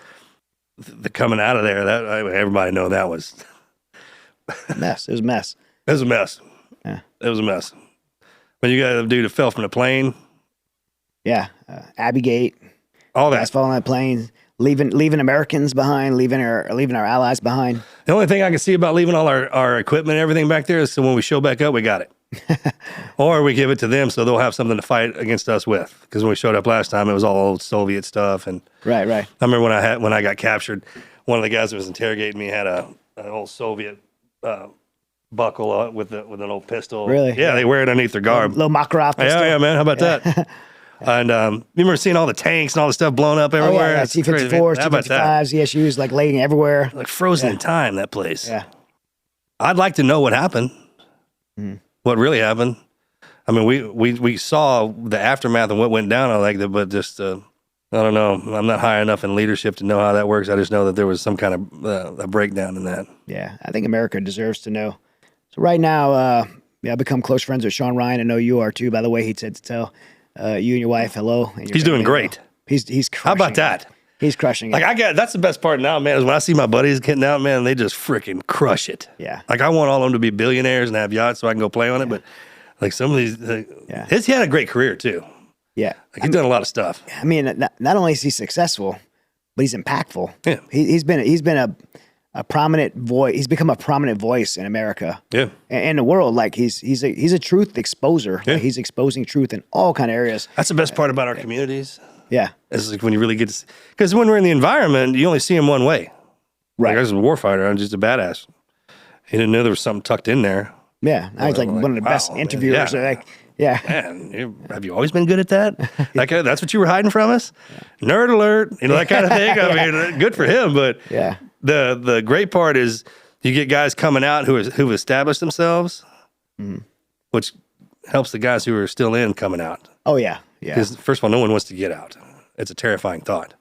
The coming out of there, everybody know that was a mess. It was a mess. It was a mess. Yeah, it was a mess. But you got a dude that fell from the plane. Yeah, Abbey Gate. All that. Guys falling on the plane, leaving Americans behind, leaving our allies behind. The only thing I can see about leaving all our equipment and everything back there is so when we show back up, we got it. Or we give it to them so they'll have something to fight against us with. Because when we showed up last time, it was all old Soviet stuff. And Right. I remember when I got captured, one of the guys that was interrogating me had an old Soviet buckle with an old pistol. Really? Yeah, they wear it underneath their garb. Little Makarov pistol. Yeah, man. How about that? And you remember seeing all the tanks and all the stuff blown up everywhere? Yeah, T-54s, How about that? T-55s, ESUs, like laying everywhere. Like frozen in time, that place. Yeah. I'd like to know what happened. What really happened. I mean, we saw the aftermath and what went down. I like that, but just I don't know. I'm not high enough in leadership to know how that works. I just know that there was some kind of a breakdown in that. Yeah, I think America deserves to know. So right now, I've become close friends with Shawn Ryan. I know you are too. By the way, he said to tell you and your wife hello. And your He's doing great. He's crushing. How about that? He's crushing it. Like that's the best part now, man, is when I see my buddies getting out, man, they just freaking crush it. Yeah. Like I want all of them to be billionaires and have yachts so I can go play on it, but like some of these, he had a great career too. Yeah. Like he's done a lot of stuff. I mean, not only is he successful, but he's impactful. Yeah. He's been a prominent voice. He's become a prominent voice in America. Yeah. And the world. Like he's a truth exposer. Yeah. Like, he's exposing truth in all kind of areas. That's the best part about our communities. Yeah. It's like when you really get to, because when we're in the environment, you only see him one way. Right. Like I was a warfighter. I'm just a badass. He didn't know there was something tucked in there. Yeah. I was like one of the best interviewers. Yeah. Like, yeah. Man, have you always been good at that? That's what you were hiding from us? Yeah. Nerd alert, that kind of thing. I mean, good for him. But yeah, the great part is you get guys coming out who've established themselves, which helps the guys who are still in coming out. Oh yeah, yeah. Because first of all, no one wants to get out. It's a terrifying thought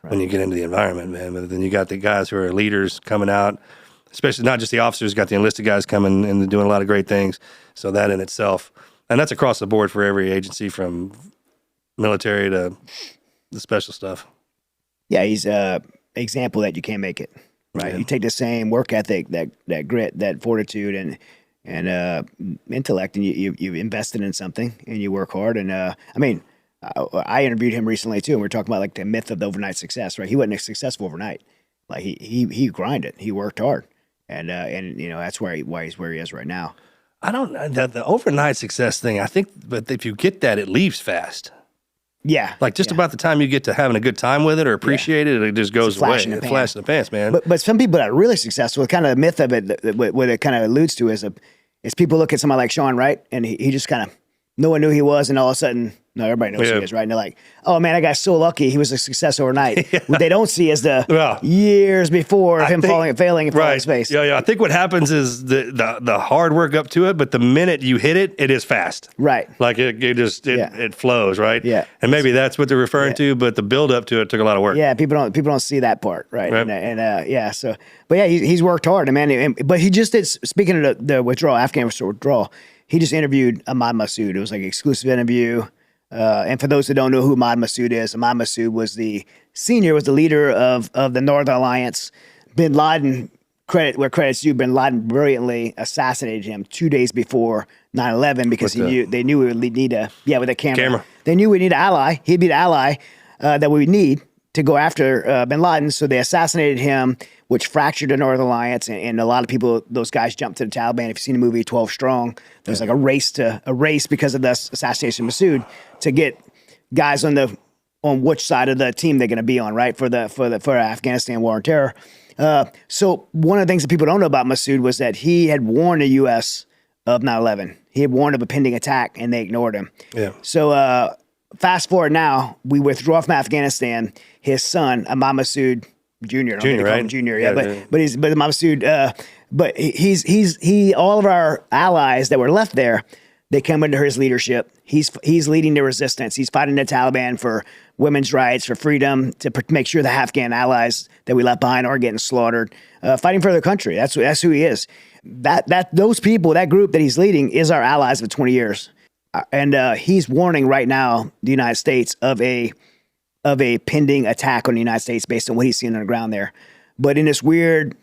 when you get into the environment, man. But then you got the guys who are leaders coming out. Especially not just the officers, got the enlisted guys coming and doing a lot of great things. So that in itself, and that's across the board for every agency from military to the special stuff. Yeah, he's a example that you can't make it. Right, you take the same work ethic, that grit, that fortitude, and intellect, and you invested in something, and you work hard. And I mean, I interviewed him recently too, and we are talking about like the myth of the overnight success. Right, he wasn't successful overnight. Like he grinded, he worked hard. And that's why he's where he is right now. I don't know the overnight success thing. I think, but if you get that, it leaves fast. Yeah, like just about the time you get to having a good time with it or appreciate it, it just goes away. It's a flash in the pants, man. But some people that are really successful, kind of the myth of it, what it kind of alludes to is people look at somebody like Shawn, right, and he just kind of no one knew who he was, and all of a sudden, no, everybody knows who he is, right? And they're like, oh man, I got so lucky. He was a success overnight. What they don't see is the years before of him failing and falling in space. Yeah. I think what happens is the hard work up to it, but the minute you hit it, it is fast. Right. Like it flows, right? Yeah. And maybe that's what they're referring to, but the build up to it took a lot of work. Yeah, people don't see that part, right? But he's worked hard, man. But he just did. Speaking of the withdrawal, Afghanistan withdrawal, he just interviewed Ahmad Massoud. It was like an exclusive interview. And for those that don't know who Ahmad Massoud is, Ahmad Massoud was the leader of the Northern Alliance. Bin Laden, where credit's due, Bin Laden brilliantly assassinated him 2 days before 9/11 because they knew we would need with a camera. They knew we need an ally. He'd be the ally that we would need to go after Bin Laden. So they assassinated him, which fractured the Northern Alliance, and a lot of people, those guys jumped to the Taliban. If you've seen the movie 12 Strong, there's like a race because of the assassination of Massoud to get guys on which side of the team they're going to be on, right, for Afghanistan war on terror. So one of the things that people don't know about Massoud was that he had warned the U.S. of 9/11. He had warned of a pending attack, and they ignored him. Yeah. So fast forward now, we withdraw from Afghanistan. His son, Ahmad Massoud Jr. Right? Junior, yeah. But Ahmad Massoud. But he all of our allies that were left there, they come under his leadership. He's leading the resistance. He's fighting the Taliban for women's rights, for freedom, to make sure the Afghan allies that we left behind aren't getting slaughtered. Fighting for their country. That's who he is. Those people, that group that he's leading, is our allies for 20 years. And he's warning right now the United States of a pending attack on the United States based on what he's seeing on the ground there. But in this weird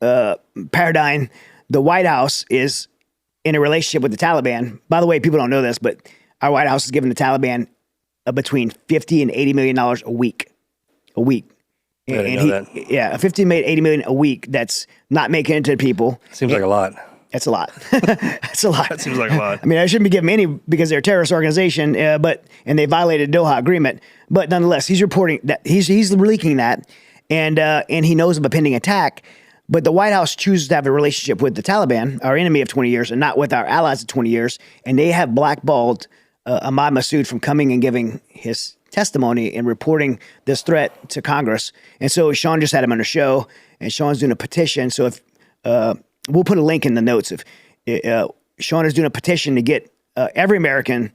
paradigm, the White House is in a relationship with the Taliban. By the way, people don't know this, but our White House is giving the Taliban between $50 and $80 million a week. I didn't know that. Yeah, $50 million, $80 million a week. That's not making it to people. Seems like a lot. That's a lot. That's a lot. That seems like a lot. I mean, I shouldn't be giving any because they're a terrorist organization, and they violated Doha Agreement. But nonetheless, he's reporting that he's leaking that, and he knows of a pending attack. But the White House chooses to have a relationship with the Taliban, our enemy of 20 years, and not with our allies of 20 years. And they have blackballed Ahmad Massoud from coming and giving his testimony and reporting this threat to Congress. And so Shawn just had him on the show, and Shawn's doing a petition. So if we'll put a link in the notes. If Shawn is doing a petition to get every American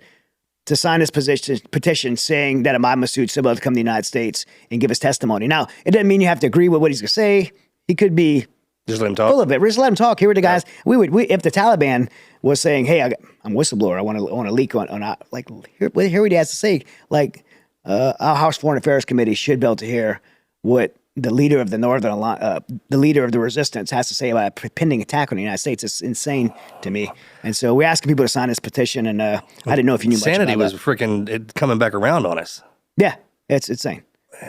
to sign this petition saying that Ahmad Massoud should be able to come to the United States and give his testimony. Now, it doesn't mean you have to agree with what he's going to say. He could be just let him talk. Full of it. Just let him talk. Here are the guys. Yeah. We if the Taliban was saying, "Hey, I'm a whistleblower. I want to leak on like hear what he has to say." Like our House Foreign Affairs Committee should be able to hear what the leader of the the leader of the resistance has to say about a pending attack on the United States. It's insane to me. And so we're asking people to sign this petition. And I didn't know if you knew much about Insanity was that. freaking coming back around on us. Yeah, it's insane.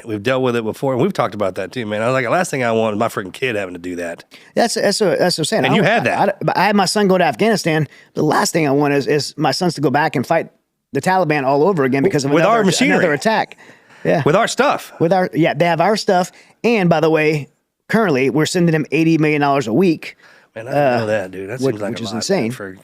We've dealt with it before, and we've talked about that too, man. I was like, the last thing I want is my freaking kid having to do that. That's what I'm saying. And you had that. I had my son go to Afghanistan. The last thing I want is my sons to go back and fight the Taliban all over again because of our machinery. Another attack. Yeah, With our stuff. they have our stuff. And by the way, currently we're sending them $80 million a week. Man, I didn't know that, dude. That seems like which a is lot, insane. man,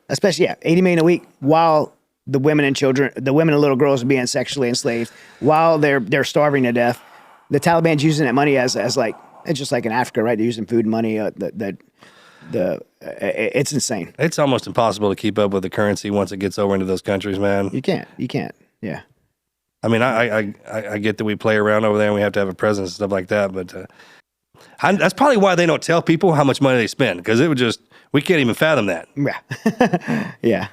Especially, $80 million a week while the women and children, the women and little girls are being sexually enslaved, while they're starving to death. The Taliban's using that money as like, it's just like in Africa, right? They're using food money. It's insane. It's almost impossible to keep up with the currency once it gets over into those countries, man. You can't. Yeah. I mean, I get that we play around over there and we have to have a presence and stuff like that, but that's probably why they don't tell people how much money they spend, because we can't even fathom that. Yeah. Yeah.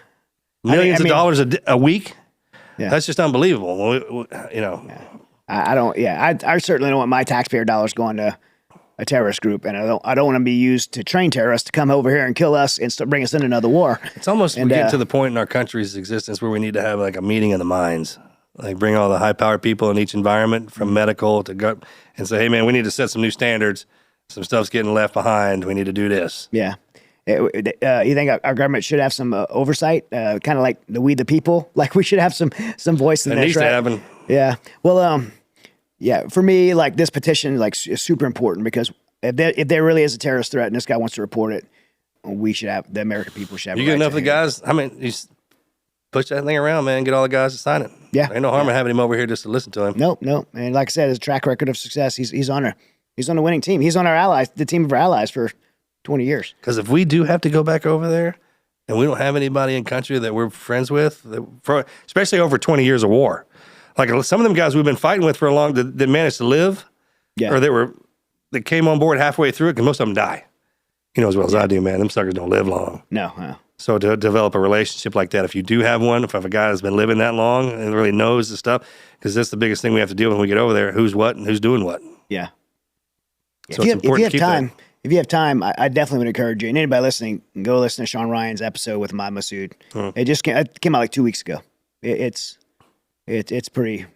Millions of dollars a week? Yeah. That's just unbelievable. Yeah. I certainly don't want my taxpayer dollars going to a terrorist group, and I don't want to be used to train terrorists to come over here and kill us and bring us in another war. It's almost we're getting to the point in our country's existence where we need to have like a meeting of the minds, like bring all the high-powered people in each environment, from medical to gut, and say, hey, man, we need to set some new standards. Some stuff's getting left behind. We need to do this. Yeah. You think our government should have some oversight, kind of like we the people? Like we should have some voice in this, It needs right? to happen. Yeah. Well, yeah. For me, like this petition, is super important, because if there really is a terrorist threat and this guy wants to report it, the American people should have. You a get right enough to of the hear it. guys. I mean, you push that thing around, man. Get all the guys to sign it. Yeah. Ain't no harm in having him over here just to listen to him. Nope. And like I said, his track record of success, he's on the winning team. He's on our allies, the team of our allies for 20 years. Because if we do have to go back over there, and we don't have anybody in country that we're friends with, especially over 20 years of war, like some of them guys we've been fighting with for a long, that managed to live, Yeah. or that came on board halfway through it, because most of them die. You know as well as I do, man. Them suckers don't live long. No. So to develop a relationship like that, if you do have one, if a guy has been living that long and really knows the stuff, because that's the biggest thing we have to do when we get over there: who's what and who's doing what. Yeah. So it's important to keep that. If you have time, I definitely would encourage you, and anybody listening, go listen to Shawn Ryan's episode with Ahmad Massoud. It just came out like 2 weeks ago. It's pretty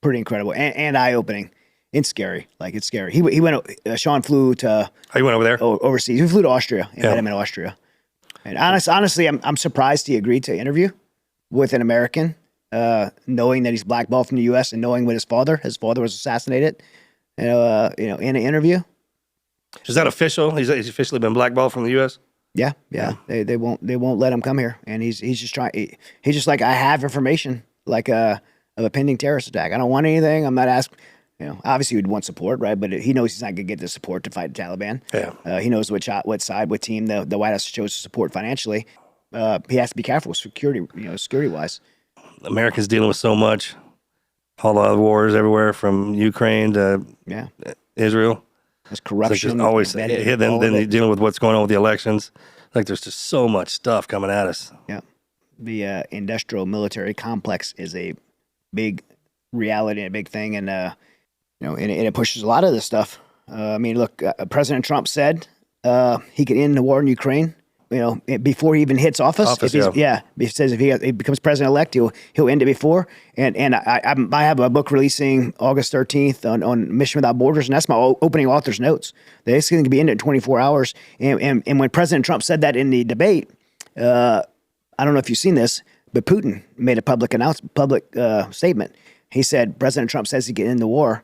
incredible and eye opening and scary. Like, it's scary. He went. Shawn flew to. Oh, you went over there? Overseas. He flew to Austria and met him in Austria. And honestly, I'm surprised he agreed to interview with an American, knowing that he's blackballed from the U.S. and knowing what his father was assassinated. In an interview. Is that official? He's officially been blackballed from the U.S.? Yeah. They won't let him come here, and he's just trying. He's just like, I have information of a pending terrorist attack. I don't want anything. I'm not asking. Obviously he'd want support, right? But he knows he's not gonna get the support to fight the Taliban. Yeah. He knows what team the White House chose to support financially. He has to be careful security wise. Americans dealing with so much. All the other wars everywhere from Ukraine to Israel. There's corruption. It's always then dealing with what's going on with the elections. Like, there's just so much stuff coming at us. Yeah. The industrial military complex is a big reality and a big thing, and and it pushes a lot of this stuff. Look, President Trump said he could end the war in Ukraine before he even hits office. He says if he becomes president-elect, he'll end it before. And I have a book releasing August 13th on Mission Without Borders, and that's my opening author's notes. It's going to be ended in 24 hours. And when President Trump said that in the debate, I don't know if you've seen this, but Putin made a public statement. He said President Trump says he can end the war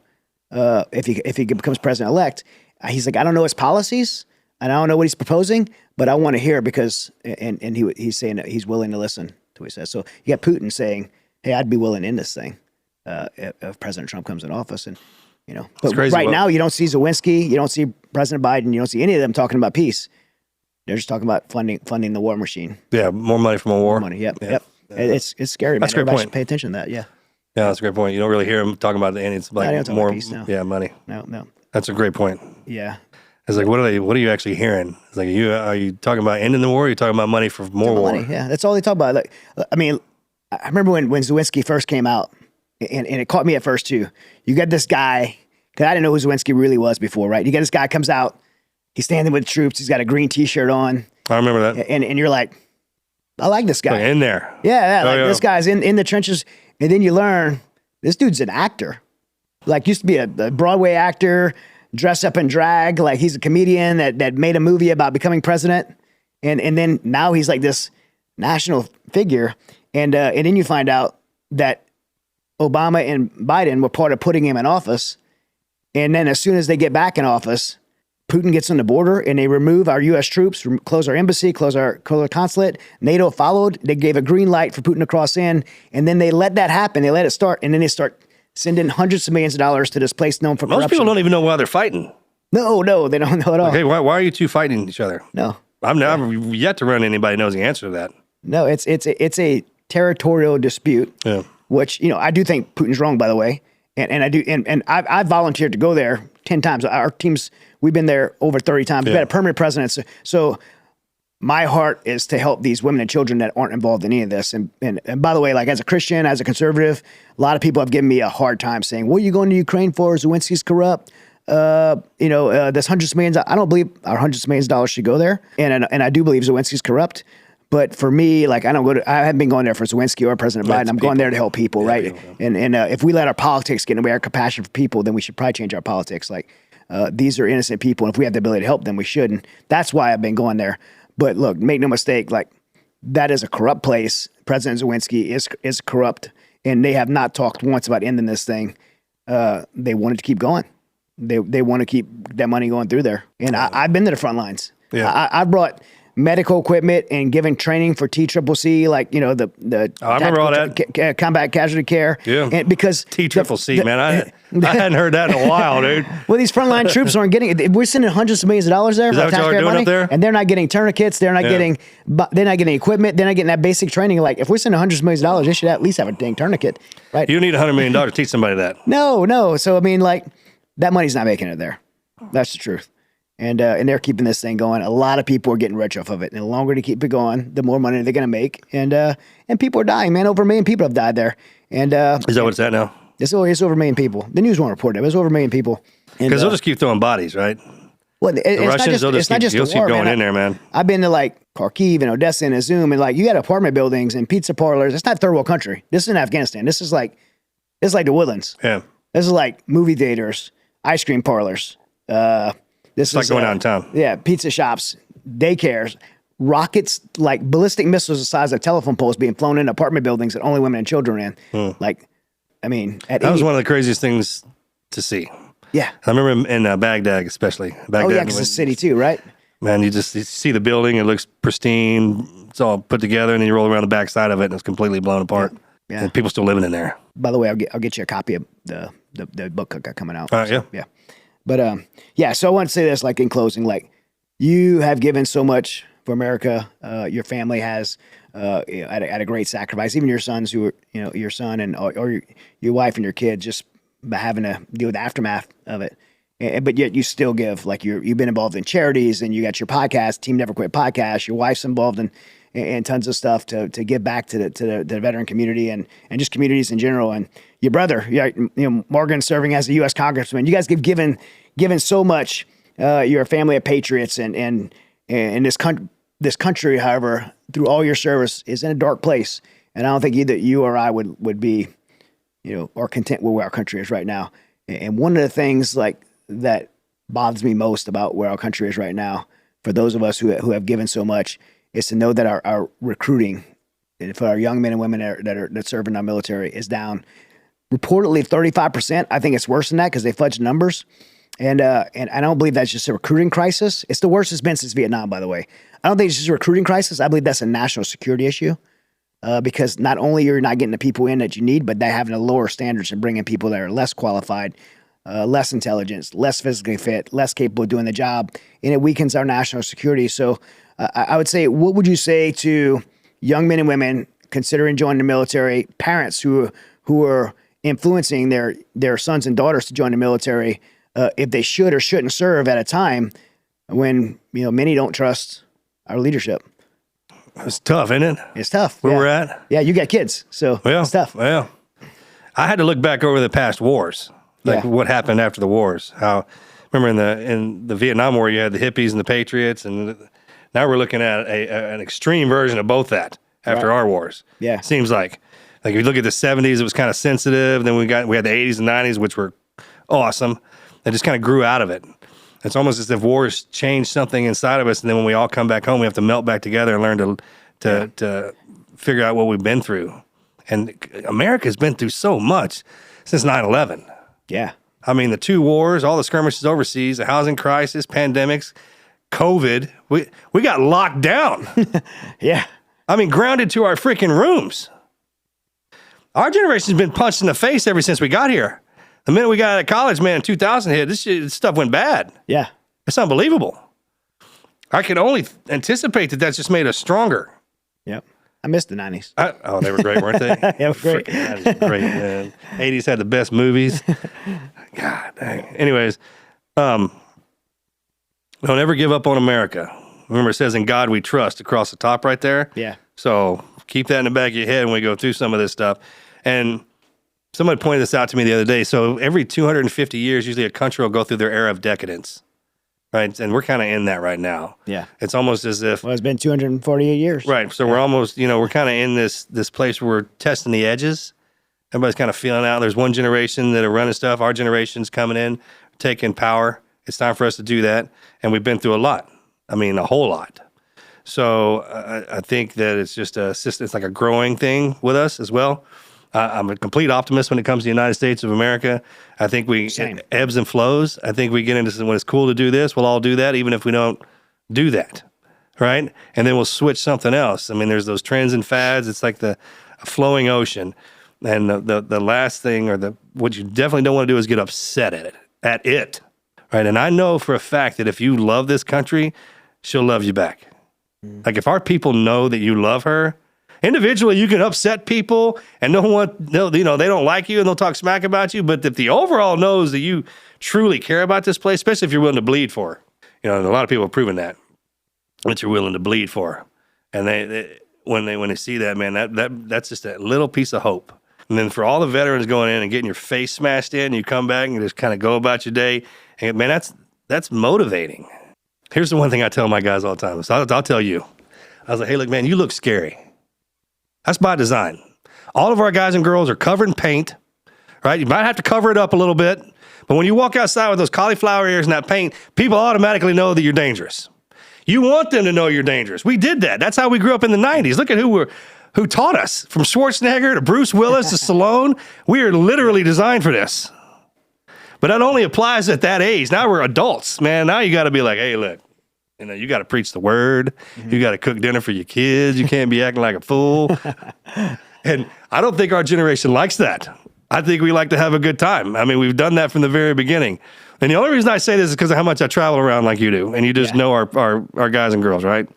if he becomes president-elect. He's like, I don't know his policies, and I don't know what he's proposing, but I want to hear because he's saying that he's willing to listen to what he says. So you got Putin saying, hey, I'd be willing to end this thing if President Trump comes in office. And but right now you don't see Zelensky, you don't see President Biden, you don't see any of them talking about peace. They're just talking about funding the war machine. Yeah, more money from a war. More money, yep. It's scary, man. That's a great Everybody point. should pay attention to that, yeah. Yeah, that's a great point. You don't really hear him talking about it, and it's like more, peace, no. Yeah, money. No. That's a great point. Yeah. It's like, what are you actually hearing? It's like, are you talking about ending the war? Or are you talking about money for more war? Money, yeah, that's all they talk about. Like, I mean, I remember when Zelensky first came out, and it caught me at first too. You got this guy, because I didn't know who Zelensky really was before, right? You got this guy comes out, he's standing with the troops, he's got a green T-shirt on. I remember that. And you're like, I like this guy. Like in there. Yeah, this guy's in the trenches, and then you learn this dude's an actor. Like, used to be a Broadway actor, dressed up in drag. Like, he's a comedian that made a movie about becoming president. And then now he's like this national figure. And then you find out that Obama and Biden were part of putting him in office. And then as soon as they get back in office, Putin gets on the border and they remove our U.S. troops, close our embassy, close our consulate. NATO followed. They gave a green light for Putin to cross in. And then they let that happen. They let it start. And then they start sending hundreds of millions of dollars to this place known for corruption. Most people don't even know why they're fighting. No, they don't know at all. Okay, why are you two fighting each other? No. I've yet to run into anybody who knows the answer to that. No, it's a territorial dispute. Yeah. Which, I do think Putin's wrong, by the way. And I do, and I've volunteered to go there 10 times. Our teams, we've been there over 30 times. We've had a permanent president. So my heart is to help these women and children that aren't involved in any of this. And by the way, like, as a Christian, as a conservative, a lot of people have given me a hard time saying, what are you going to Ukraine for? Zelensky's corrupt. There's hundreds of millions. I don't believe our hundreds of millions of dollars should go there. And I do believe Zelensky's corrupt. But for me, like, I haven't been going there for Zelensky or President Biden. I'm going there to help people, right? People, yeah. And if we let our politics get in the way, our compassion for people, then we should probably change our politics. Like, these are innocent people, and if we have the ability to help them, we should. And that's why I've been going there. But look, make no mistake, like, that is a corrupt place. President Zelensky is corrupt, and they have not talked once about ending this thing. They wanted to keep going. They want to keep that money going through there. And I've been to the front lines. Yeah. I brought medical equipment and giving training for TCCC, like, the I remember all that combat casualty care. Yeah, and because TCCC, man, I hadn't heard that in a while, dude. Well, these frontline troops aren't getting it. We're sending hundreds of millions of dollars there. Is that what y'all are doing up there? And they're not getting tourniquets. They're not getting equipment. They're not getting that basic training. Like, if we're sending hundreds of millions of dollars, they should at least have a dang tourniquet, right? You need $100 million to teach somebody that. No. So I mean, like, that money's not making it there. That's the truth. And they're keeping this thing going. A lot of people are getting rich off of it. And the longer they keep it going, the more money they're going to make. And people are dying, man. Over 1 million people have died there. And is that what it's at now? It's over 1 million people. The news won't report it. It was over 1 million people. Because they'll just keep throwing bodies, right? Well, the Russians, they'll just keep going in there, man. I've been to, like, Kharkiv and Odessa and Izum, and, like, you got apartment buildings and pizza parlors. It's not third world country. This isn't Afghanistan. This is like the Woodlands. Yeah. This is like movie theaters, ice cream parlors. This is like going downtown. Yeah, pizza shops, daycares, rockets, like ballistic missiles the size of telephone poles being flown in apartment buildings that only women and children in. Like, I mean, that was one of the craziest things to see. Yeah, I remember in Baghdad, especially. Baghdad, because it's a city too, right? Man, you see the building; it looks pristine. It's all put together, and then you roll around the backside of it, and it's completely blown apart. Yeah. And people still living in there. By the way, I'll get you a copy of the book I got coming out. Yeah. But so I want to say this, like, in closing, like, you have given so much for America. Your family has at a great sacrifice. Even your sons, who are, your son and or your wife and your kids, just by having to deal with the aftermath of it. But yet you still give. Like, you've been involved in charities, and you got your podcast, Team Never Quit podcast. Your wife's involved in tons of stuff to give back to the veteran community and just communities in general. And your brother, Morgan, serving as a U.S. congressman. You guys have given so much. You're a family of patriots, and this country, this country, however, through all your service, is in a dark place, and I don't think either you or I would be, or content with where our country is right now. And one of the things like that bothers me most about where our country is right now, for those of us who have given so much, is to know that our recruiting for our young men and women that serve in our military is down reportedly 35%. I think it's worse than that because they fudged numbers. And I don't believe that's just a recruiting crisis. It's the worst it's been since Vietnam, by the way. I don't think it's just a recruiting crisis. I believe that's a national security issue because not only you're not getting the people in that you need, but they're having to lower standards and bringing people that are less qualified, less intelligent, less physically fit, less capable of doing the job, and it weakens our national security. So I would say, what would you say to young men and women considering joining the military, parents who are influencing their sons and daughters to join the military, if they should or shouldn't serve at a time when many don't trust our leadership? It's tough, isn't it? It's tough. Where we're at? Yeah, you got kids, so it's tough. Well, I had to look back over the past wars, what happened after the wars. How remember in the Vietnam War, you had the hippies and the patriots, and now we're looking at an extreme version of both that after our wars. Yeah, seems like if you look at the 70s, it was kind of sensitive. Then we had the 80s and 90s, which were awesome. It just kind of grew out of it. It's almost as if wars changed something inside of us, and then when we all come back home, we have to melt back together and learn to figure out what we've been through. And America's been through so much since 9/11. Yeah. I mean, the 2 wars, all the skirmishes overseas, the housing crisis, pandemics, COVID. We got locked down. Yeah. I mean, grounded to our freaking rooms. Our generation's been punched in the face ever since we got here. The minute we got out of college, man, in 2000 hit, this stuff went bad. Yeah. It's unbelievable. I can only anticipate that that's just made us stronger. Yep. I missed the 90s. They were great, weren't they? They were great. That is great, man. 80s had the best movies. God dang. Anyways, don't ever give up on America. Remember, it says, "In God we trust," across the top right there. Yeah. So keep that in the back of your head when we go through some of this stuff. And somebody pointed this out to me the other day. So every 250 years, usually a country will go through their era of decadence, right? And we're kind of in that right now. Yeah. It's almost as if... Well, it's been 248 years. Right. So we're almost, we're kind of in this place where we're testing the edges. Everybody's kind of feeling out. There's one generation that are running stuff. Our generation's coming in, taking power. It's time for us to do that. And we've been through a lot. I mean, a whole lot. So I think that it's just it's like a growing thing with us as well. I'm a complete optimist when it comes to the United States of America. I think it ebbs and flows. I think we get into when it's cool to do this, we'll all do that, even if we don't do that, right? And then we'll switch something else. I mean, there's those trends and fads. It's like a flowing ocean. And the last thing, what you definitely don't want to do is get upset at it, right? And I know for a fact that if you love this country, she'll love you back. Like if our people know that you love her, individually, you can upset people and they don't like you and they'll talk smack about you. But if the overall knows that you truly care about this place, especially if you're willing to bleed for her, and a lot of people have proven that you're willing to bleed for her. And when they see that, man, that's just a little piece of hope. And then for all the veterans going in and getting your face smashed in, you come back and just kind of go about your day. And man, that's motivating. Here's the one thing I tell my guys all the time. So I'll tell you. I was like, hey, look, man, you look scary. That's by design. All of our guys and girls are covered in paint, right? You might have to cover it up a little bit, but when you walk outside with those cauliflower ears and that paint, people automatically know that you're dangerous. You want them to know you're dangerous. We did that. That's how we grew up in the 90s. Look at who taught us, from Schwarzenegger to Bruce Willis to Stallone. We are literally designed for this. But that only applies at that age. Now we're adults, man. Now you got to be like, hey, look. You got to preach the word. Mm-hmm. You got to cook dinner for your kids. You can't be acting like a fool. And I don't think our generation likes that. I think we like to have a good time. I mean, we've done that from the very beginning. And the only reason I say this is because of how much I travel around like you do. And you just know our guys and girls, right?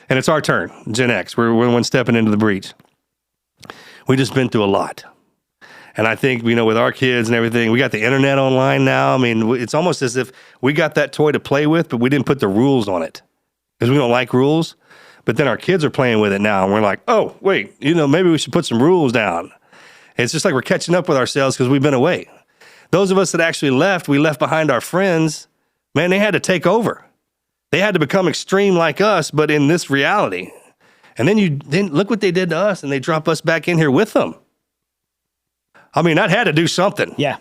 And it's our turn, Gen X. We're the ones stepping into the breach. We've just been through a lot. And I think, with our kids and everything, we got the internet online now. I mean, it's almost as if we got that toy to play with, but we didn't put the rules on it because we don't like rules. But then our kids are playing with it now, and we're like, oh, wait, maybe we should put some rules down. It's just like we're catching up with ourselves because we've been away. Those of us that actually left, we left behind our friends. Man, they had to take over. They had to become extreme like us, but in this reality. And then look what they did to us, and they drop us back in here with them. I mean, that had to do something. Yeah.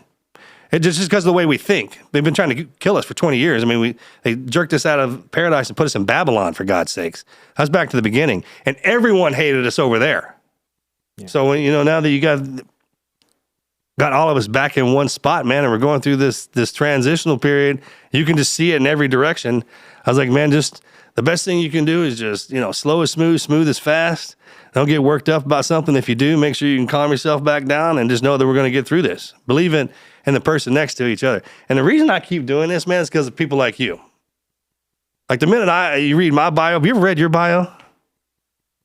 It just because of the way we think. They've been trying to kill us for 20 years. I mean, they jerked us out of paradise and put us in Babylon, for God's sakes. That's back to the beginning. And everyone hated us over there. Yeah. So, now that you got all of us back in one spot, man, and we're going through this transitional period, you can just see it in every direction. I was like, man, just the best thing you can do is just, slow is smooth, smooth is fast. Don't get worked up about something. If you do, make sure you can calm yourself back down and just know that we're going to get through this. Believe in the person next to each other. And the reason I keep doing this, man, is because of people like you. Like the minute you read my bio, have you ever read your bio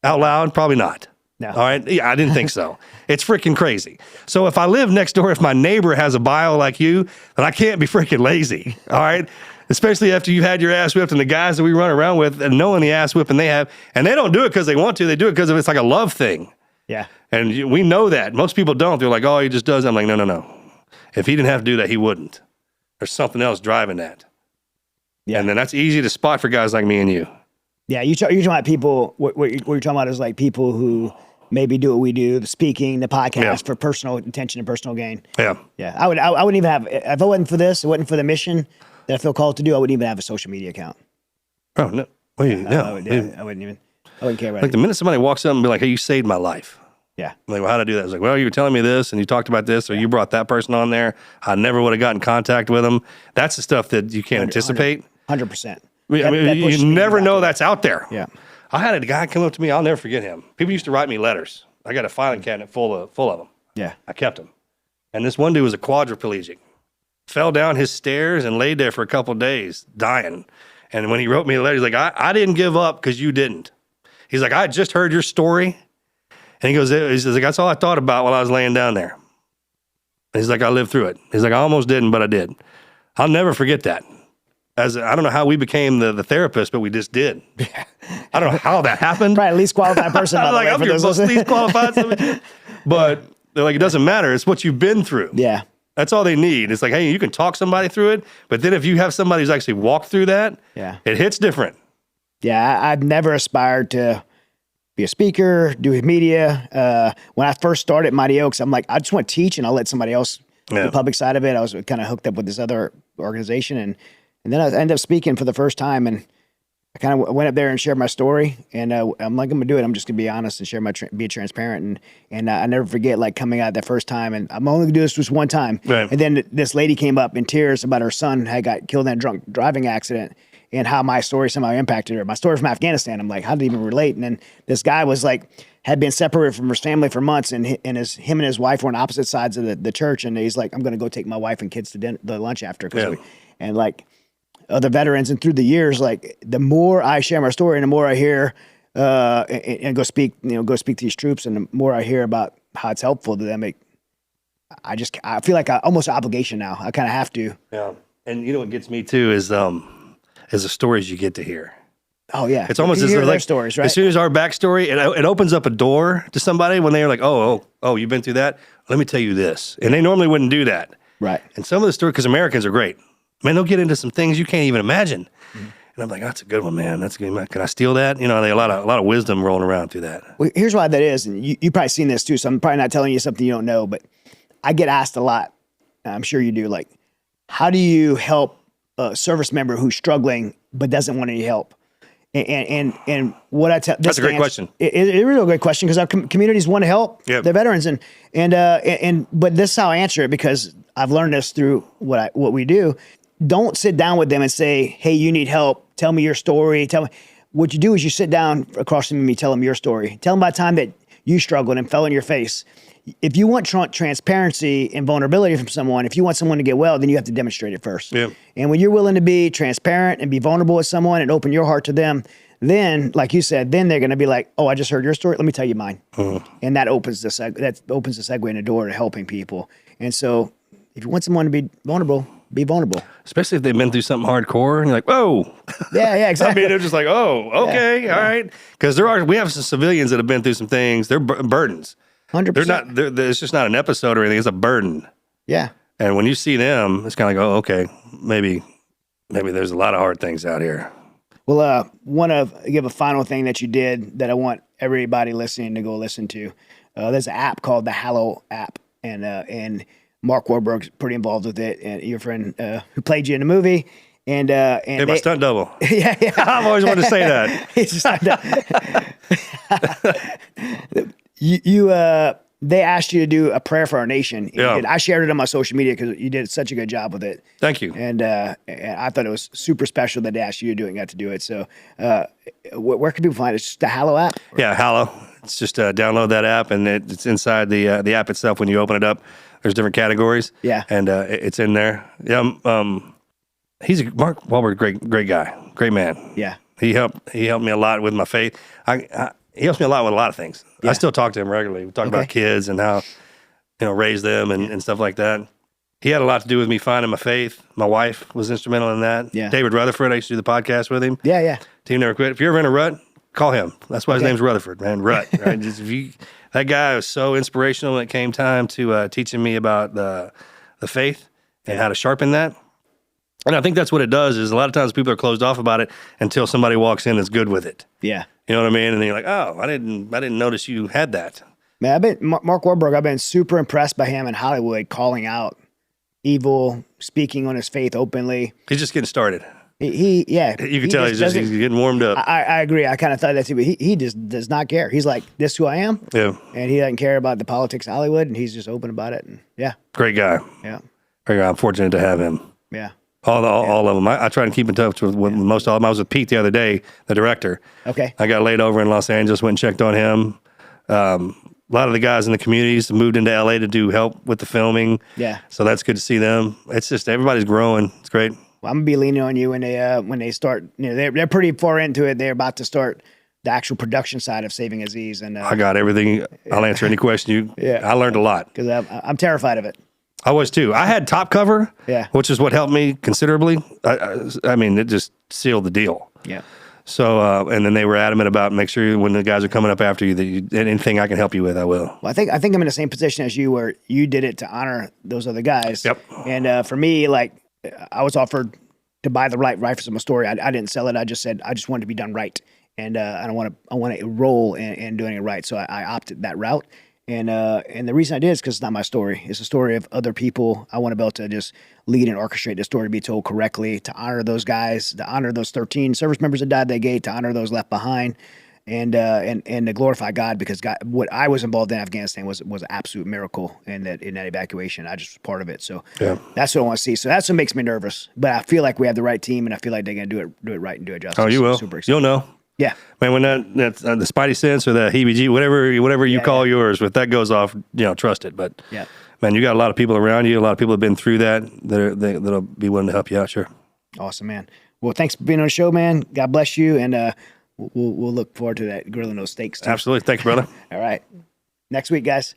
out loud? Probably not. No. All right. Yeah, I didn't think so. It's freaking crazy. So if I live next door, if my neighbor has a bio like you, then I can't be freaking lazy. All right. Especially after you've had your ass whipped, and the guys that we run around with and knowing the ass whipping they have, and they don't do it because they want to. They do it because it's like a love thing. Yeah. And we know that. Most people don't. They're like, oh, he just does that. I'm like, no. If he didn't have to do that, he wouldn't. There's something else driving that. Yeah. And then that's easy to spot for guys like me and you. Yeah. You're talking about people, what you're talking about is like people who maybe do what we do, the speaking, the podcast for personal attention and personal gain. Yeah. Yeah. I wouldn't even have, if it wasn't for this, it wasn't for the mission that I feel called to do, I wouldn't even have a social media account. Oh, no. Well, I wouldn't care about it. Like the minute somebody walks up and be like, hey, you saved my life. Yeah. I'm like, well, how'd I do that? I was like, well, you were telling me this and you talked about this, or you brought that person on there. I never would have gotten in contact with them. That's the stuff that you can't anticipate. 100%. You never know that's out there. Yeah. I had a guy come up to me. I'll never forget him. People used to write me letters. I got a filing cabinet full of them. Yeah. I kept them. And this one dude was a quadriplegic. Fell down his stairs and laid there for a couple of days, dying. And when he wrote me a letter, he's like, I didn't give up because you didn't. He's like, I just heard your story. And he says, that's all I thought about while I was laying down there. And he's like, I lived through it. He's like, I almost didn't, but I did. I'll never forget that. I don't know how we became the therapist, but we just did. I don't know how that happened. Probably the least qualified person. I'm like, I'm your most least qualified. But they're like, it doesn't matter. It's what you've been through. Yeah. That's all they need. It's like, hey, you can talk somebody through it, but then if you have somebody who's actually walked through that, it hits different. Yeah, I've never aspired to be a speaker, do media. When I first started Mighty Oaks, I'm like, I just want to teach, and I'll let somebody else do the public side of it. I was kind of hooked up with this other organization, and then I ended up speaking for the first time, and I kind of went up there and shared my story, and I'm like, I'm gonna do it. I'm just gonna be honest and share be transparent, and I never forget like coming out that first time, and I'm only gonna do this just one time. Right. And then this lady came up in tears about her son had got killed in a drunk driving accident, and how my story somehow impacted her. My story from Afghanistan. I'm like, how did it even relate? And then this guy was like, had been separated from his family for months, and him and his wife were on opposite sides of the church, and he's like, I'm gonna go take my wife and kids to the lunch after, and like. Other veterans, and through the years, like the more I share my story and the more I hear and go speak to these troops, and the more I hear about how it's helpful to them, I feel like almost an obligation now. I kind of have to. Yeah, and you know what gets me too is the stories you get to hear. Oh yeah, it's almost as like their stories, right? As soon as our backstory, it opens up a door to somebody when they're like, oh, you've been through that. Let me tell you this, and they normally wouldn't do that. Right. And some of the stories, because Americans are great. Man, they'll get into some things you can't even imagine. Mm-hmm. And I'm like, that's a good one, man. That's a good one. Can I steal that? They a lot of wisdom rolling around through that. Well, here's why that is, and you probably seen this too, so I'm probably not telling you something you don't know, but I get asked a lot, I'm sure you do, like, how do you help a service member who's struggling but doesn't want any help? And what I tell that's a great question. It's a really great question, because our communities want to help the veterans, but this is how I answer it, because I've learned this through what we do. Don't sit down with them and say, hey, you need help. Tell me your story. Tell me. What you do is you sit down across from me, tell them your story. Tell them about the time that you struggled and fell on your face. If you want transparency and vulnerability from someone, if you want someone to get well, then you have to demonstrate it first. Yeah. And when you're willing to be transparent and be vulnerable with someone and open your heart to them, then, like you said, then they're going to be like, oh, I just heard your story. Let me tell you mine. Mm-hmm. And that opens the segue in the door to helping people. And so if you want someone to be vulnerable, be vulnerable. Especially if they've been through something hardcore and you're like, whoa. Yeah, exactly. I mean, they're just like, oh, okay, all right. Because we have some civilians that have been through some things. They're burdens. 100%. It's just not an episode or anything. It's a burden. Yeah. And when you see them, it's kind of like, oh, okay, maybe there's a lot of hard things out here. Well, want to give a final thing that you did that I want everybody listening to go listen to. There's an app called the Hallow app, and Mark Wahlburg's pretty involved with it, and your friend who played you in the movie. And my stunt double. Yeah, yeah. I've always wanted to say that. It's just they asked you to do a prayer for our nation. Yeah. I shared it on my social media because you did such a good job with it. Thank you. And I thought it was super special that they asked you to do it and got to do it. So where can people find it? It's just the Hallow app? Yeah, Hallow. It's just download that app, and it's inside the app itself. When you open it up, there's different categories. Yeah. And it's in there. Yeah. Mark Wahlburg, great guy, great man. Yeah. He helped me a lot with my faith. He helps me a lot with a lot of things. Yeah. I still talk to him regularly. We talk about kids and how, raise them and stuff like that. He had a lot to do with me finding my faith. My wife was instrumental in that. Yeah. David Rutherford, I used to do the podcast with him. Yeah, yeah. Team Never Quit. If you're ever in a rut, call him. That's why his name's Rutherford, man. Rut. Right? That guy was so inspirational when it came time to teaching me about the faith and how to sharpen that. And I think that's what it does is a lot of times people are closed off about it until somebody walks in that's good with it. Yeah. You know what I mean? And then you're like, oh, I didn't notice you had that. Man, Mark Wahlburg, I've been super impressed by him in Hollywood, calling out evil, speaking on his faith openly. He's just getting started. You can tell he's getting warmed up. I agree. I kind of thought that too, but he just does not care. He's like, this is who I am. Yeah. And he doesn't care about the politics of Hollywood, and he's just open about it. And yeah. Great guy. Yeah. Great guy. I'm fortunate to have him. Yeah. All of them. I try to keep in touch with most all of them. I was with Pete the other day, the director. Okay. I got laid over in Los Angeles, went and checked on him. A lot of the guys in the communities moved into LA to do help with the filming. Yeah. So that's good to see them. It's just everybody's growing. It's great. Well, I'm gonna be leaning on you when they start. They're pretty far into it. They're about to start the actual production side of Saving Aziz, and I got everything. I'll answer any question you. Yeah. I learned a lot because I'm terrified of it. I was too. I had top cover, which is what helped me considerably. I mean, it just sealed the deal. Yeah. So, and then they were adamant about make sure when the guys are coming up after you that anything I can help you with, I will. Well, I think I'm in the same position as you, where you did it to honor those other guys. Yep. And for me, like I was offered to buy the right for my story. I didn't sell it. I just said I just wanted to be done right, and I want to roll in doing it right. So I opted that route. And the reason I did is because it's not my story. It's a story of other people. I want to be able to just lead and orchestrate the story to be told correctly, to honor those guys, to honor those 13 service members that died that gate, to honor those left behind, and to glorify God, because God, what I was involved in Afghanistan was an absolute miracle in that evacuation. I just was part of it. So that's what I want to see. So that's what makes me nervous. But I feel like we have the right team, and I feel like they're going to do it right and do it justice. Oh, you will. Super excited. You'll know. Yeah, man. When that's the Spidey sense or the heebie-jeebie, whatever you call yours, if that goes off, trust it. But man, you got a lot of people around you. A lot of people have been through that. That'll be willing to help you out. Sure. Awesome, man. Well, thanks for being on the show, man. God bless you, and we'll look forward to that grilling those steaks too. Absolutely. Thanks, brother. All right. Next week, guys.